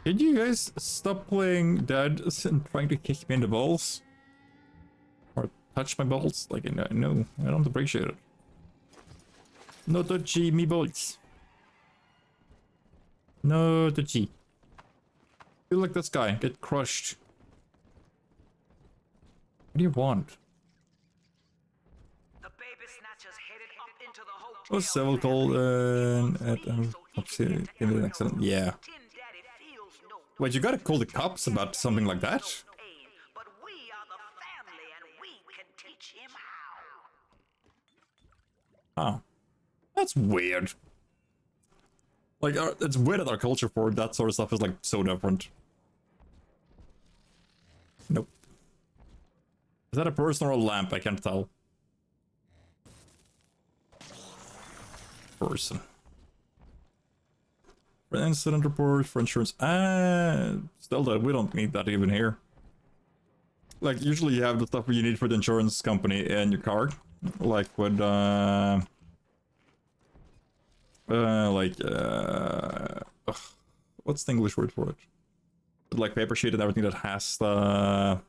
Did you guys stop playing dead and trying to kick me in the balls? Or touch my balls? Like, no, I don't appreciate it. No touchy me balls. No touchy. Feel like this guy, get crushed. What do you want? The baby snatchers headed up into the hotel. Oh, several called in an accident. Yeah. Wait, you gotta call the cops about something like that? But we are the family and we can teach him how. Oh. That's weird. Like, it's weird that our culture for that sort of stuff is like so different. Nope. Is that a person or a lamp? I can't tell. Person. For incident report, for insurance. Still though, we don't need that even here. Like, usually you have the stuff you need for the insurance company in your car. Like with, what's the English word for it? Like paper sheet and everything that has the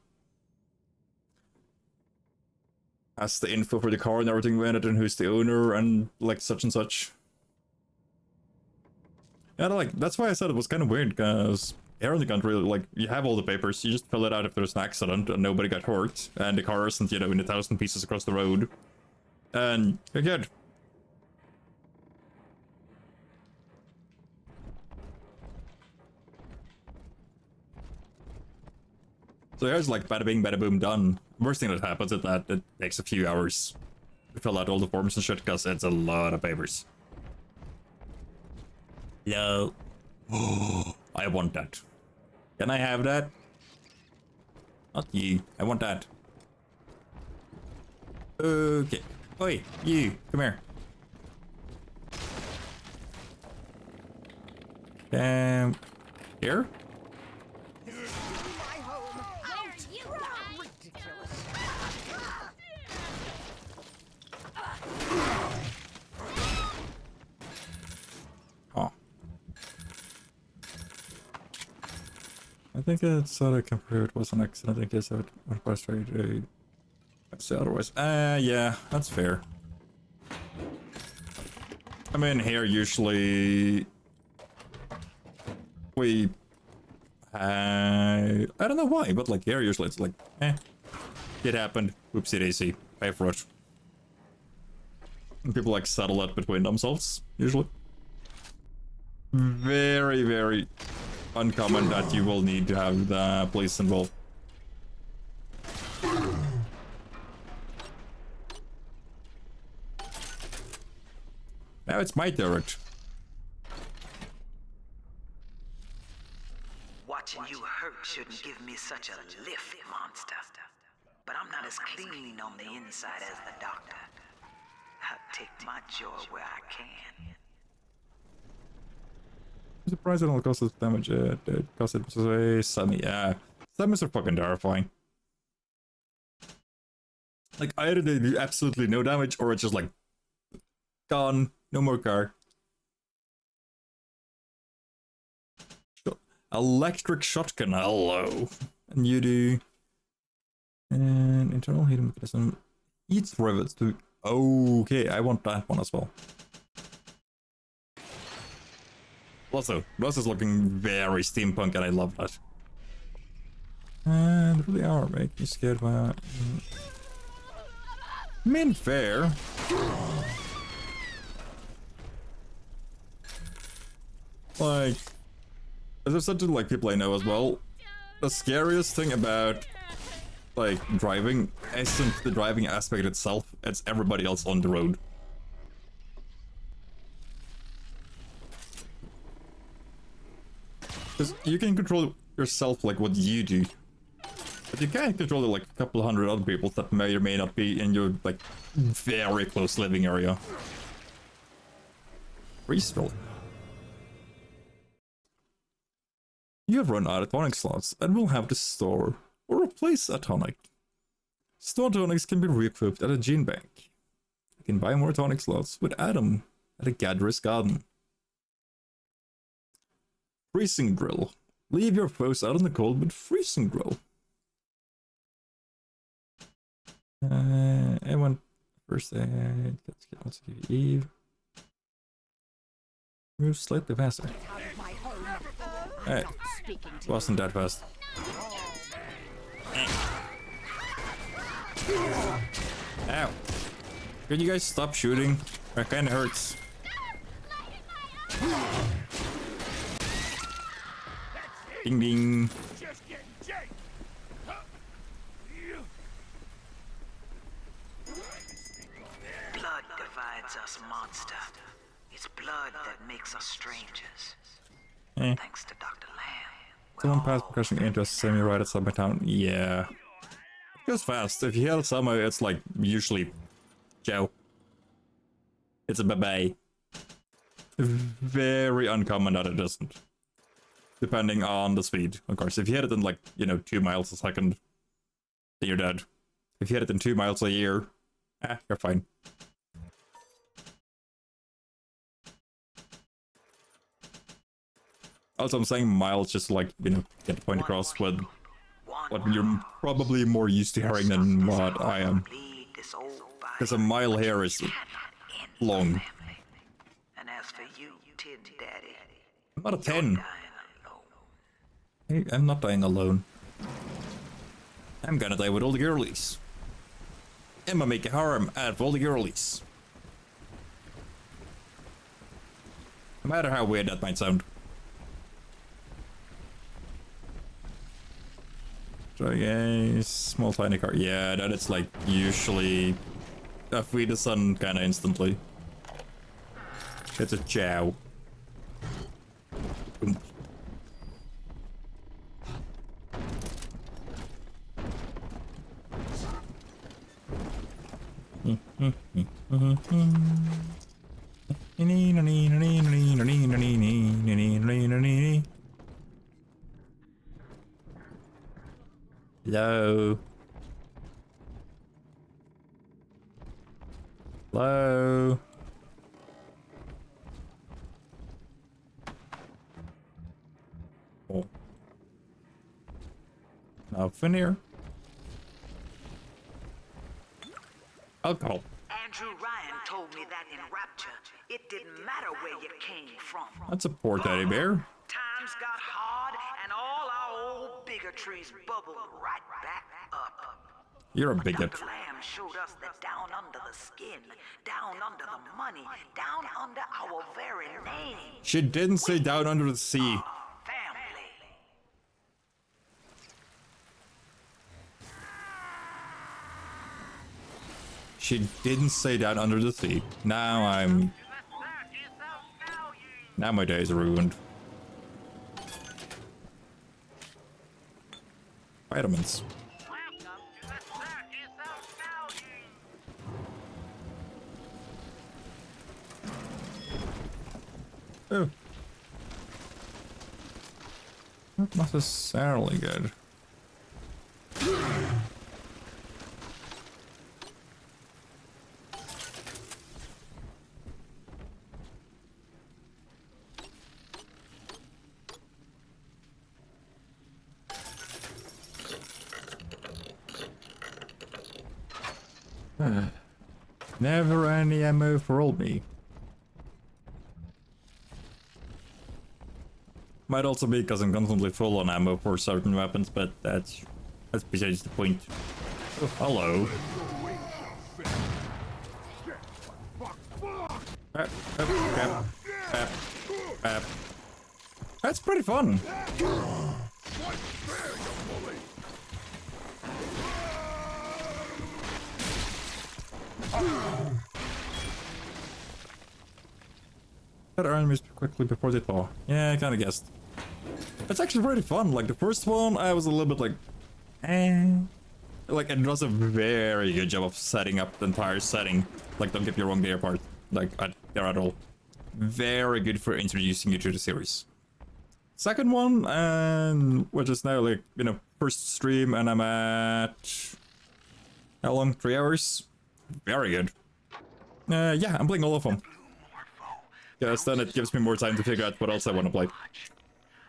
info for the car and everything in it and who's the owner and like such and such. Yeah, like that's why I said it was kind of weird, because here in the country, like, you have all the papers, you just fill it out if there's an accident and nobody got hurt and the car isn't, you know, in 1,000 pieces across the road, and you're good. So here's like bada bing, bada boom, done. Worst thing that happens is that it takes a few hours to fill out all the forms and shit, because it's a lot of papers. No. Oh, I want that. Can I have that? Not you. I want that. Okay. Oi, you. Come here. Here? I think it's sort of compared it was an accident in case I would frustrate I'd say otherwise. Yeah, that's fair. I mean, here usually we I don't know why, but like here usually it's like, it happened, whoopsie daisy, pay for it. And people like settle it between themselves, usually. Very, very uncommon that you will need to have the police involved. Now it's my turret. Watching you hurt shouldn't give me such a lift, monster. But I'm not as clean on the inside as the doctor. I'll take my joy where I can. I'm surprised it only costs damage. It costs it a semi. Yeah, semis are fucking terrifying. Like, either they do absolutely no damage, or it's just like gone, no more car. Electric shotgun, hello. And you do an internal heating mechanism. Eats rivets to. Okay, I want that one as well. Also, this is looking very steampunk, and I love that. And really are making me scared by. I mean, fair. Like, as I've said to like people I know as well, the scariest thing about like driving isn't the driving aspect itself; it's everybody else on the road. Because you can control yourself like what you do, but you can't control like a couple hundred other people that may or may not be in your like very close living area. Restore. You have run out of tonic slots and will have to store or replace a tonic. Stored tonics can be re-equipped at a gene bank. You can buy more tonic slots with Adam at a Gadris garden. Freezing drill. Leave your foes out in the cold, but freeze and grow. I want first aid. Let's give Eve. Move slightly faster. Alright. Wasn't that fast. Ow. Could you guys stop shooting? That kinda hurts. Ding ding. Blood divides us, monster. It's blood that makes us strangers. Thanks to Dr. Lamb. Someone passed crushing into a semi-right outside my town. Yeah. It goes fast. If you hit someone, it's like usually Joe. It's a bye-bye. Very uncommon that it doesn't. Depending on the speed, of course. If you hit it in like, 2 miles a second, then you're dead. If you hit it in 2 miles a year, you're fine. Also, I'm saying miles just to, like, get the point across with what you're probably more used to hearing than what I am. Because a mile here is long. And as for you, Tin Daddy, I'm not a 10. Hey, I'm not dying alone. I'm gonna die with all the girlies. I'm gonna make a harem out of all the girlies. No matter how weird that might sound. So guys, small tiny car. Yeah, that is like usually a free the sun kind of instantly. It's a chow. Boom. Hello. Hello. Oh. Nothing here. Alcohol. Andrew Ryan told me that in Rapture, it didn't matter where you came from. That's a poor teddy bear. Times got hard, and all our old bigotries bubbled right back up. You're a bigot. Dr. Lamb showed us that down under the skin, down under the money, down under our very name. She didn't say down under the sea. Family. She didn't say down under the sea. Now my day is ruined. Vitamins. Oh. Not necessarily good. Never any ammo for old me. Might also be because I'm constantly full on ammo for certain weapons, but that's besides the point. Oh, hello. That's pretty fun. That enemies quickly before they thaw. Yeah, I kinda guessed. It's actually pretty fun. Like the first one, I was a little bit like, Like it does a very good job of setting up the entire setting. Like don't get me wrong, their part. Like there at all. Very good for introducing you to the series. Second one, and which is now like, first stream, and I'm at how long? 3 hours? Very good. Yeah, I'm playing all of them. Yes, then it gives me more time to figure out what else I want to play.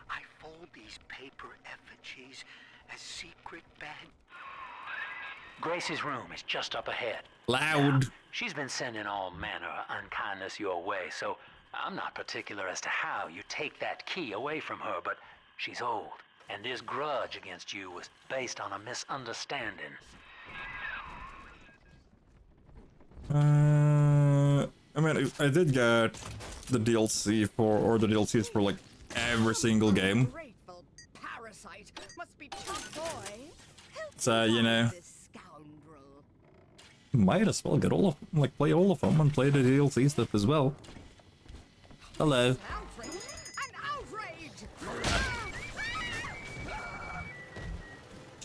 I fold these secret bag? Grace's room is just up ahead. Loud. She's been sending all manner of unkindness your way, so I'm not particular as to how you take that key away from her, but she's old, and this grudge against you was based on a misunderstanding. I mean, I did get the DLC for, or the DLCs for like every single game. Parasite must be tough, boy. So, you know, might as well get all of, like, play all of them and play the DLC stuff as well. Hello.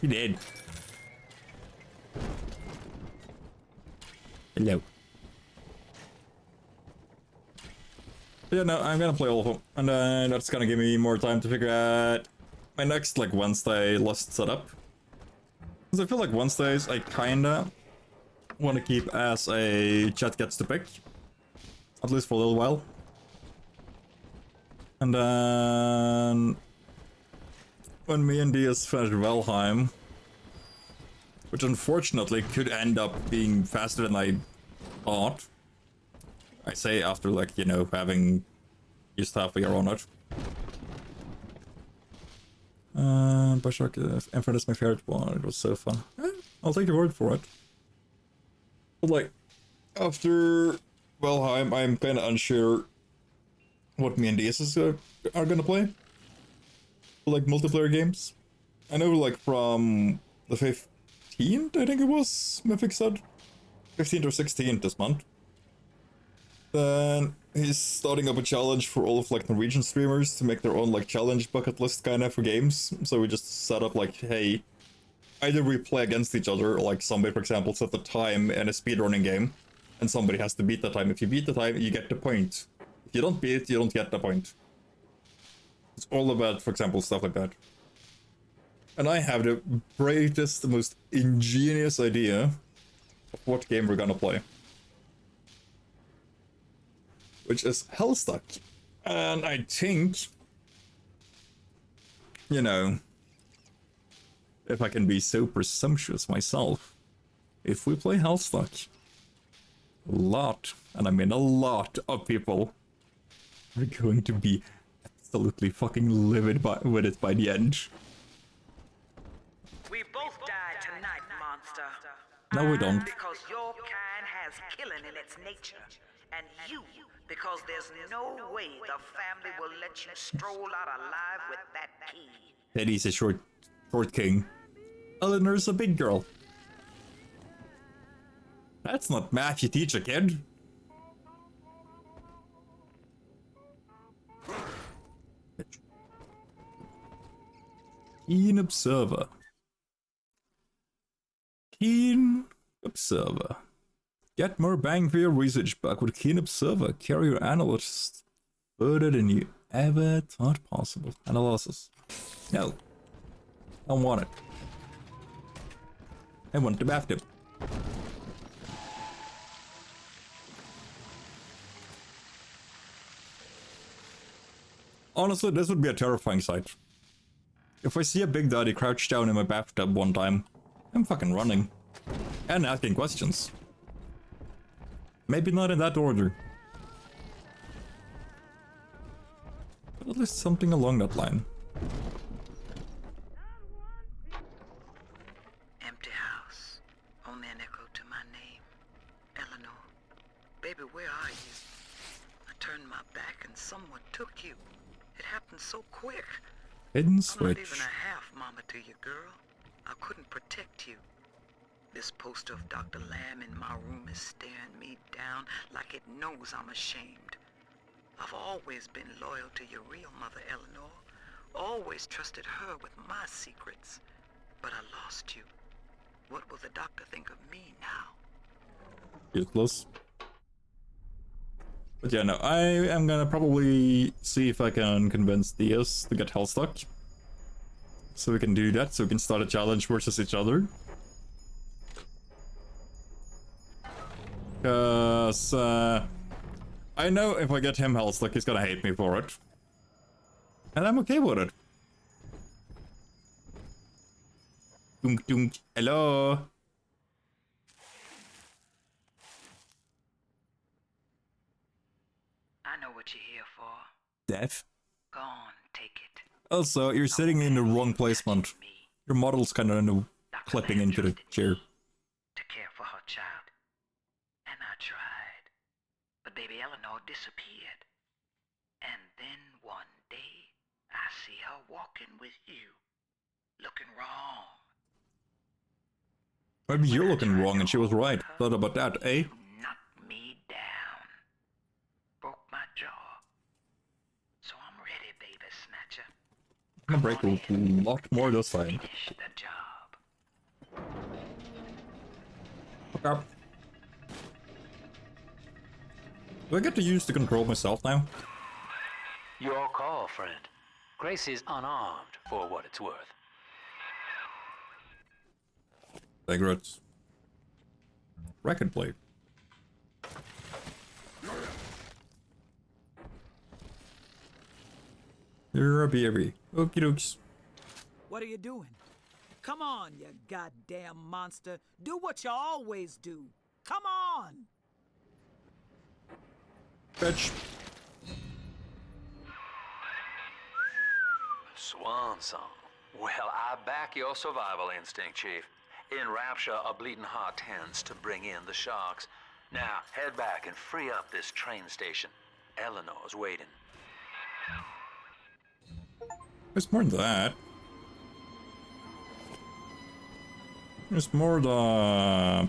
She did. Hello. Yeah, no, I'm gonna play all of them, and that's gonna give me more time to figure out my next, like, Wednesday list setup. Because I feel like Wednesdays I kinda want to keep as a chat gets to pick, at least for a little while. And then when me and Diaz finish Valheim, which unfortunately could end up being faster than I thought. I say after, like, you know, having used half a year on it. Bioshock Infinite is my favorite one. It was so fun. I'll take your word for it. But, like, after Valheim, I'm kind of unsure what me and DS are gonna play. Like, multiplayer games. I know, like, from the 15th, I think it was, Mythic said. 15th or 16th this month. Then he's starting up a challenge for all of, like, Norwegian streamers to make their own, like, challenge bucket list kind of for games. So we just set up, like, hey, either we play against each other, or, like, somebody, for example, set the time in a speedrunning game, and somebody has to beat the time. If you beat the time, you get the point. If you don't beat it, you don't get the point. It's all about, for example, stuff like that. And I have the greatest, the most ingenious idea of what game we're gonna play. Which is Hellstuck. And I think, you know, if I can be so presumptuous myself, if we play Hellstuck, a lot, and I mean a lot of people are going to be absolutely fucking livid with it by the end. We both die tonight, monster. No, we don't. Because your kind has killing in its nature. And you, because there's no way the family will let you stroll out alive with that key. Eddie's a short king. Eleanor's a big girl. That's not math you teach a kid. Keen observer. Keen observer. Get more bang for your research buck with Keen Observer. Carry your analysts further than you ever thought possible. Analysis. No. I don't want it. I want the bathtub. Honestly, this would be a terrifying sight. If I see a Big Daddy crouch down in my bathtub one time, I'm fucking running. And asking questions. Maybe not in that order. But at least something along that line. Empty house. Only an echo to my name. Eleanor. Baby, where are you? I turned my back and someone took you. It happened so quick. Hidden I'm not even switch. a half mama to you, girl. I couldn't protect you. This poster of Dr. Lamb in my room is staring me down like it knows I'm ashamed. I've always been loyal to your real mother, Eleanor. Always trusted her with my secrets. But I lost you. What will the doctor think of me now? Useless. But yeah, no, I am gonna probably see if I can convince Diaz to get Hellstuck. So we can do that, so we can start a challenge versus each other. Because, I know if I get him Hellstuck, he's gonna hate me for it. And I'm okay with it. Dunk dunk. Hello. I know what you're here for. Death. Go on, take it. Also, you're sitting in the wrong placement. Your model's kind of clipping into the chair. To care for her child. And I tried. But baby Eleanor disappeared. And then one day, I see her walking with you. Looking wrong. Maybe you're looking wrong and she was right. Thought about that, eh? Knocked me down. Broke my jaw. So I'm ready, baby snatcher. I'm gonna break a lot more this time. Finish the job. Fuck up. Do I get to use the control myself now? Your call, friend. Grace is unarmed, for what it's worth. Cigarettes. Record blade. You're a baby. Okie dokes. What are you doing? Come on, you goddamn monster. Do what you always do. Come on! Bitch. Swan song. Well, I back your survival instinct, Chief. In Rapture, a bleeding heart tends to bring in the sharks. Now, head back and free up this train station. Eleanor's waiting. It's more than that. It's more the...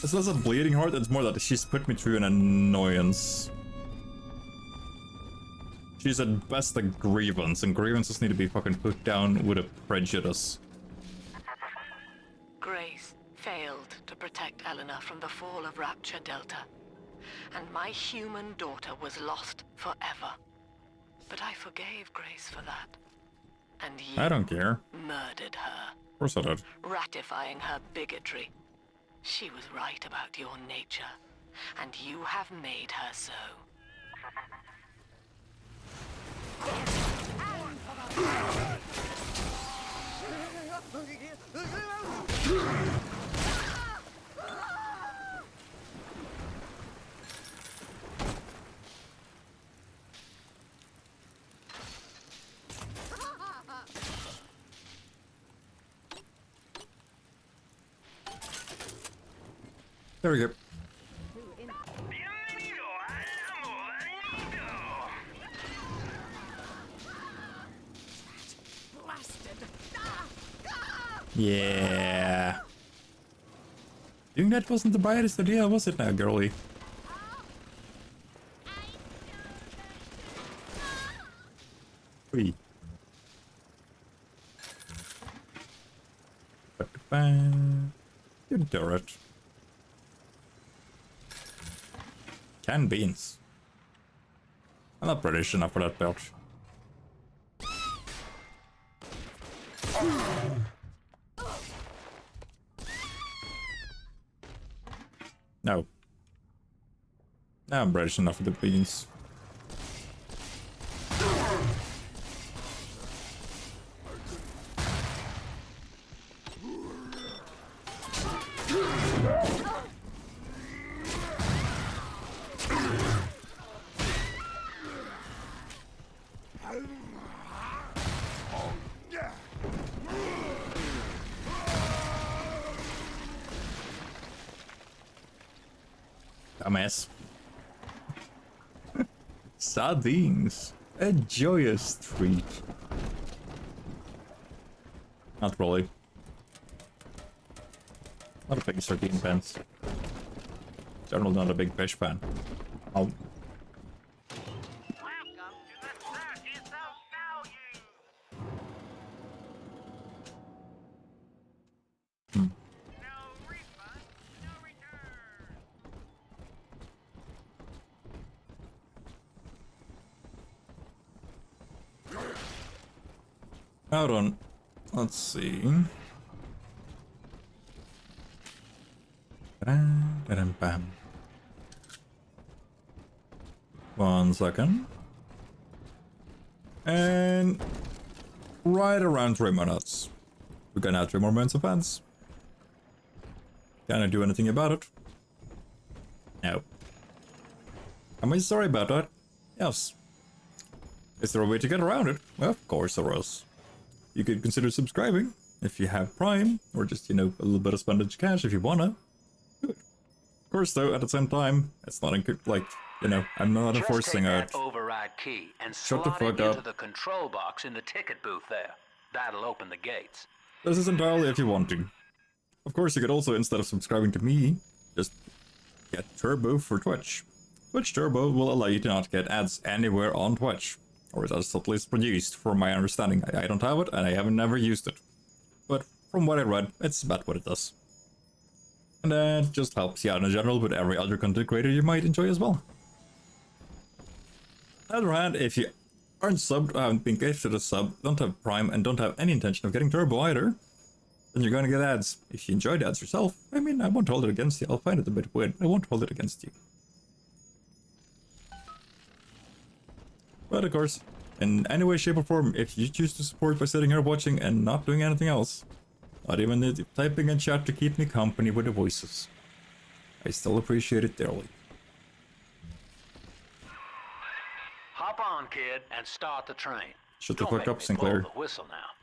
It's less a bleeding heart, it's more that she's put me through an annoyance. She's at best a grievance, and grievances need to be fucking put down with a prejudice. Grace failed to protect Eleanor from the fall of Rapture Delta. And my human daughter was lost forever. But I forgave Grace for that. And you I don't care. murdered her. Of course I did. Ratifying her bigotry. She was right about your nature, and you have made her so. There we go. Yeah. Doing that wasn't the brightest idea, was it now, girlie? Wee. Good turret. Canned beans. I'm not British enough for that belt. No. Now I'm British enough for the beans. Dumbass. Sardines. A joyous treat. Not really. Not a big sardine fan. Generally not a big fish fan. Oh. Hold on. Let's see. Bam. 1 second. And right around 3 minutes. We're gonna have 3 more minutes of ads. Can I do anything about it? No. Am I sorry about that? Yes. Is there a way to get around it? Well, of course there is. You could consider subscribing if you have Prime, or just, you know, a little bit of spendage cash if you wanna. Good. Of course, though, at the same time, it's not like, you know, I'm not enforcing Just it. take that override key and Shut the slot it fuck up. into the control box in the ticket booth there. That'll open the gates. This is entirely if you want to. Of course, you could also, instead of subscribing to me, just get Turbo for Twitch. Twitch Turbo will allow you to not get ads anywhere on Twitch. Or that's at least produced, from my understanding. I don't have it, and I haven't never used it. But from what I read, it's about what it does. And that just helps you out in general with every other content creator you might enjoy as well. On the other hand, if you aren't subbed, haven't been gifted a sub, don't have Prime, and don't have any intention of getting Turbo either, then you're gonna get ads. If you enjoy the ads yourself, I mean, I won't hold it against you. I'll find it a bit weird. I won't hold it against you. But of course, in any way, shape, or form, if you choose to support by sitting here watching and not doing anything else, not even typing in chat to keep me company with the voices, I still appreciate it dearly. Hop on, kid, and start the train. Shut the Don't fuck make up, me Sinclair. blow the whistle now.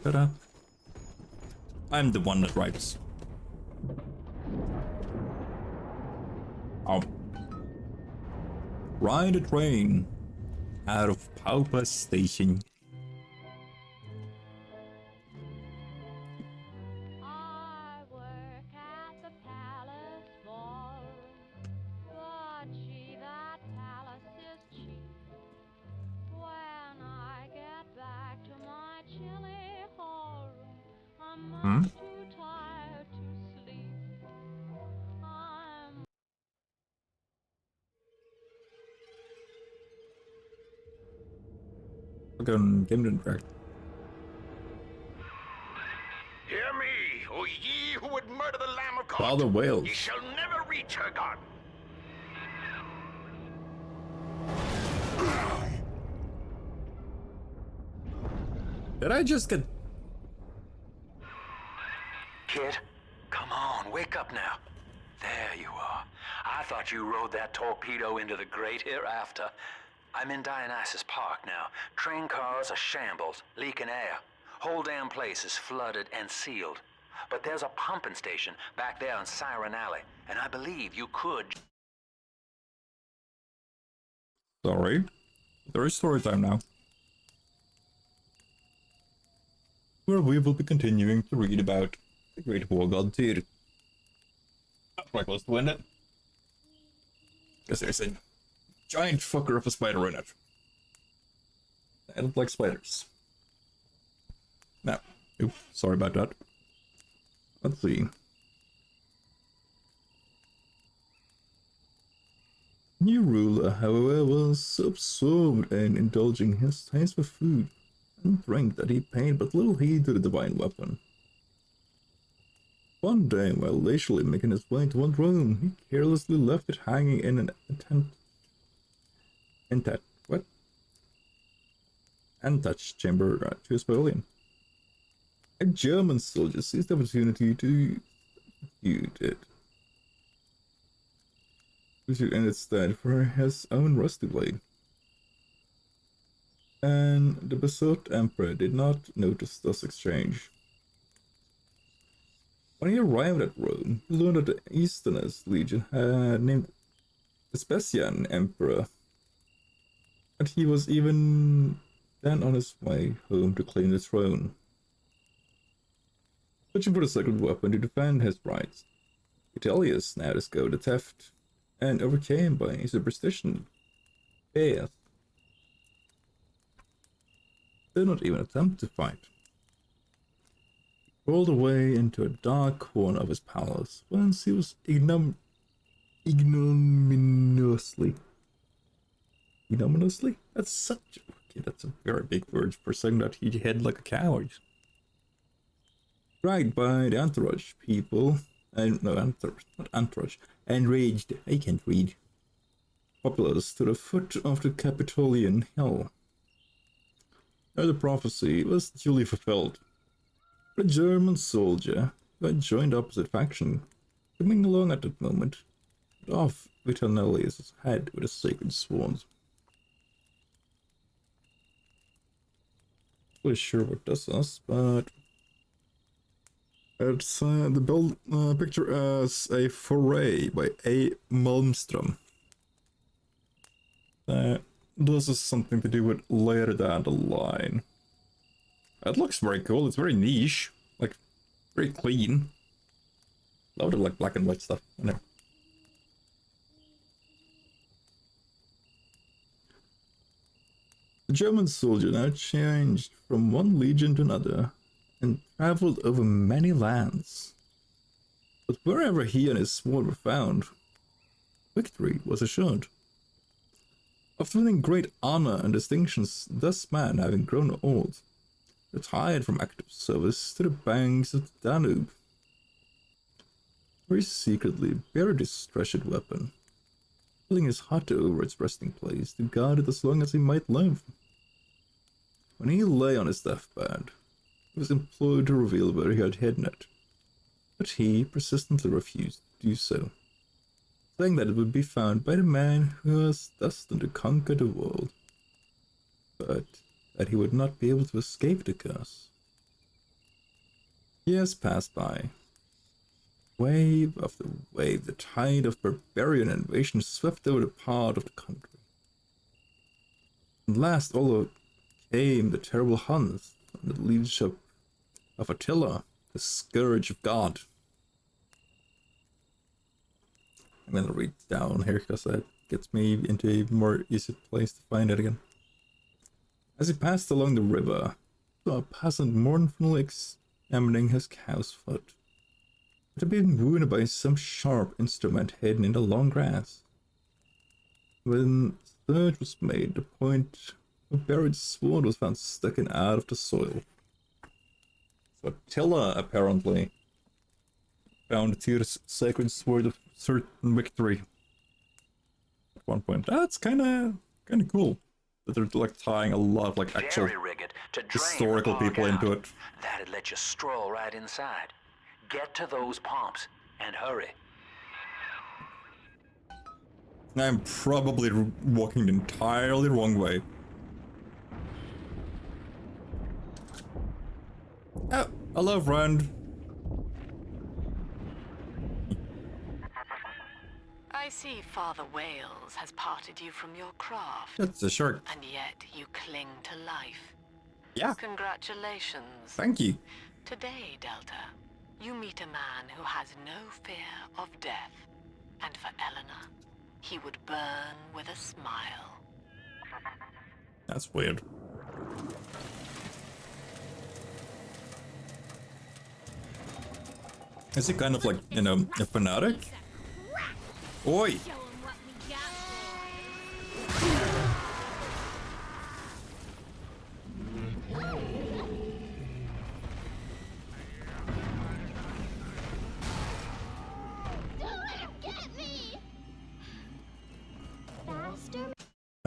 Shut up. I'm the one that writes. Oh. Ride a train out of Paupa Station. I work at the palace ballroom, but gee, that palace is cheap. When I get back to my chilly hallroom, I'm much too tired to sleep. I'm Fucking game didn't crack. Hear me, O ye who would murder the Lamb of God. Father Wales. Ye shall never reach her garden. Did I just get... Kid, come on, wake up now. There you are. I thought you rode that torpedo into the great hereafter. I'm in Dionysus Park now. Train cars are shambles, leaking air. Whole damn place is flooded and sealed. But there's a pumping station back there on Siren Alley, and I believe you could... Sorry. There is story time now, where we will be continuing to read about the Great War God Tyr. That's quite close to end it. Because there's a giant fucker of a spider in it. I don't like spiders. No. Oops, sorry about that. Let's see. New ruler, however, was so absorbed in indulging his taste for food and drink that he paid but little heed to the divine weapon. One day, while leisurely making his way to one room, he carelessly left it hanging in an antechamber to his pavilion. A German soldier seized the opportunity to use it in its stead for his own rusty blade. And the besought emperor did not notice this exchange. When he arrived at Rome, he learned that the Easternist legion had named Vespasian emperor, and he was even then on his way home to claim the throne. Searching for the sacred weapon to defend his rights, Vitellius now discovered the theft, and overcame by superstition, faith, did not even attempt to fight. He crawled away into a dark corner of his palace, whence he was ignominiously. That's that's a very big word for saying that he hid like a coward. Dragged by the entourage people, enraged, I can't read, populace to the foot of the Capitolian Hill. Now the prophecy was duly fulfilled. A German soldier who had joined the opposite faction, coming along at that moment, cut off Vitanelius' head with a sacred sword. Not really sure what this is, but it's the build picture as a foray by A. Malmström. This is something to do with later down the line. It looks very cool. It's very niche, like very clean. Love the like black and white stuff. No. The German soldier now changed from one legion to another and traveled over many lands. But wherever he and his sword were found, victory was assured. After winning great honor and distinctions, this man, having grown old, retired from active service to the banks of the Danube, where he secretly buried his treasured weapon, building his hut over its resting place to guard it as long as he might live. When he lay on his deathbed, he was implored to reveal where he had hidden it, but he persistently refused to do so, saying that it would be found by the man who was destined to conquer the world, but that he would not be able to escape the curse. Years passed by. Wave after wave, the tide of barbarian invasion swept over the part of the country. At last, although came the terrible Huns under the leadership of Attila, the scourge of God. I'm gonna read down here because that gets me into a more easy place to find it again. As he passed along the river, saw a peasant mournfully examining his cow's foot. It had been wounded by some sharp instrument hidden in the long grass. When search was made, the point of a buried sword was found sticking out of the soil. So Attila apparently found Tyr's sacred sword of certain victory at one point. That's kind of cool that they're like tying a lot of like actual historical people into it. That'd let you stroll right inside. Get to those pumps and hurry. I'm probably walking the entirely wrong way. Oh, hello, friend. I see Father Wales has parted you from your craft. That's a shark. And yet you cling to life. Yeah. Congratulations. Thank you. Today, Delta, you meet a man who has no fear of death. And for Eleanor, he would burn with a smile. That's weird. Is he kind of like, you know, a fanatic? Oi!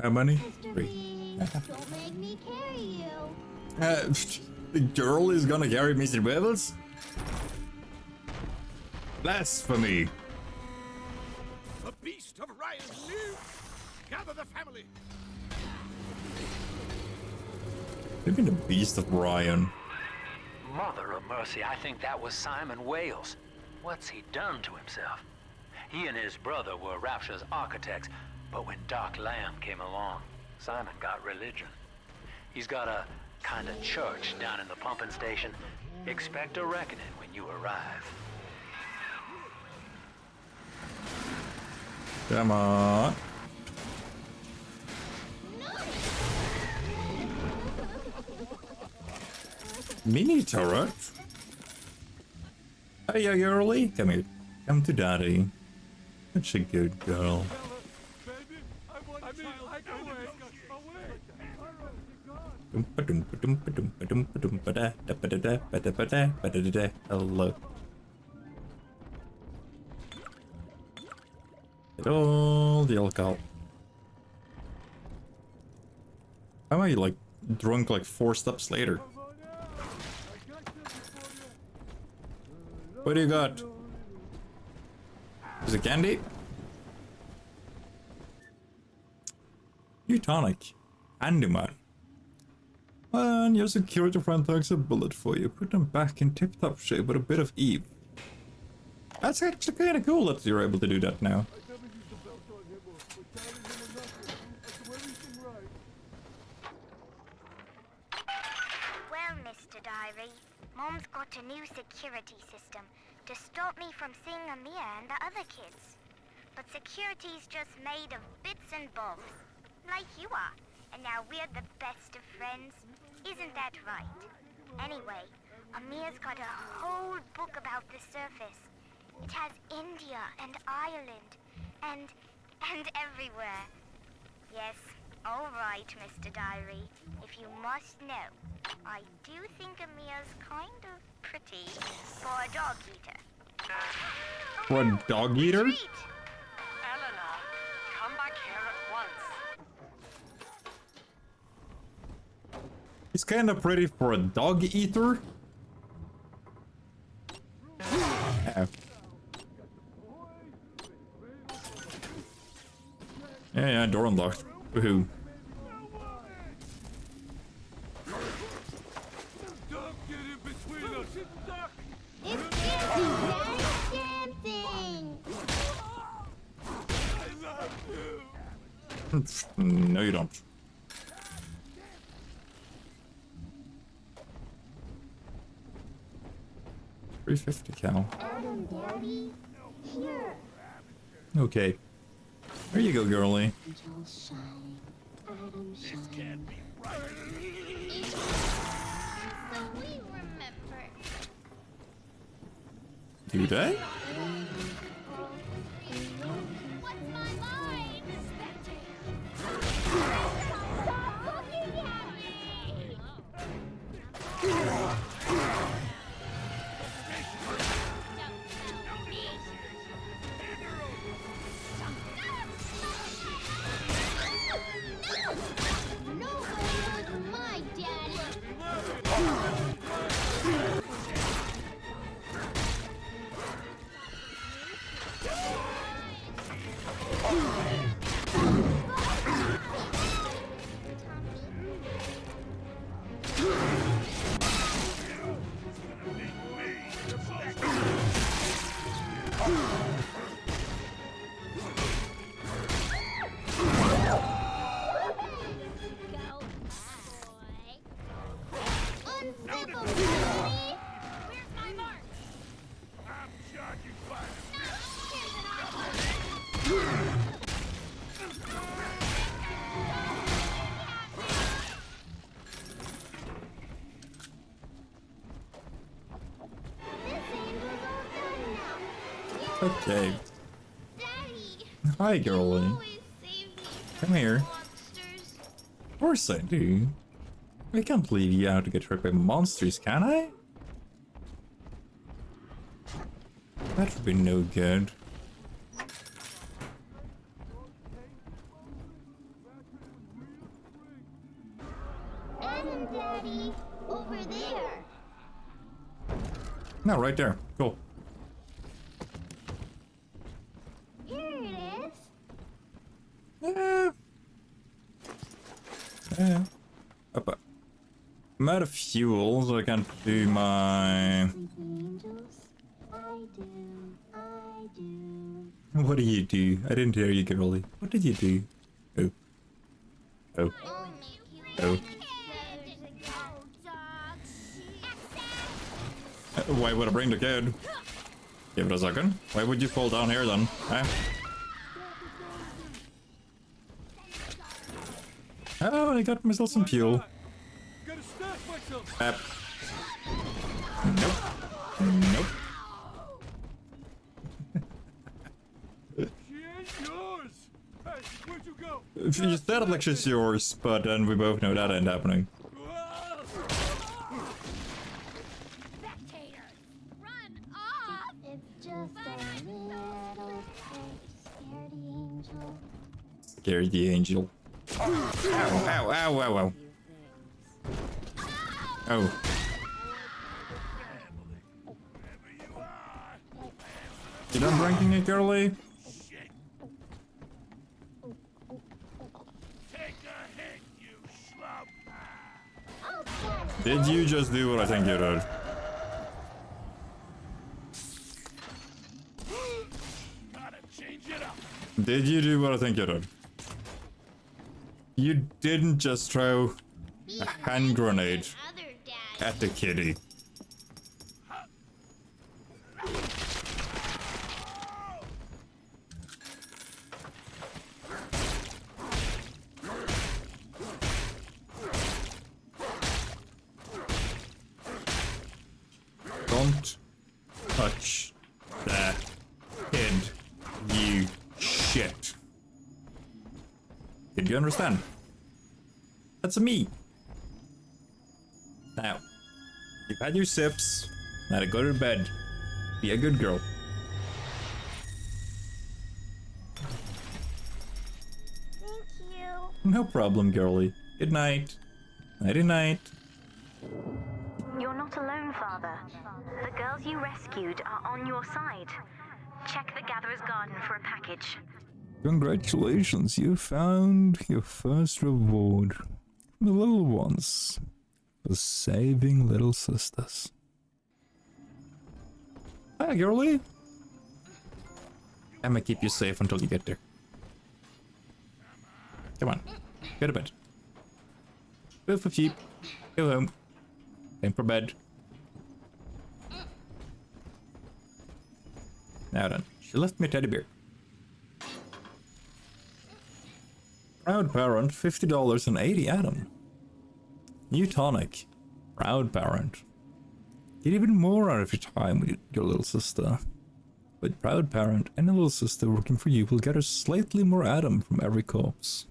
How many? 3. Don't make me carry you. The girl is gonna carry Mr. Bevels? Blasphemy! The beast of Ryan lives! Gather the family! What do you mean the beast of Ryan? Mother of mercy, I think that was Simon Wales. What's he done to himself? He and his brother were Rapture's architects, but when Doc Lamb came along, Simon got religion. He's got a kind of church down in the pumping station. Expect a reckoning when you arrive. Come on. Mini turret? Hey, you girly. Come here. Come to daddy. Such a good girl. Hello. Get all the alcohol. How am I like drunk like 4 steps later. What do you got? Is it candy? New tonic. Handyman. And your security friend takes a bullet for you. Put them back in tip-top shape with a bit of Eve. That's actually kind of cool that you're able to do that now. Well, Mr. Diary, Mom's got a new security system to stop me from seeing Amir and the other kids. But security's just made of bits and bobs, like you are. And now we're the best of friends. Isn't that right? Anyway, Amir's got a whole book about the surface. It has India and Ireland and everywhere. Yes, all right, Mr. Diary. If you must know, I do think Amir's kind of pretty for a dog eater. For a dog eater? Eleanor, come back here at once. He's kind of pretty for a dog eater. Yeah, door unlocked. Woohoo. No, you don't. $350 cal. Adam, Daddy, here. Okay. There you go, girlie. Angel shine. Adam shine. This can't be right. So we remember. Do they? What's my line? Stop looking at me! Okay. Hi, girlie. Come here. Of course I do. I can't leave you out to get hurt by monsters, can I? That would be no good. Adam, Daddy, over there. No, right there. Cool. Here it is. Yeah. Up. I'm out of fuel, so I can't do my... Angels, I do. What do you do? I didn't hear you, girlie. What did you do? Oh. Oh. Oh. Why would I bring the kid? Give it a second. Why would you fall down here then? Eh? Oh, I got myself some fuel. Nope. Nope. She ain't yours. Hey, where'd you go? You said it like she's yours, but then we both know that ain't happening. It's just a little scaredy angel. Scary the angel. Ow, ow, ow, ow, ow. Oh. You done drinking it, girly? Did you just do what I think you did? Did you do what I think you did? You didn't just throw a hand grenade at the kitty. Don't touch the kid, you shit. Did you understand? That's me. Now, you've had your sips. Now to go to bed. Be a good girl. Thank you. No problem, girlie. Good night. Nighty night. You're not alone, Father. The girls you rescued are on your side. Check the Gatherer's Garden for a package. Congratulations, you found your first reward. The little ones. For saving little sisters. Hi, girlie. I'm gonna keep you safe until you get there. Come on. Go to bed. Go for sheep. Go home. Time for bed. Now then, she left me a teddy bear. Proud parent, $50 and 80 Adam. New tonic. Proud parent. Get even more out of your time with your little sister. With proud parent and a little sister working for you will get us slightly more Adam from every corpse.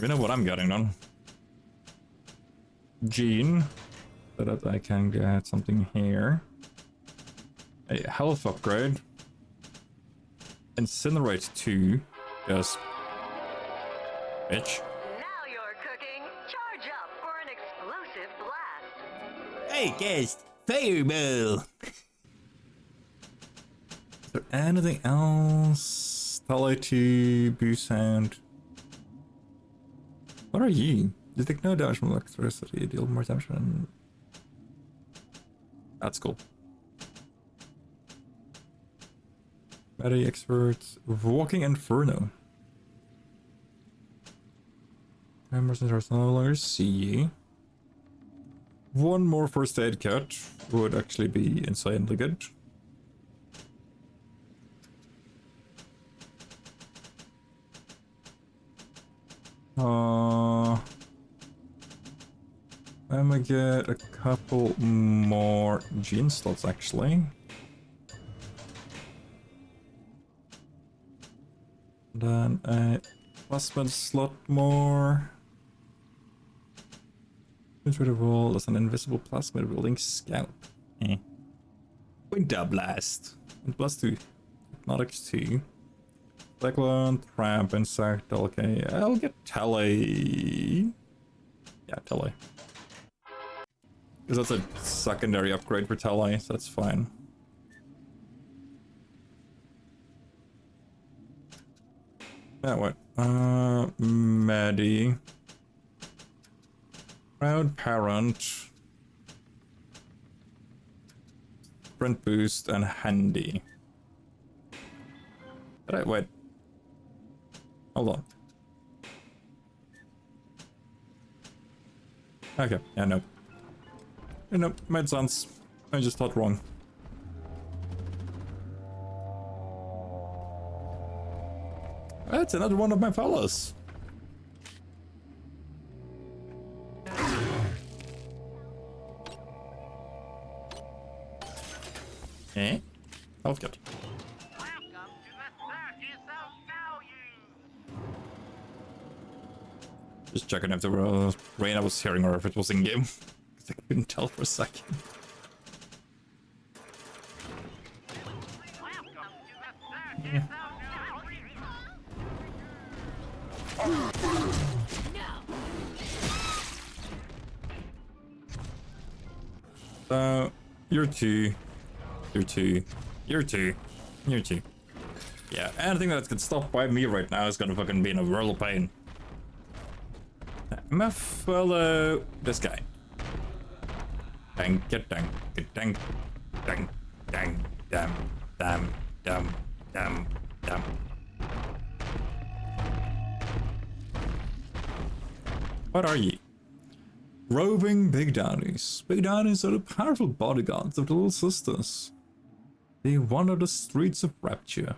You know what I'm getting done. Gene. So that I can get something here. A health upgrade. Incinerate 2. Yes. Bitch. Now you're cooking. Charge up for an explosive blast. Hey, guest. Fireball. Is there anything else? Tally 2, boost sound. What are you? You take no damage from electricity, deal more damage than... That's cool. Medi expert, walking inferno. Mercenaries no longer see you. One more first aid kit would actually be insanely good. I'm gonna get a couple more gene slots actually. Then a plasmid slot more. Winter wall as an invisible plasmid wielding scout. Winter blast. And +2. Hypnotics 2. Cyclone, Tramp, Insect, okay. I'll get Tele. Yeah, Tele. Because that's a secondary upgrade for Tele, so that's fine. That way. Maddie. Proud parent. Sprint boost and handy. Did I wait? Hold on. Okay, yeah, no. No, made sense. I just thought wrong. That's another one of my fellas. Eh? Health kit. Just checking if the rain I was hearing or if it was in game. I couldn't tell for a second. Yeah. You're two. You're two. You're two. You're two. Yeah, anything that gets stopped by me right now is gonna fucking be in a world of pain. MF, follow this guy. Dang, get dang, get dang, dang, dang, damn, damn, damn, damn, damn. What are ye? Roving Big Daddies. Big Daddies are the powerful bodyguards of the Little Sisters. They wander the streets of Rapture,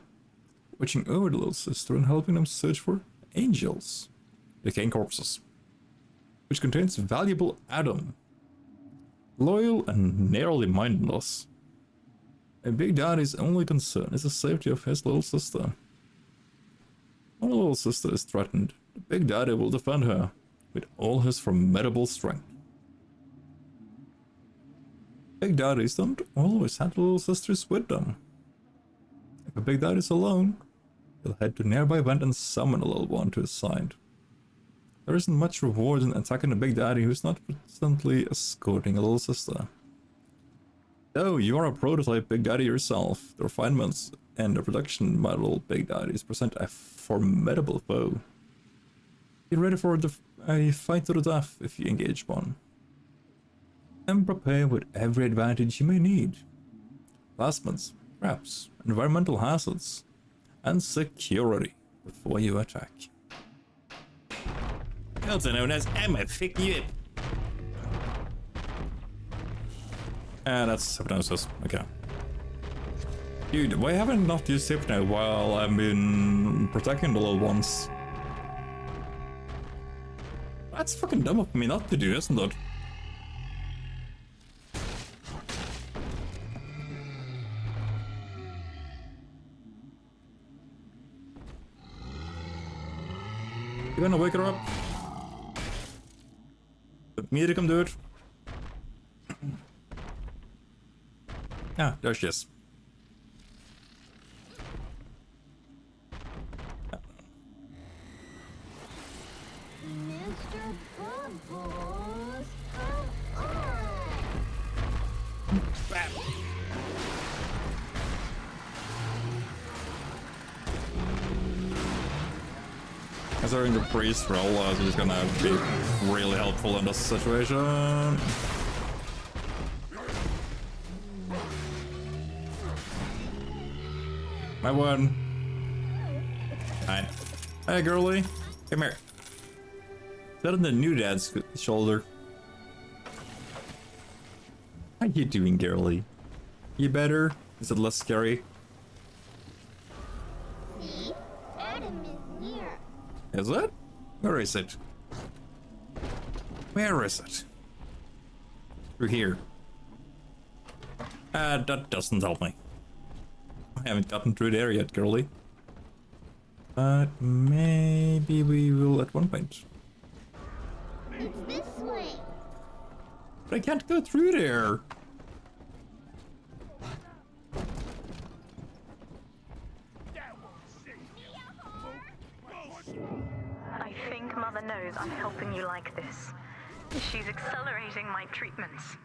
watching over the Little Sister and helping them search for angels, decaying corpses, which contains valuable Adam. Loyal and narrowly mindless, a Big Daddy's only concern is the safety of his little sister. When the Little Sister is threatened, the Big Daddy will defend her with all his formidable strength. Big Daddies don't always have the Little Sisters with them. If a Big Daddy's alone, he'll head to a nearby event and summon a little one to his side. There isn't much reward in attacking a Big Daddy who's not constantly escorting a Little Sister. Though you are a prototype Big Daddy yourself, the refinements and the production model Big Daddies present a formidable foe. Be ready for a fight to the death if you engage one. And prepare with every advantage you may need. Plasmids, traps, environmental hazards, and security before you attack. Also known as Emma, pick you up. That's hypnosis. Okay. Dude, why haven't I not used hypno while I've been protecting the little ones? That's fucking dumb of me not to do, isn't it? You gonna wake her up? Put me to come do it. Ah, there she is. Mr. Bubbles, come on! Bam. Considering the priest role is gonna be really helpful in this situation. My one. Fine. Hey, girlie. Come here. Sit on the new dad's shoulder. How you doing, girlie? You better? Is it less scary? See? Adam is near. Is it? Where is it? Where is it? Through here. That doesn't help me. I haven't gotten through there yet, girlie. But maybe we will at one point. It's this way. But I can't go through there. I think Mother knows I'm helping you like this. She's accelerating my treatments.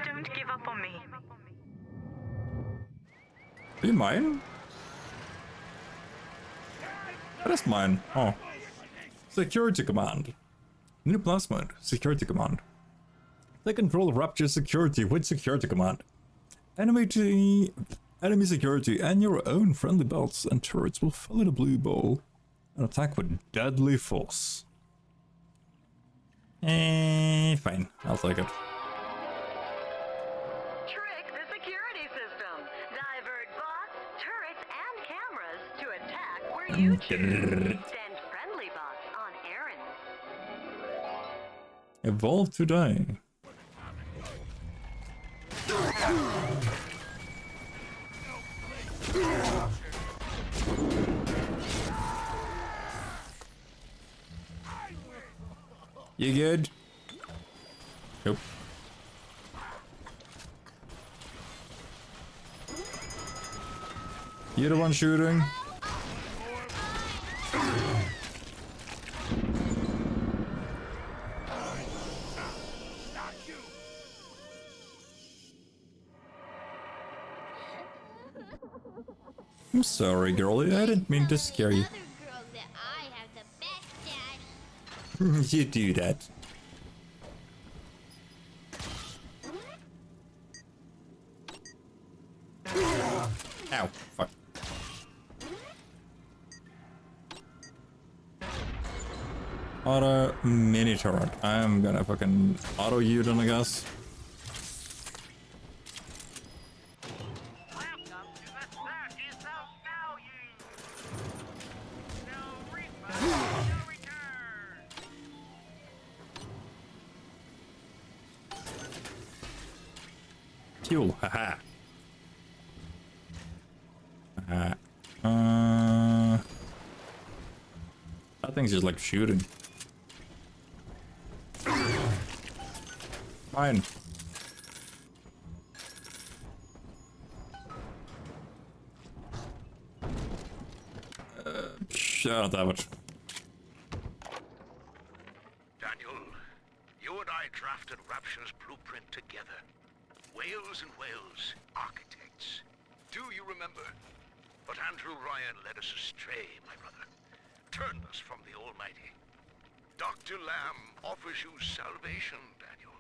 Don't give up on me. Are you mine? That is mine. Oh. Security command. New plasmid. Security command. Take control of Rapture security with security command. Enemy security and your own friendly belts and turrets will follow the blue ball and attack with deadly force. Fine. I'll take it. Trick the security system. Divert bots, turrets, and cameras to attack where you choose. Send friendly bots on errands. Evolve to die. You good? Nope. You're the one shooting. I'm sorry, girlie. I didn't mean to scare you. Girls that I have the best daddy. You do that. Ow, fuck. Auto mini turret. I'm gonna fucking auto you then, I guess. Fuel, haha. That thing's just like shooting. Fine. Shut up, it. Daniel, you and I drafted Rapture's blueprint together. Wales and Wales, architects. Do you remember? But Andrew Ryan led us astray, my brother. Turned us from the Almighty. Dr. Lamb offers you salvation, Daniel.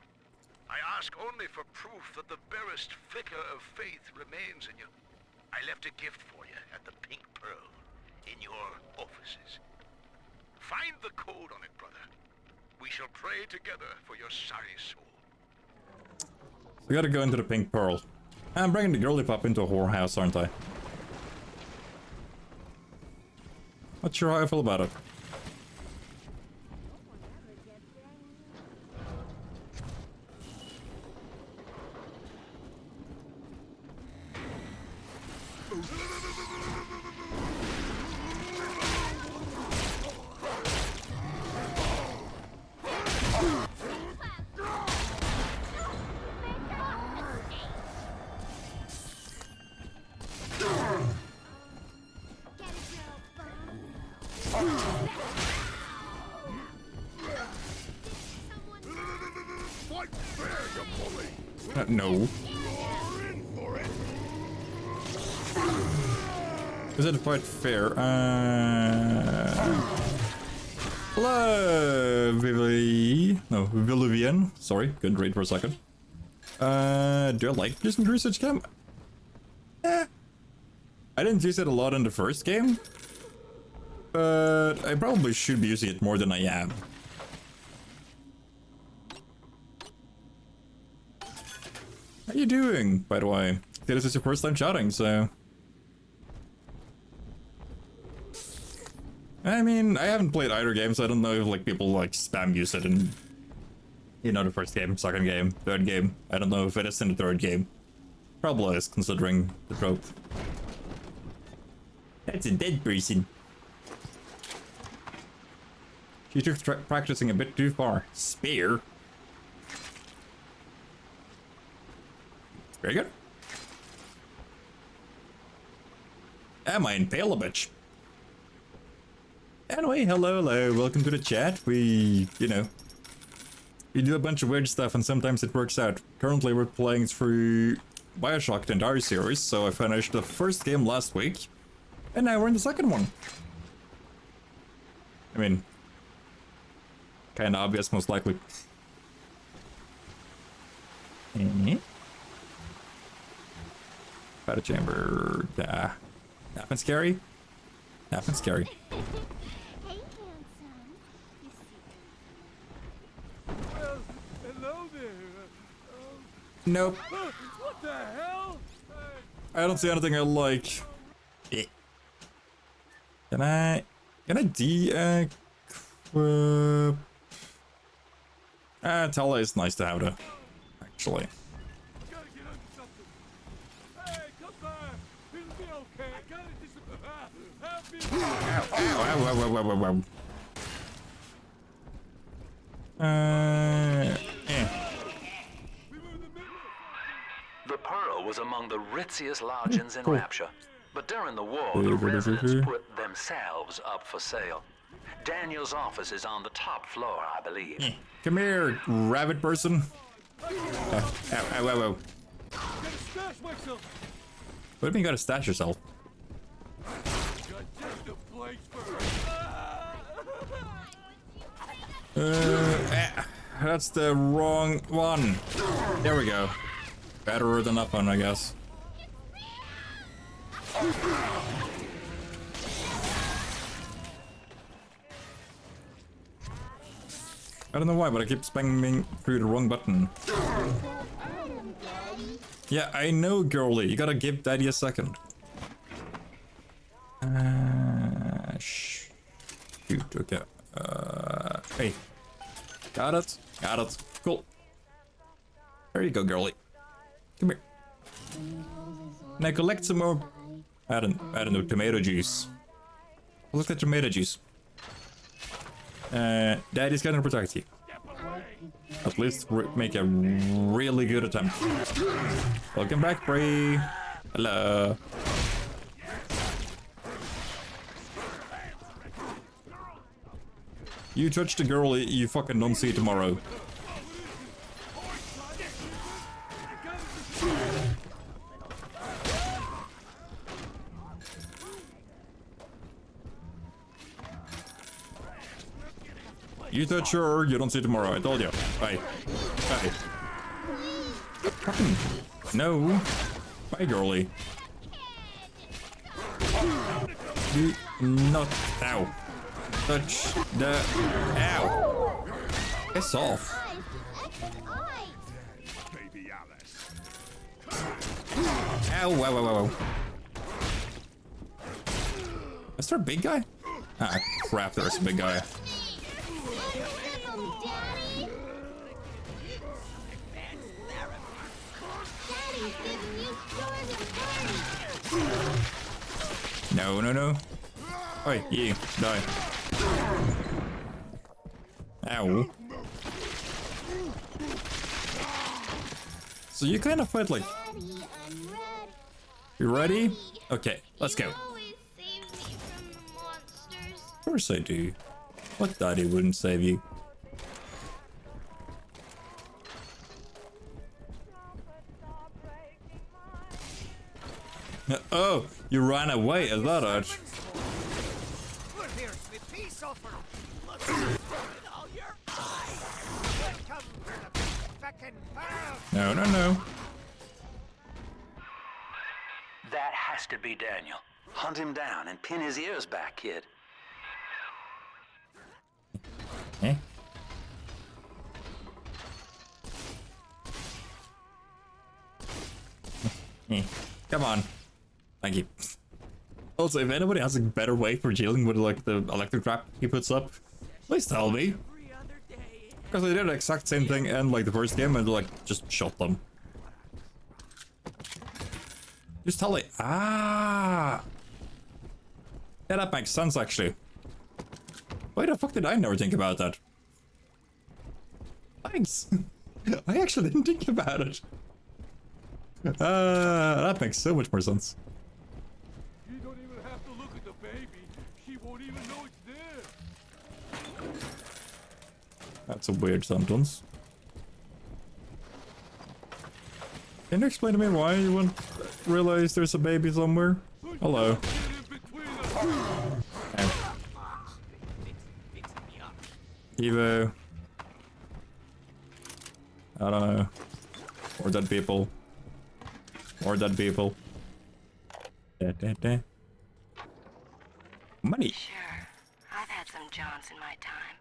I ask only for proof that the barest flicker of faith remains in you. I left a gift for you at the Pink Pearl, in your offices. Find the code on it, brother. We shall pray together for your sorry soul. We gotta go into the Pink Pearl. I'm bringing the girly pup into a whorehouse, aren't I? Not sure how I feel about it. No. Is it quite fair? Hello, Vivian. Sorry, couldn't read for a second. Do I like using the research cam? Eh. I didn't use it a lot in the first game, but I probably should be using it more than I am. How you doing, by the way? This is your first time chatting, so... I mean, I haven't played either game, so I don't know if like people like spam use it in... You know, the first game, second game, third game. I don't know if it is in the third game. Probably is, considering the trope. That's a dead person. She took practicing a bit too far. Spear? Very good. Am I impale a bitch? Anyway, hello, welcome to the chat. We do a bunch of weird stuff and sometimes it works out. Currently we're playing through Bioshock, the entire series, so I finished the first game last week, and now we're in the second one. I mean, kinda obvious, most likely. Battle chamber. Nothing scary? Nothing scary. Well, hello there. Nope. What the hell? I don't see anything I like. Can I de-equip? Tala is nice to have though, actually. Ow. The Pearl was among the ritziest lodgings in Rapture, but during the war, the residents put themselves up for sale. Daniel's office is on the top floor, I believe. Come here, rabbit person. Ow. What do you mean you gotta stash yourself? place first. That's the wrong one. There we go. Better than that one, I guess. I don't know why, but I keep spamming through the wrong button. Yeah, I know, girly. You gotta give Daddy a second. Shoot, okay. Hey. Got it. Got it. Cool. There you go, girly. Come here. Now collect some more... I don't know, tomato juice. Collect the tomato juice. Daddy's gonna protect you. At least make a really good attempt. Welcome back, Bree. Hello. You touch the girl, you fucking don't see tomorrow. You touch her, you don't see tomorrow. I told you. Bye. Bye. Fucking no. Bye, girly. Do not. Ow. Touch the. Ow. Piss off. Ow, wow, wow, wow. Is there a big guy? Ah, crap, there's a big guy. No, no, no. Oi, you, die. Ow. So you kind of fight like... You ready? Okay, let's go. Of course I do. What daddy wouldn't save you? Oh, you ran away, is that it? No, no, no. That has to be Daniel. Hunt him down and pin his ears back, kid. Eh? Come on. Thank you. Also, if anybody has a better way for dealing with like the electric trap he puts up, please tell me. Because I did the exact same thing in like the first game and like just shot them. Just tell it. Ah. Yeah, that makes sense actually. Why the fuck did I never think about that? Thanks. I actually didn't think about it. That makes so much more sense. You don't even have to look at the baby. She won't even know it's there. That's a weird sentence. Can you explain to me why you wouldn't realize there's a baby somewhere? Hello. Evo. I don't know. Or dead people. Or dead people. Money. Sure, I've had some Johns in my time,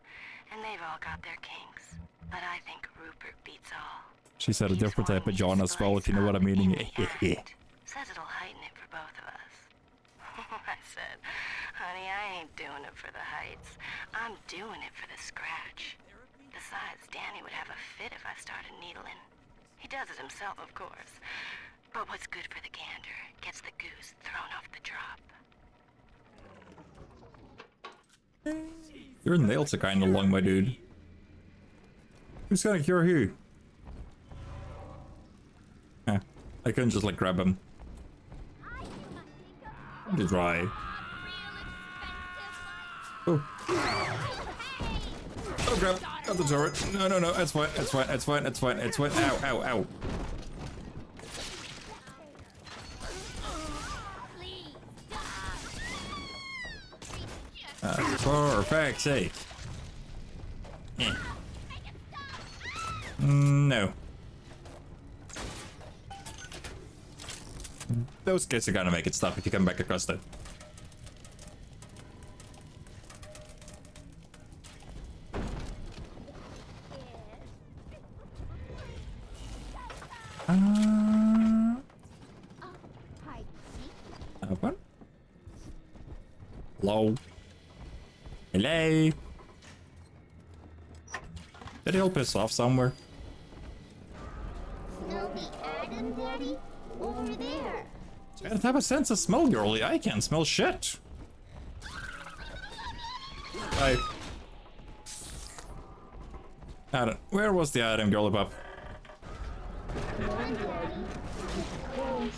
and they've all got their kinks. But I think Rupert beats all. She said a different type of John as well, if you know what I mean. Says it'll heighten it for both of us. I said, honey, I ain't doing it for the heights. I'm doing it for the scratch. Besides, Danny would have a fit if I started needling. He does it himself, of course. But what's good for the gander gets the goose thrown off the drop. Your nails are kinda long, my dude. Who's gonna cure who? Eh, I couldn't just like grab him. Just dry. Oh. Oh grab the turret. No, no, no, it's fine, it's fine, it's fine, it's fine, it's fine. Ow, ow, ow. For fuck's sake. Eh. No. Those kids are gonna make it stop if you come back across that. Open. Hello. Hello. Did he all piss off somewhere? Smell the Adam, Daddy? Over there. I don't have a sense of smell, girly. I can't smell shit. Adam, where was the Adam, girly pup? Come on, Daddy. It's close.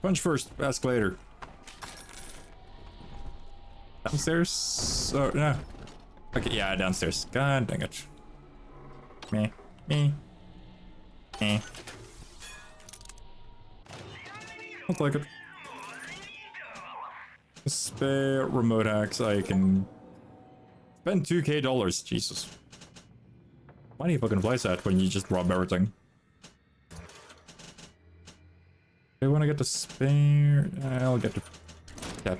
Punch first, ask later. Downstairs? Oh, no. Okay, yeah, downstairs. God dang it. Me. I'll take it. Spare remote hacks. I can spend $2,000. Jesus. Why do you fucking place that when you just rob everything? I want to get the spare. I'll get the. Yeah.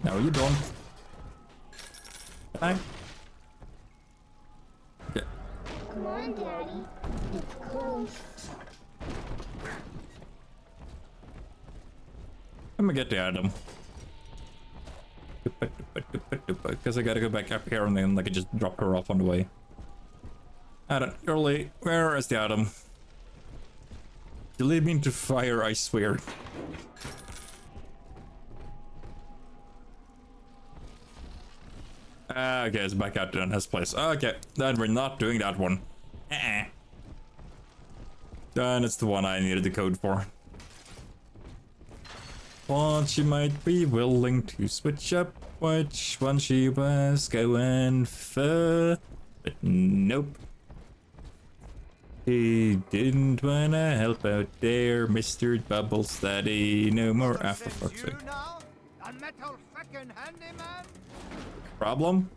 No, you don't. Bye. Yeah. Come on, Daddy. It's close. I'm gonna get the Adam. Because I gotta go back up here and then I can just drop her off on the way. Adam, early. Where is the Adam? You lead me into fire, I swear. Okay, it's back out in his place. Okay, then we're not doing that one. Then it's the one I needed the code for. But she might be willing to switch up which one she was going for. But nope. He didn't wanna help out there, Mr. Bubbles Daddy. No more after fuck's sake. A metal frickin' handyman? Problem?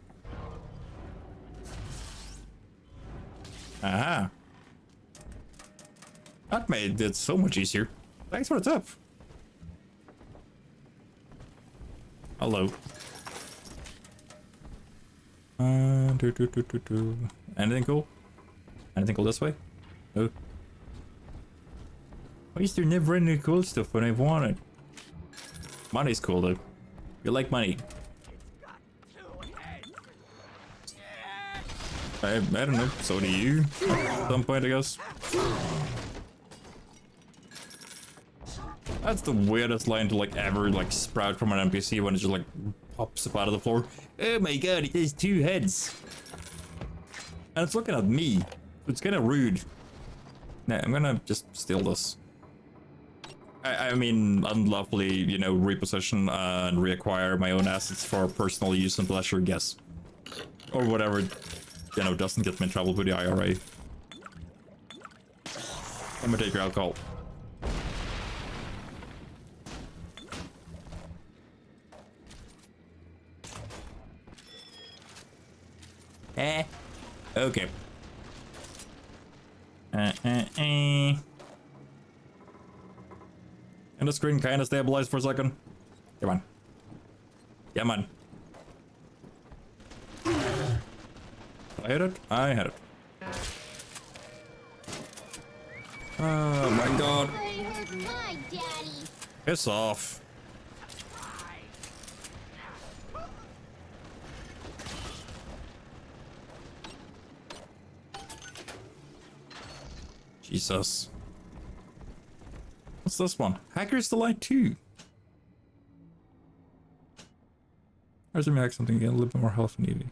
Aha. That made it so much easier. Thanks for the tip. Hello. Anything cool? Anything cool this way? No. Why is there never any cool stuff when I want it? Money's cool though. You like money. I don't know, so do you. At some point, I guess. That's the weirdest line to like ever like sprout from an NPC when it just like pops up out of the floor. Oh my god, it has two heads. And it's looking at me. It's kind of rude. Nah, I'm gonna just steal this. I mean, unlawfully, you know, reposition and reacquire my own assets for personal use and pleasure, guess. Or whatever, you know, doesn't get me in trouble with the IRA. I'm gonna take your alcohol. Okay. And the screen kind of stabilized for a second. Come on. Come on. I hit it? I hit it. Oh my god. I heard my daddy. Piss off. Jesus. What's this one? Hacker's Delight 2. There's me hack something again, a little bit more health needed.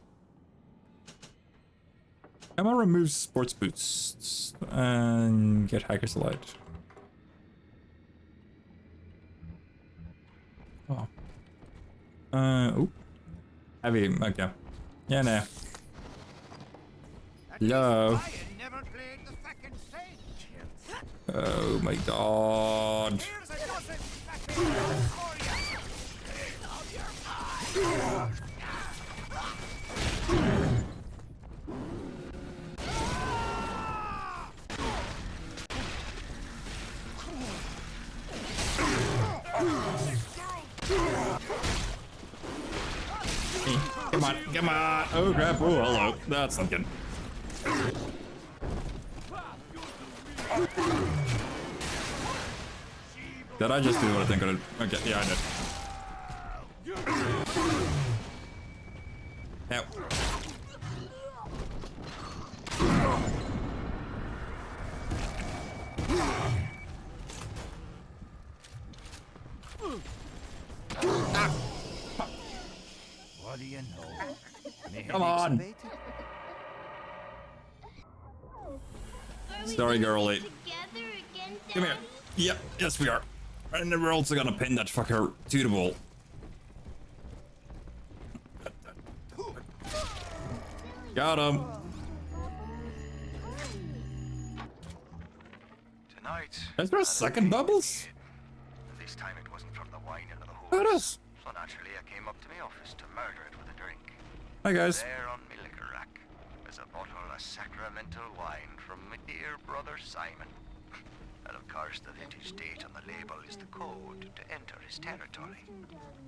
I'm gonna remove sports boots and get Hacker's Delight. Oh. Oh. Heavy, okay. Yeah, no. Hello. Brian never played the fucking Saint. Oh my god. Here's a dozen fucking rounds for you. Love your pie. Come on, come on. Oh crap. Oh, hello. That's not good. Did I just do what I think I did? Okay, yeah, I did. Ow. What do you know? Come on. Sorry, girlie. Come here. Yep, yes we are. And then we're also gonna pin that fucker to the wall. Got him. Tonight. Is there a second Bubbles? This time it wasn't from the wine or the horse. Oh, it is. So naturally I came up to my office to murder it with a drink. Hi guys. There on my liquor rack is a bottle of sacramental wine from my dear brother Simon. And of course the vintage date on the label is the code to enter his territory.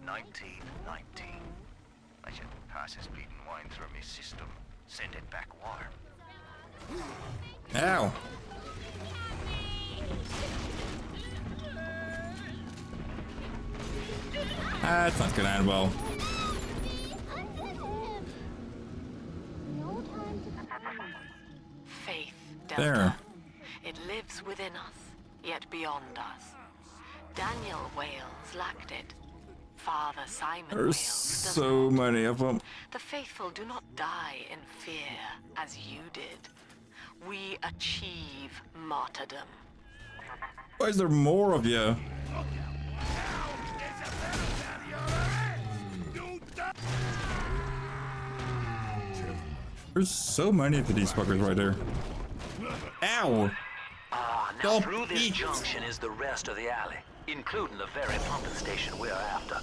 1919. I should pass his bleeding wine through my system, send it back warm. Ow. That's not gonna end well. Faith, Delta. There. It lives within us, yet beyond us. Daniel Wales lacked it. Father Simon There's Wales does so not. many of them. The faithful do not die in fear, as you did. We achieve martyrdom. Why is there more of you? There's so many of these fuckers right there. Ow! Ah, now through this junction is the rest of the alley, including the very pumping station we're after.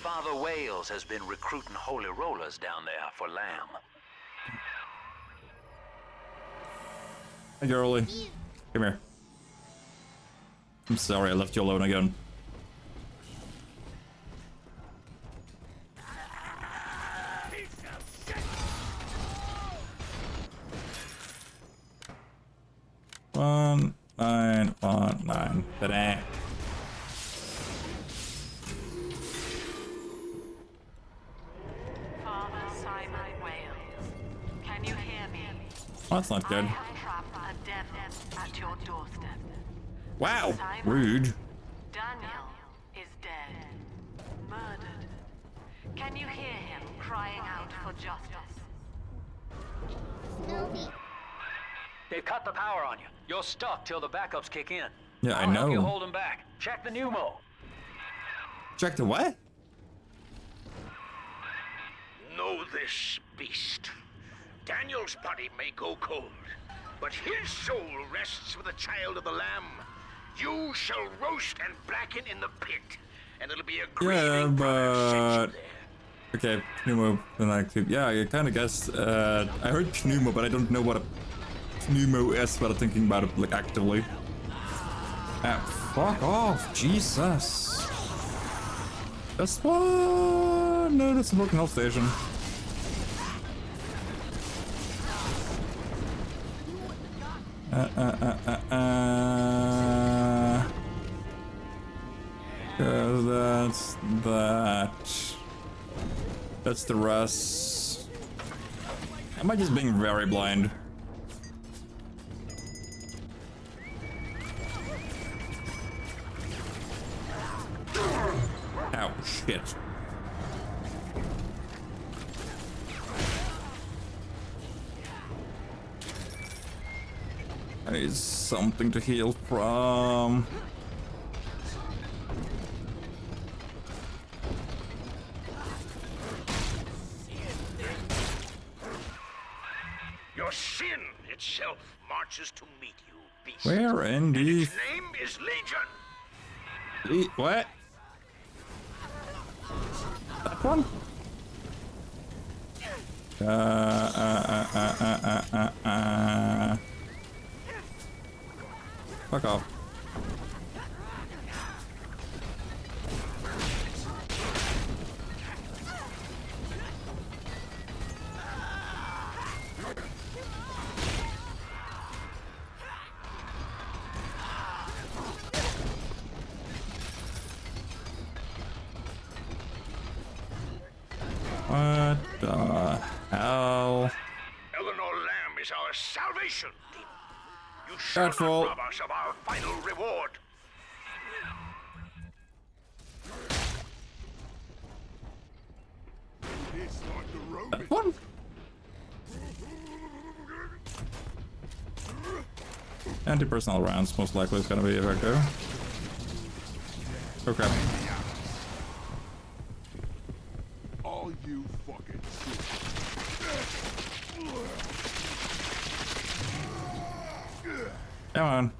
Father Wales has been recruiting holy rollers down there for lamb. Hey, girlie. Come here. I'm sorry I left you alone again. One, 9, 1, 9. Ta-da. Father Simon Wales, can you hear me? Oh, that's not good. I have trapped a devil at your doorstep. Wow, Simon, rude. Daniel is dead. Murdered. Can you hear him crying out for justice? They've cut the power on you. You're stuck till the backups kick in. Yeah, I I'll help you know. hold them back. Check the pneumo. Check the what? Know this, beast. Daniel's body may go cold, but his soul rests with the child of the Lamb. You shall roast and blacken in the pit, and it'll be a Yeah, grieving brother but... Okay, pneumo, then yeah, I kind of guess, I heard pneumo, but I don't know what a pneumo is without thinking about it, like, actively. Fuck off, Jesus. This one... No, that's a broken health station. That's that. That's the rest. Am I just being very blind? Ow, shit. I need something to heal from. Your sin itself marches to meet you, beast. Where in the... Its name is Legion. What? That one? Fuck off. What the hell? Eleanor Lamb is our salvation, demon. You shall not Dreadful. rob us of our final reward. That one? Anti-personnel rounds most likely is gonna be effective. Oh crap. All you fucking Come on.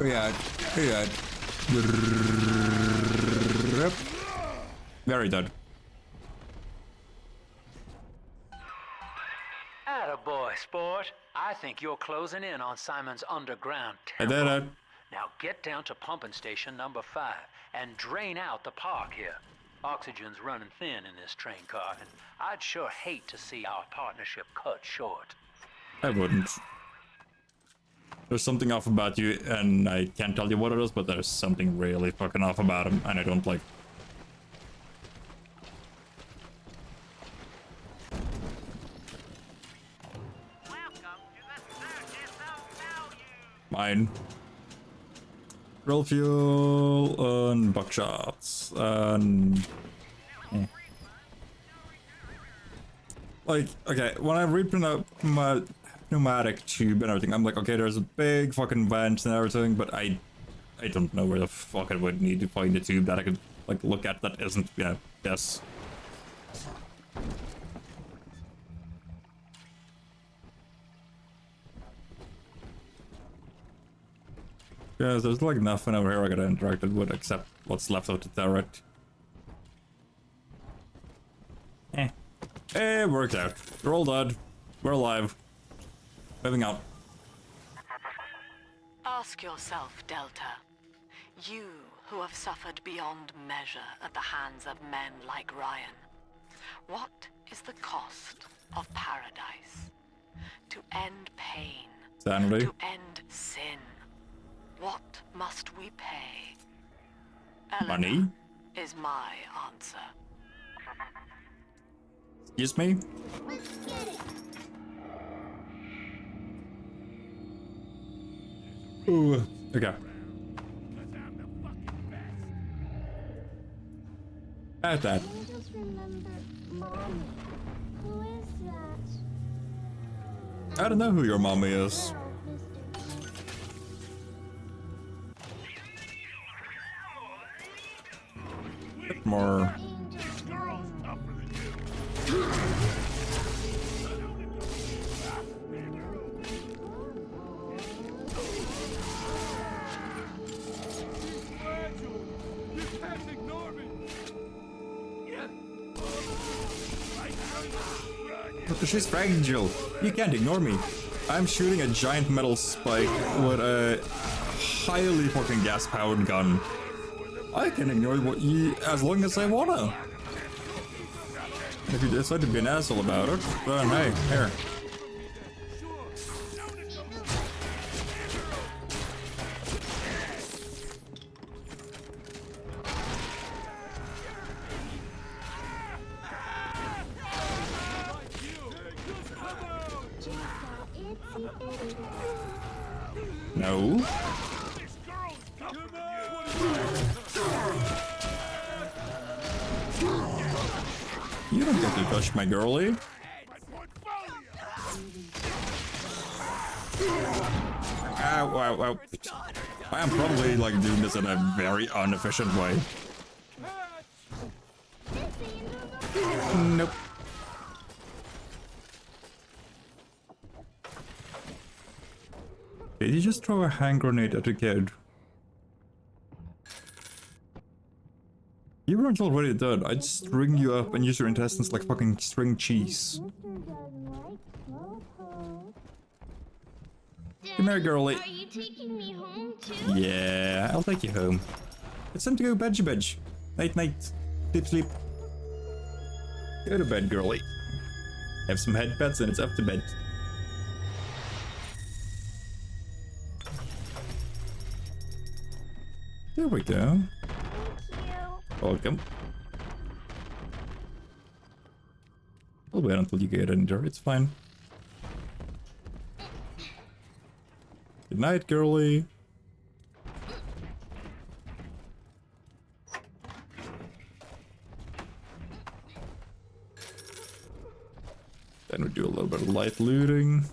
Oh yeah. Oh yeah. Very dead. Attaboy, sport. I think you're closing in on Simon's underground I temple. did it. Now get down to pumping station number 5 and drain out the park here. Oxygen's running thin in this train car, and I'd sure hate to see our partnership cut short. I wouldn't. There's something off about you, and I can't tell you what it is, but there's something really fucking off about him, and I don't like. Mine. Drill fuel and buckshots and like, okay, when I read my pneumatic tube and everything, I'm like, okay, there's a big fucking vent and everything, but I don't know where the fuck I would need to find a tube that I could like look at that isn't, yeah, yes. Yeah, there's like nothing over here I gotta interact with except what's left of the turret. It worked out. We're all dead. We're alive. Moving out. Ask yourself, Delta. You who have suffered beyond measure at the hands of men like Ryan. What is the cost of paradise? To end pain. Sanity. To end sin. What must we pay? Eleanor Money? is my answer. Excuse me? Ooh, okay. At that. Just remember, Mommy. Who is that? I don't know who your mommy is. Bit more. She's fragile. You can't ignore me. I'm shooting a giant metal spike with a highly fucking gas-powered gun. I can ignore what you as long as I wanna. If you decide to be an asshole about it, then hey, here. No. You don't get to touch my girlie. Ow, ow, ow. I am probably like doing this in a very inefficient way. Nope. Did you just throw a hand grenade at a kid? You weren't already dead. I'd string you up and use your intestines like fucking string cheese. Come here, girlie. Are you taking me home too? Yeah, I'll take you home. It's time to go bedgy bedge. Night night. Sleep sleep. Go to bed, girlie. Have some head pets and it's up to bed. There we go. Thank you. Welcome. I'll wait until you get in there. It's fine. Good night, girlie. Then we do a little bit of light looting.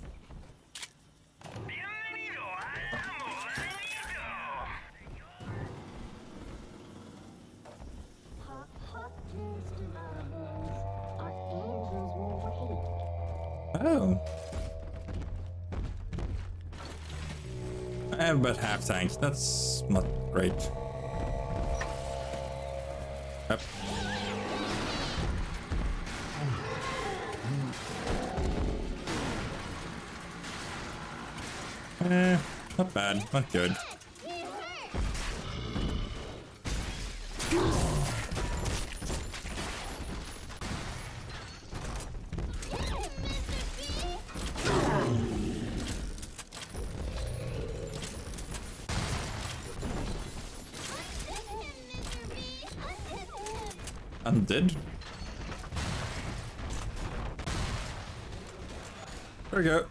Oh. I have about half tanks. That's not great. Yep. Not bad. Not good. Undid. There we go.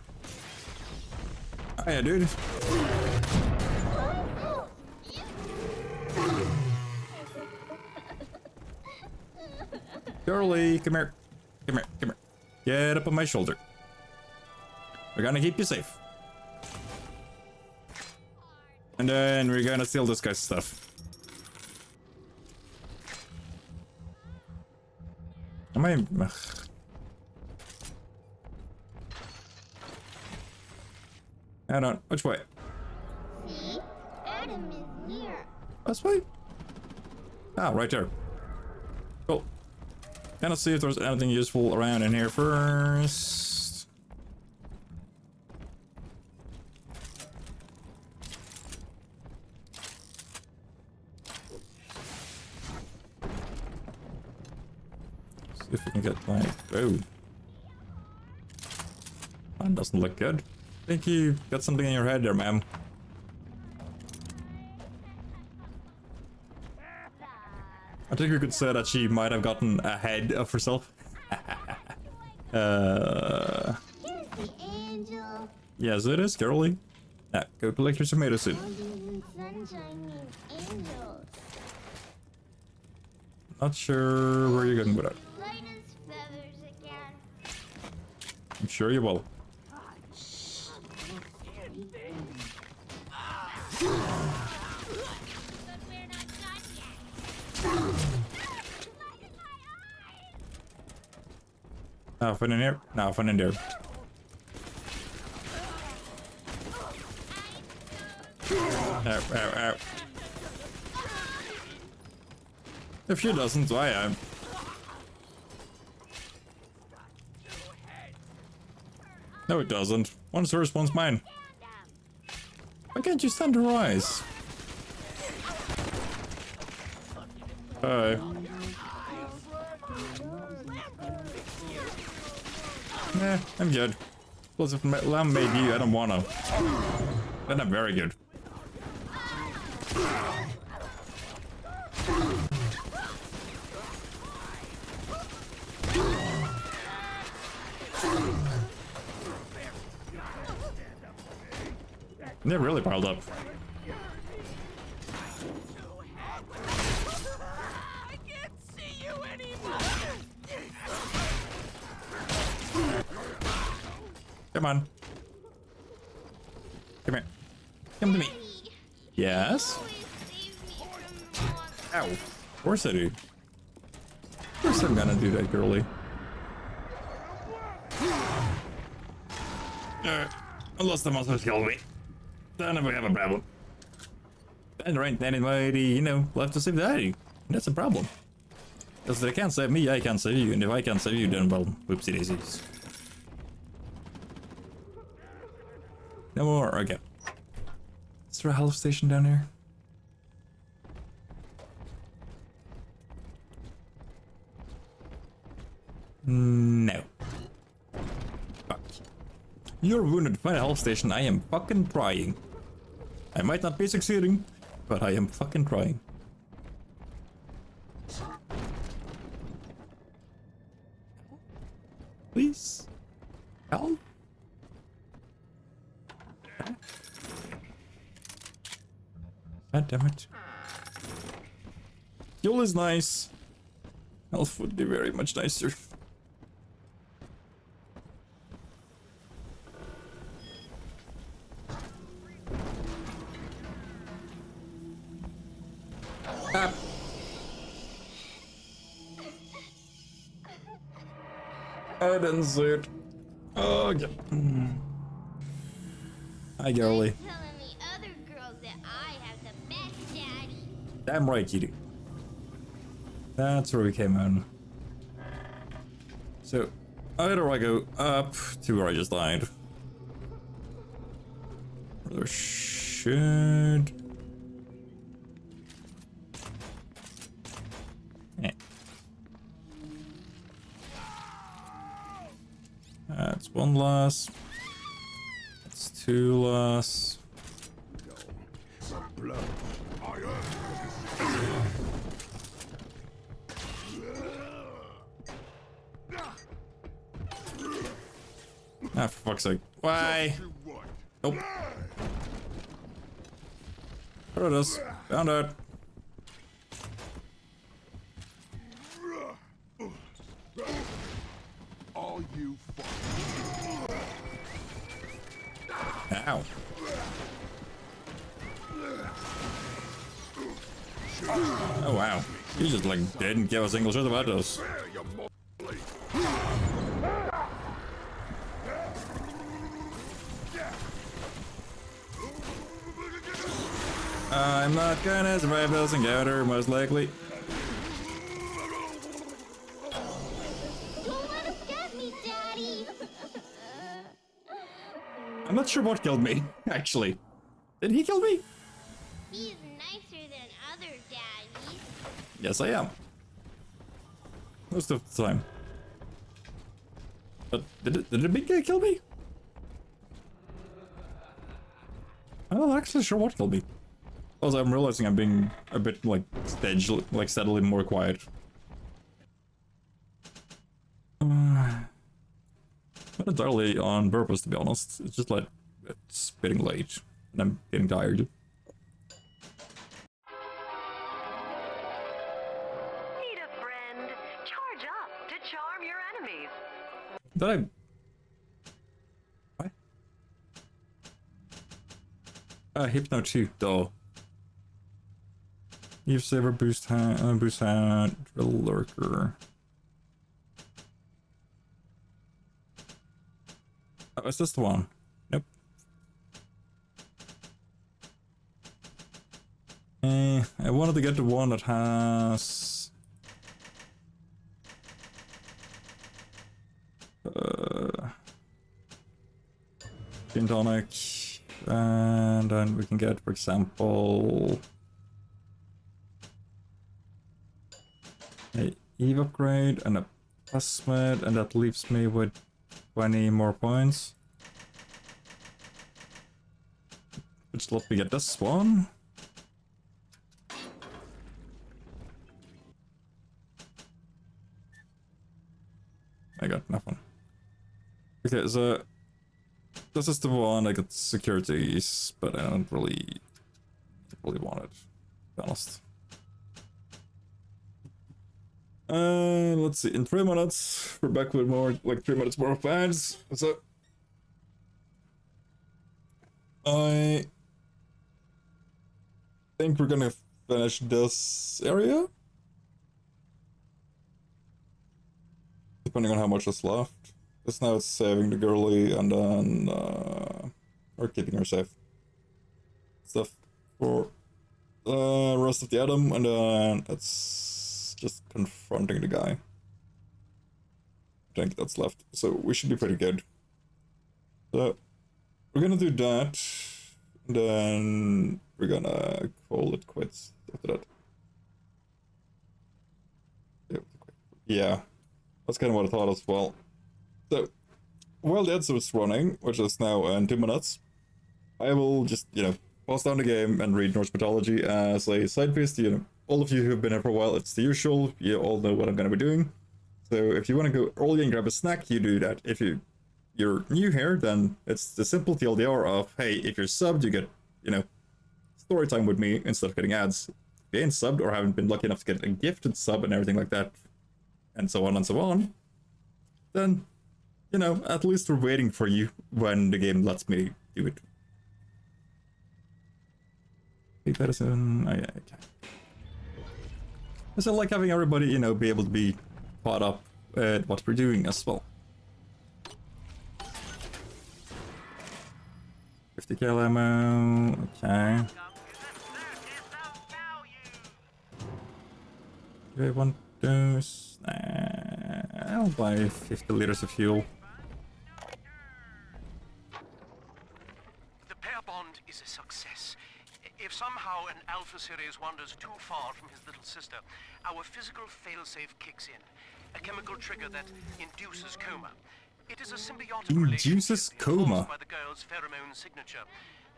Oh yeah, dude. Girlie, come here. Come here, come here. Get up on my shoulder. We're gonna keep you safe. And then we're gonna steal this guy's stuff. Am I... Ugh. Hold on, which way? See? Adam is near. This way? Ah, right there. Cool. Gonna see if there's anything useful around in here first. See if we can get like... Oh. That doesn't look good. I think you got something in your head there, ma'am. I think we could say that she might have gotten ahead of herself. Here's the angel. Yes, it is, girlie. Now, go collect your tomato soup. Sunshine means angels. Not sure where you're going with it. Light as feathers again. I'm sure you will. Nothing in here. Nothing in there. Ow, ow, ow. If she doesn't, I am. No, it doesn't. One's hers, one's mine. Why can't you stand her eyes? Nah, I'm good. Plus, if Lamb made you, I don't wanna. Then I'm very good. They're really piled up. I can't see you anymore. Come on. Come here. Come to me. Yes? Ow. Of course I do. Of course I'm gonna do that, girlie. Unless the monsters kill me. Then we have a problem. Then there ain't anybody, you know, left to save Daddy. And that's a problem. Because if they can't save me, I can't save you. And if I can't save you, then, well, whoopsie daisies. No more, okay. Is there a health station down here? No. Fuck. You're wounded. Find a health station. I am fucking trying. I might not be succeeding, but I am fucking trying. Please? Help? God damn it. Fuel is nice. Health would be very much nicer. Ah. I didn't see it. Oh, yeah. Hi, girlie. Telling the other girls that I have the best daddy. Damn right you do. That's where we came in. So, either I go up to where I just died. Or there should... Eh. That's one less. That's two less. Ah, for fuck's sake. Why? Nope. There it is. Found it. All you Ow. Oh wow. You just like didn't give a single shit about those. I'm not gonna survive this encounter, most likely. Don't let him get me, Daddy. I'm not sure what killed me, actually. Did he kill me? He's nicer than other daddies. Yes, I am. Most of the time. But did the big guy kill me? I'm not actually sure what killed me. Also, I'm realizing I'm being a bit like steadily more quiet. Not entirely on purpose, to be honest. It's just like it's getting late and I'm getting tired. Need a friend? Charge up to charm your enemies. Did I? What? Hypno 2, though. Eve Saver, boost hat, drill lurker. Oh, is this the one? Nope. I wanted to get the one that has... Gin tonic. And then we can get, for example... a Eve upgrade and a plasmid, and that leaves me with 20 more points. Which let me get this one. I got nothing. Okay, so this is the one I got securities, but I don't really want it, to be honest. Let's see, in 3 minutes, we're back with more, like 3 minutes more of ads. So, I think we're gonna finish this area. Depending on how much is left. Because now it's saving the girly and then, or keeping her safe. stuff for the rest of the item, and then it's just confronting the guy. I think that's left, so we should be pretty good. So we're gonna do that, and then we're gonna call it quits after that. Yeah, that's kind of what I thought as well. So while the episode is running, which is now in 2 minutes, I will just, pause down the game and read Norse mythology as a side piece. All of you who've been here for a while, it's the usual. You all know what I'm gonna be doing. So if you want to go early and grab a snack, you do that. If you're new here, then it's the simple TLDR of, hey, if you're subbed, you get, story time with me instead of getting ads. If you ain't subbed or haven't been lucky enough to get a gifted sub and everything like that, and so on, then, at least we're waiting for you when the game lets me do it. Medicine, I can't. I like having everybody, be able to be caught up with what we're doing as well. 50 cal ammo, okay. Do I want those? Nah, I'll buy 50 liters of fuel. The pair bond is a success. If somehow an Alpha Series wanders too far from his little sister, our physical failsafe kicks in. A chemical trigger that induces coma. It is a symbiotic Induces coma? by the girl's pheromone signature.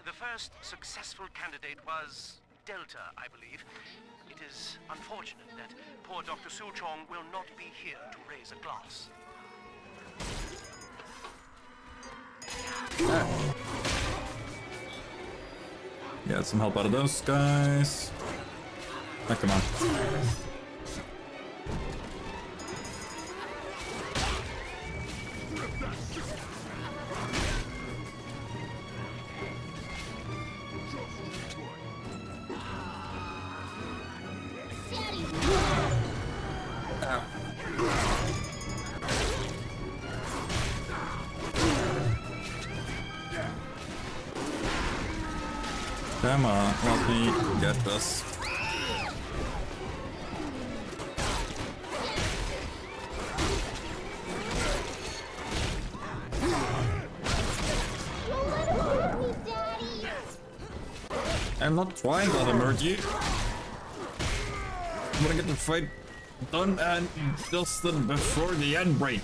The first successful candidate was Delta, I believe. It is unfortunate that poor Dr. Suchong will not be here to raise a glass. Get some help out of those guys. Oh, come on. Come on, let me get this. I'm not trying to hurt you. I'm gonna get the fight done and dusted before the end break.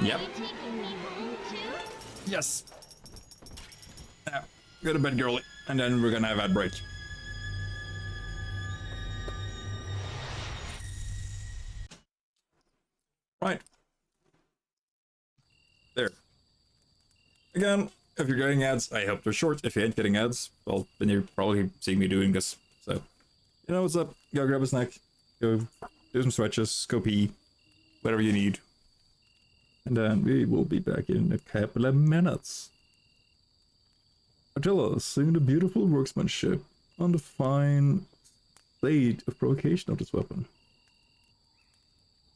Yep. Yes. Now, go to bed, girlie, and then we're gonna have ad break. Right. There. Again, if you're getting ads, I hope they're short. If you ain't getting ads, well, then you're probably seeing me doing this. So, you know what's up. Go grab a snack. Go do some stretches. Go pee. Whatever you need. And then we will be back in a couple of minutes. Attila, seeing the beautiful workmanship on the fine blade of provocation of this weapon.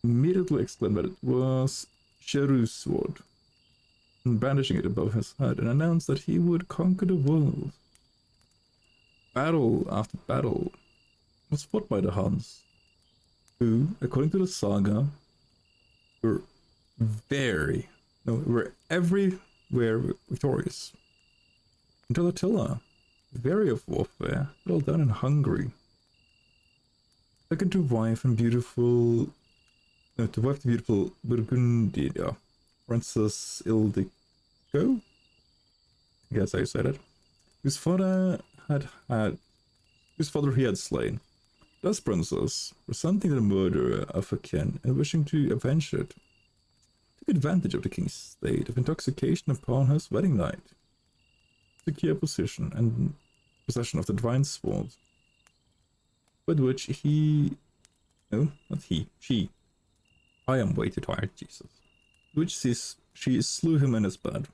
Immediately exclaimed that it was Cheru's sword, and brandishing it above his head, and announced that he would conquer the world. Battle after battle was fought by the Huns, who, according to the saga, were everywhere victorious. Until Attila, weary of warfare, settled down in Hungary. Second to wife the beautiful Burgundia, Princess Ildiko, I guess I said it, whose father he had slain. Thus princess, resenting the murder of her kin and wishing to avenge it, took advantage of the king's state of intoxication upon his wedding night, secure position and possession of the divine sword, with which she I am way too tired, Jesus. Which sees she slew him in his bed,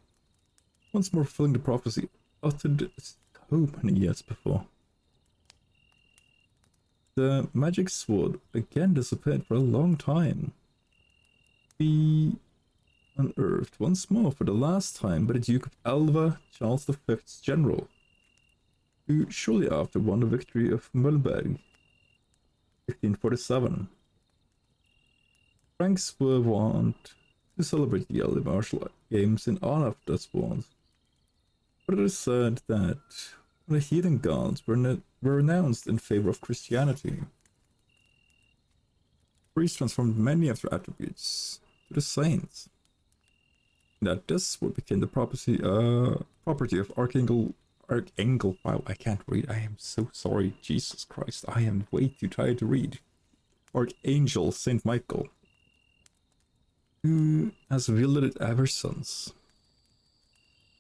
once more fulfilling the prophecy uttered so many years before. The magic sword again disappeared for a long time. Be unearthed once more for the last time by the Duke of Alva, Charles V's general, who shortly after won the victory of Mulberg, 1547. Franks were wont to celebrate the early martial games in honor of the sport, but it is said that the heathen gods were renounced in favor of Christianity. Priests transformed many of their attributes to the saints. That this would become the property of Archangel. Wow, I can't read. I am so sorry. Jesus Christ, I am way too tired to read. Archangel Saint Michael, who has wielded it ever since.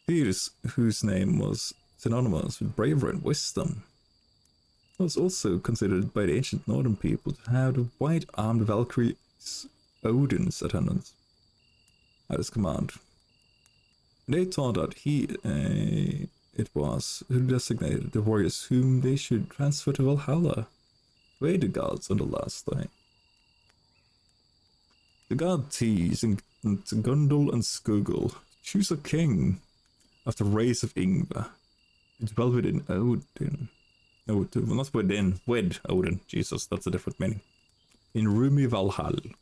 Theirs, whose name was synonymous with bravery and wisdom, was also considered by the ancient northern people to have the white-armed Valkyrie Odin's attendant at his command. They thought that it was who designated the warriors whom they should transfer to Valhalla, to aid the gods on the last day. The god Tis and Gundul and Skugul choose a king of the race of Yngve. It dwell within Odin. No, not within, with Odin. Jesus, that's a different meaning. In Rumi Valhall.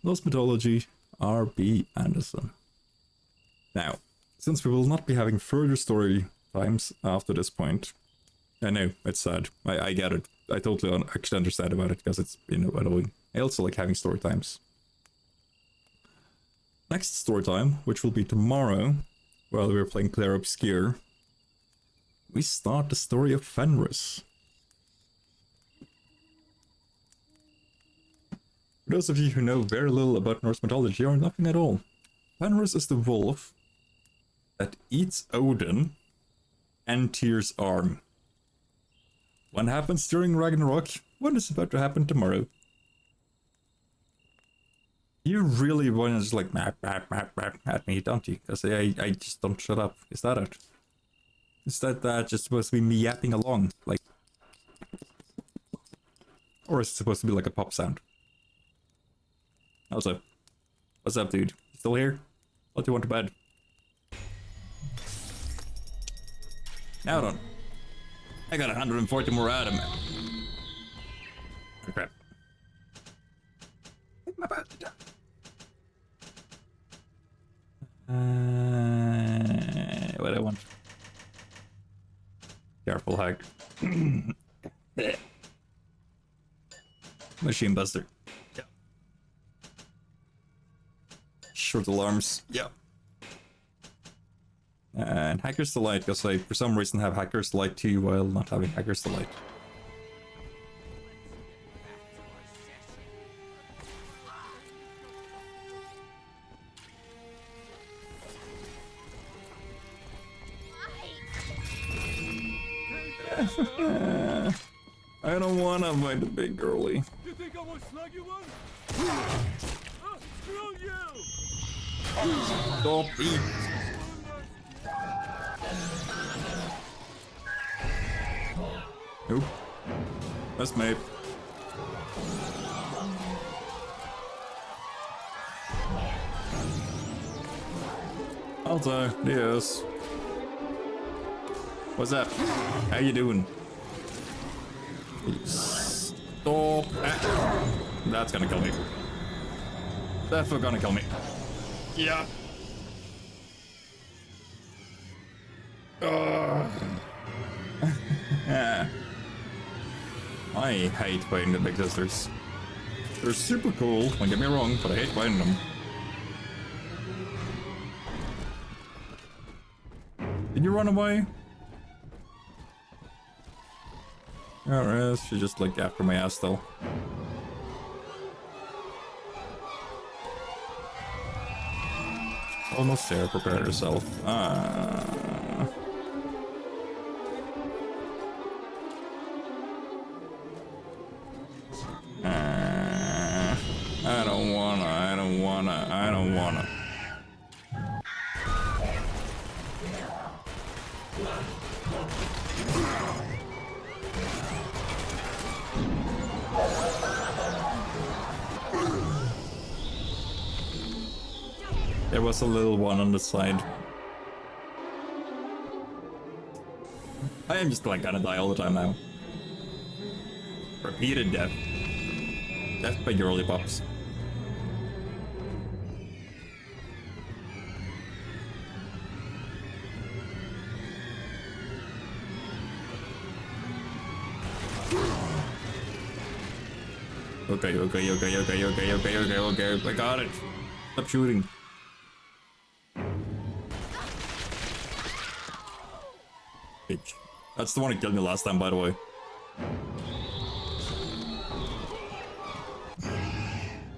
Norse mythology, R.B. Anderson. Now, since we will not be having further story times after this point, I know, it's sad. I get it. I totally actually understand about it, because it's, annoying. I also like having story times. Next story time, which will be tomorrow, while we're playing Clair Obscure, we start the story of Fenris. For those of you who know very little about Norse mythology or nothing at all, Fenris is the wolf that eats Odin and Tyr's arm. One happens during Ragnarok, one is about to happen tomorrow. You really want to just like map at me, don't you? Because I just don't shut up. Is that it? Is that just supposed to be me yapping along? Like, or is it supposed to be like a pop sound? Also, what's up, dude? You still here? What do you want to bed? Now don't. I got 140 more out of me. Oh, crap. My bad. What I want? Careful, hack. Machine buster. Yeah. Short alarms. Yeah. And Hacker's Delight, because I for some reason have Hacker's Delight 2 while not having Hacker's Delight. I don't wanna fight the big girly. You think I won't slug you one? Screw you! Stop eat. Nope. That's mate. Also, yes. What's up? How you doing? Stop. Ah. That's gonna kill me. Definitely gonna kill me. Yeah. I hate fighting the big sisters. They're super cool, don't get me wrong, but I hate fighting them. Did you run away? Alright, she's just like after my ass still. Almost there, prepare yourself. I don't wanna. There was a little one on the side. I am just like gonna die all the time now. Repeated death. Death by girly pops. Okay. I got it. Stop shooting. Bitch. That's the one who killed me last time, by the way.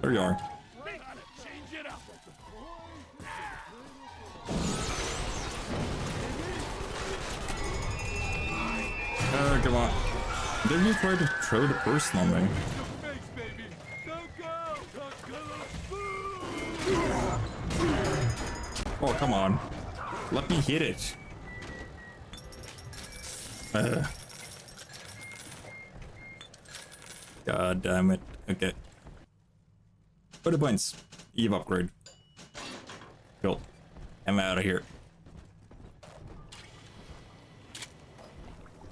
There you are. Oh, come on. Didn't you try to throw the person on me? Oh, come on. Let me hit it. God damn it. Okay. 40 points. Eve upgrade. Cool. I'm out of here.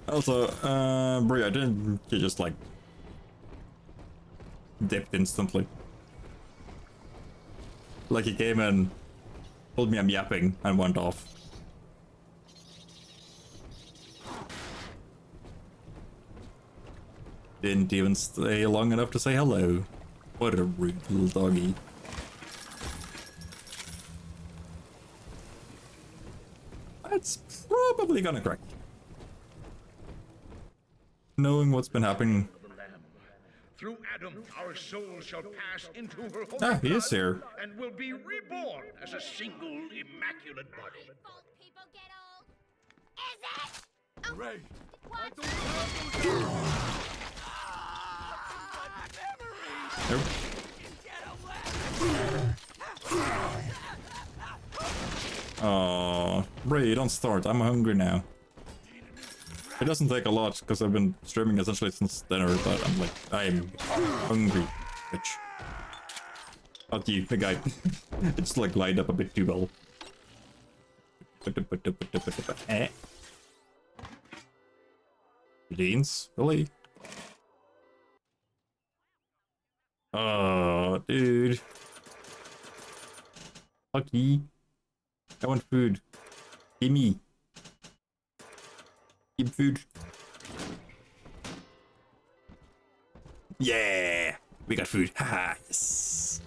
Also, Bria, didn't you just like dipped instantly? Like he came in, told me I'm yapping, and went off. Didn't even stay long enough to say hello. What a rude little doggy. That's probably gonna crack. Knowing what's been happening. Through Adam, our souls shall pass into her holy Ah, he is blood here. and will be reborn as a single immaculate body. Ray, I don't have those Nope. Oh, Ray, don't start. I'm hungry now. It doesn't take a lot because I've been streaming essentially since dinner, but I'm like, I'm hungry, bitch. Not you, the guy. It's like lined up a bit too well. Eh? Beans? Really? Oh, dude. Lucky. I want food. Give me. Give food. Yeah! We got food. Haha, yes.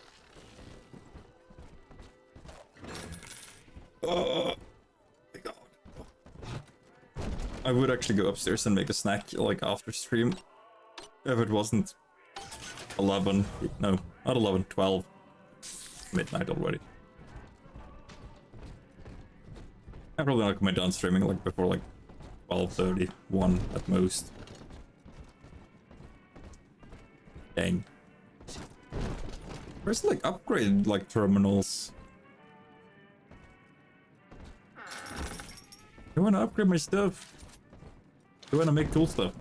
Oh my god. I would actually go upstairs and make a snack like after stream. If it wasn't 11. No, not 11, 12. Midnight already. I'm probably not gonna be done streaming like before like 12:30, 1 at most. Dang. Where's like upgrade like terminals? I wanna upgrade my stuff. I wanna make cool stuff.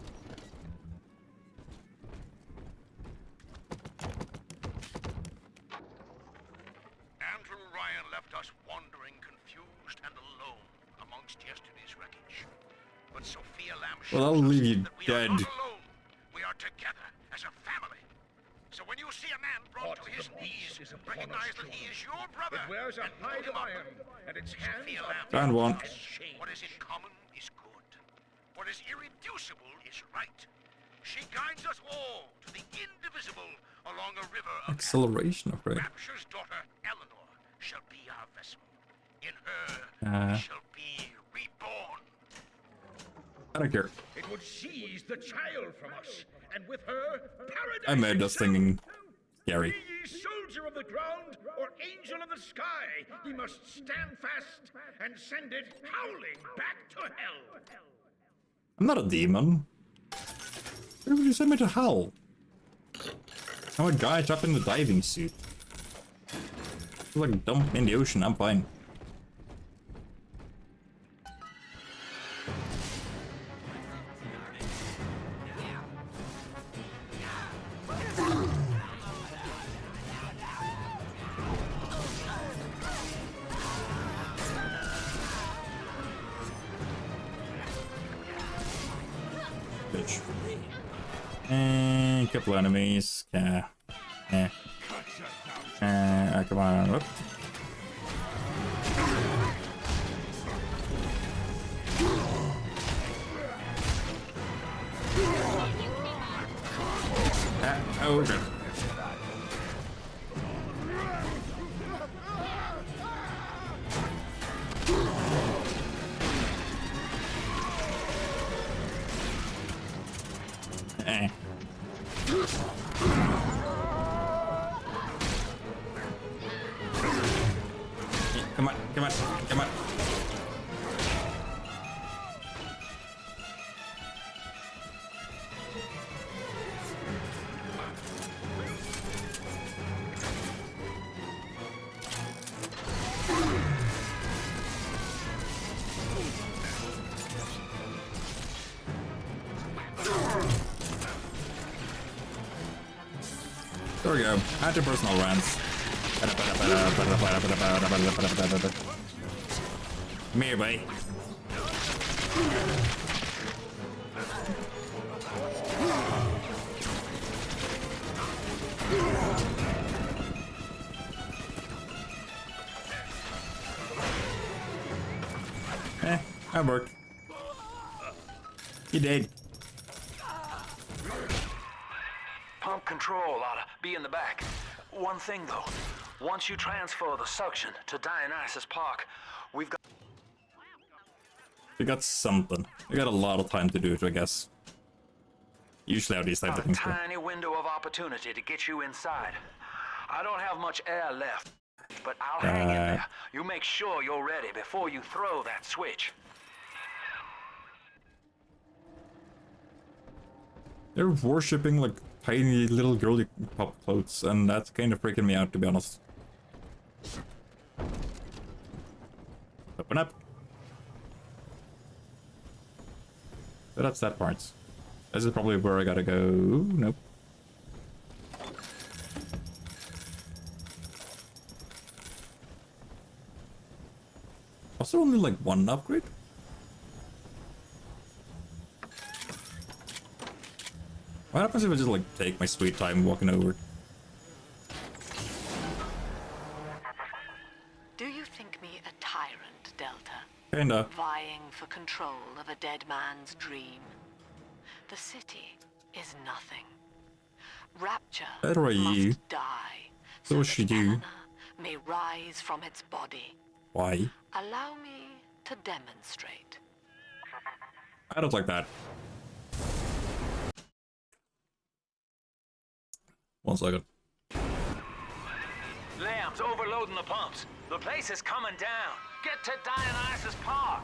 Andrew Ryan left us wandering, confused, and alone amongst yesterday's wreckage. But Sophia Lamb Well, I'll leave you dead. We are together as a family. So when you see a man brought to his knees, recognize that he is your brother. It wears a hide of iron, and its hands Found one. What is in common is good. What is irreducible is right. She guides us all to the indivisible along a river of Acceleration upgrade. Rapture's daughter, Eleanor, shall be our vessel. In her, we shall be reborn. I don't care. It would seize the child from us, and with her, paradise. I made this thinking scary. Be ye soldier of the ground or angel of the sky, we must stand fast and send it howling back to hell. I'm not a demon. Why would you send me to hell? Oh, a guy trapped in the diving suit. It's like dumped in the ocean, I'm fine. Bitch. And a couple enemies. Yeah. Yeah. Come on. Whoop. Oh, okay. Come on, come on, come on. There we go. Anti-personal rants. Come here, buddy. That worked. You did. Pump control ought to be in the back. One thing though, once you transfer the suction to Dionysus Park, we've got... We got something. We got a lot of time to do it, I guess. Usually how these types of a things go. tiny window of opportunity to get you inside. I don't have much air left, but I'll hang in there. You make sure you're ready before you throw that switch. They're worshipping like tiny little girly pop clothes, and that's kind of freaking me out, to be honest. Open up. So that's that part. This is probably where I gotta go. Nope. Was there only like one upgrade? What happens if I just like take my sweet time walking over? Do you think me a tyrant, Delta? Kinda. Vying for control of a dead man's dream? The city is nothing. Rapture Better are you. must die, So should you. Helena may rise from its body. Why? Allow me to demonstrate. I don't like that. One second. Lamb's overloading the pumps. The place is coming down. Get to Dionysus Park.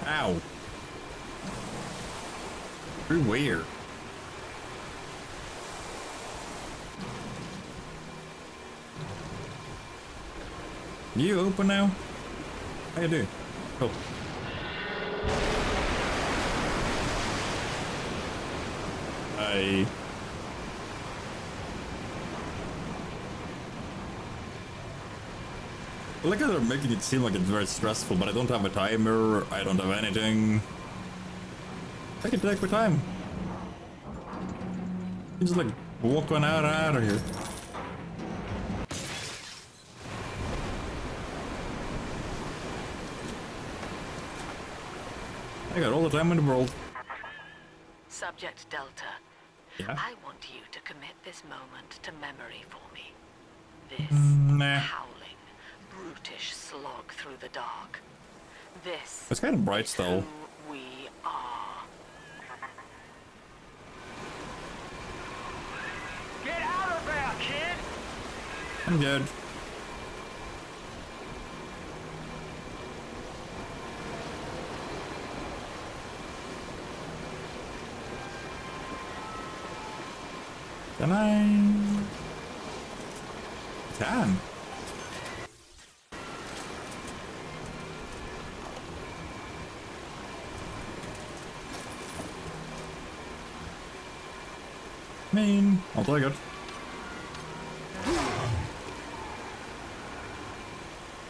Ow. Pretty weird. You open now? How you do? Cool. I like how they're making it seem like it's very stressful, but I don't have a timer, I don't have anything. I can take my time. You just like walk on out of here. I got all the time in the world. Subject Delta. Yeah? I want you to commit this moment to memory for me. This Nah. howling, brutish slog through the dark. This It's kind of bright still. who we are. Get out of there, kid! I'm good. Can I? Can. I mean, I'll take it.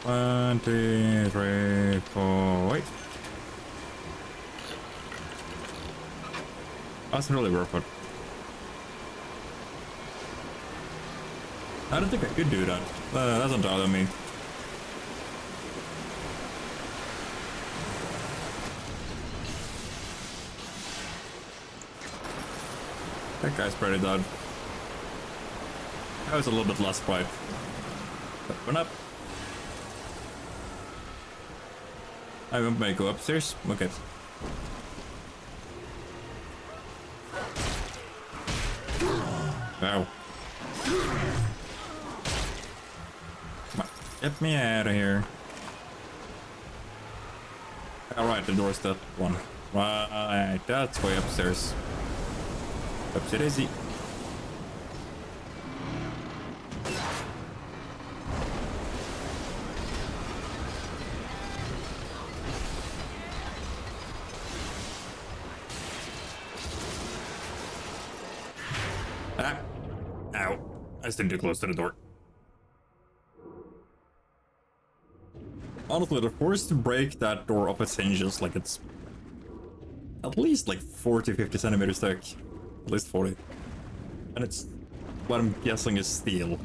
One, two, three, four, wait. That's really worth it. I don't think I could do that. That's entirely on me. That guy's pretty dead. That was a little bit less bright. Open up. I may go upstairs. Okay. Wow. Come on. Get me out of here. Alright, the door's that one. Right, that's way upstairs. Upstairs daisy. Ah! Ow. I stayed too close to the door. Honestly, they're forced to break that door off its hinges like it's at least like 40-50 centimeters thick. At least 40. And it's what I'm guessing is steel.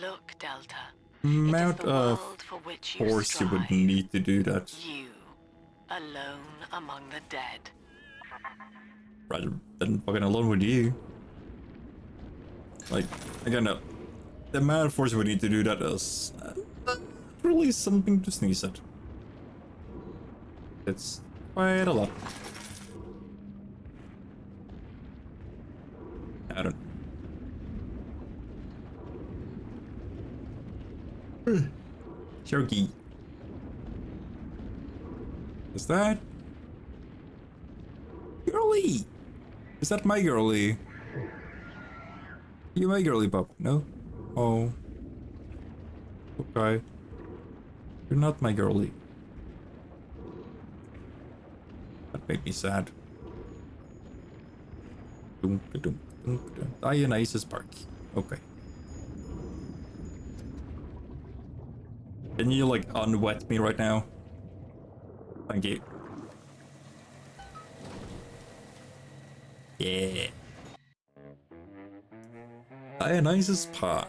Look, Delta. Amount of for which force you would need to do that. You, alone among the dead. Rather than fucking alone with you. Like, again, the amount of force we need to do that is really something to sneeze at. It's quite a lot. I don't. Cherokee. Is that girly? Is that my girly? You my girly, Bob? No? Oh. Okay. You're not my girly. That made me sad. Dionysus Park. Okay. Can you like unwet me right now? Thank you. Yeah. Dionysus Park.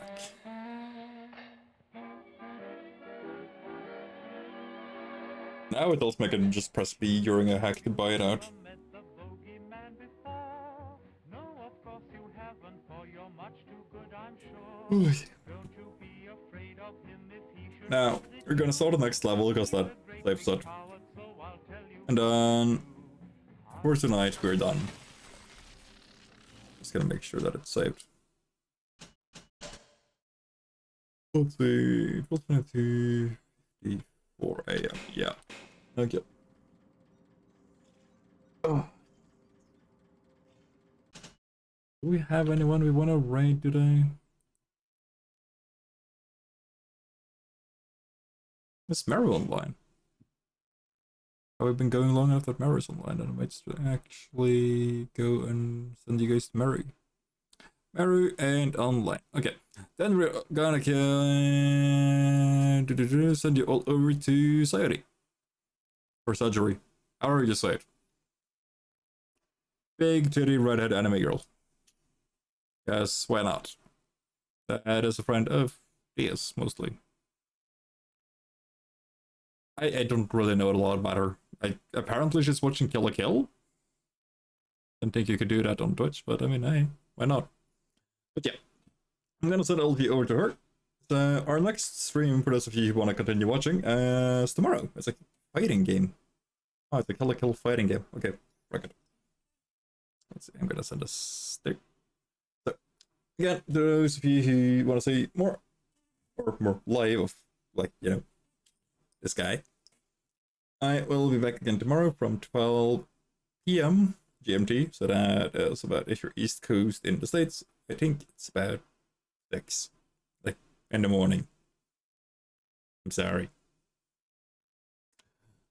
Now it does make it just press B during a hack to buy it out. Now, we're gonna start the next level because that saves it. And then, for tonight, we're done. Just gonna make sure that it's saved. Let's see, 12:54 AM. Yeah. Okay. Oh. Do we have anyone we want to raid today? Is Meru online? Have we been going long enough that Meru's online? And I might actually go and send you guys to Meru. Meru and online. Okay. Then we're gonna send you all over to Sayori. For surgery. However you say it. Big titty redhead anime girl. Yes, why not? That is a friend of Diaz, mostly. I don't really know a lot about her. Apparently she's watching Kill la Kill. Didn't think you could do that on Twitch, but I mean, hey, why not? But yeah, I'm gonna send all of you over to her. So our next stream, for those of you who want to continue watching, is tomorrow. It's a fighting game. Oh, it's a Kill la Kill fighting game. Okay, record. Let's see, I'm gonna send a stick. So, again, those of you who want to see more, or more live of, like, you know, this guy, I will be back again tomorrow from 12 PM GMT, so that is about, if you're East Coast in the States, I think it's about 6, like, in the morning. I'm sorry.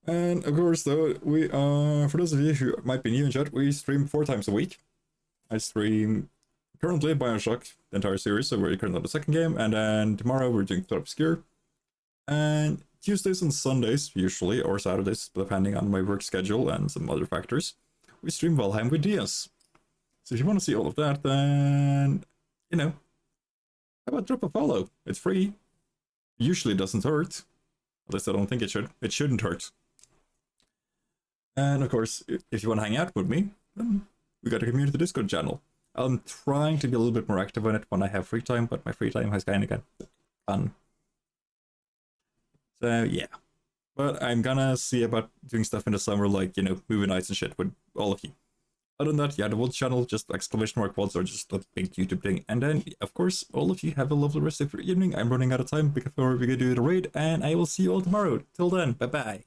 And of course, though, we for those of you who might be new in chat, we stream 4 times a week. I stream currently Bioshock, the entire series, so we're currently on the second game, and then tomorrow we're doing Threat Obscure. And Tuesdays and Sundays, usually, or Saturdays, depending on my work schedule and some other factors, we stream Valheim with Diaz. So if you want to see all of that, then, you know, how about drop a follow? It's free. Usually doesn't hurt. At least I don't think it should. It shouldn't hurt. And of course, if you want to hang out with me, then we got a community Discord channel. I'm trying to be a little bit more active on it when I have free time, but my free time has kind of gone. So yeah. But I'm gonna see about doing stuff in the summer, like, you know, movie nights and shit with all of you. Other than that, yeah, the Wolves channel, just exclamation mark Wolves, or just a big YouTube thing. And then, of course, all of you have a lovely rest of your evening. I'm running out of time before we go do the raid, and I will see you all tomorrow. Till then, bye-bye.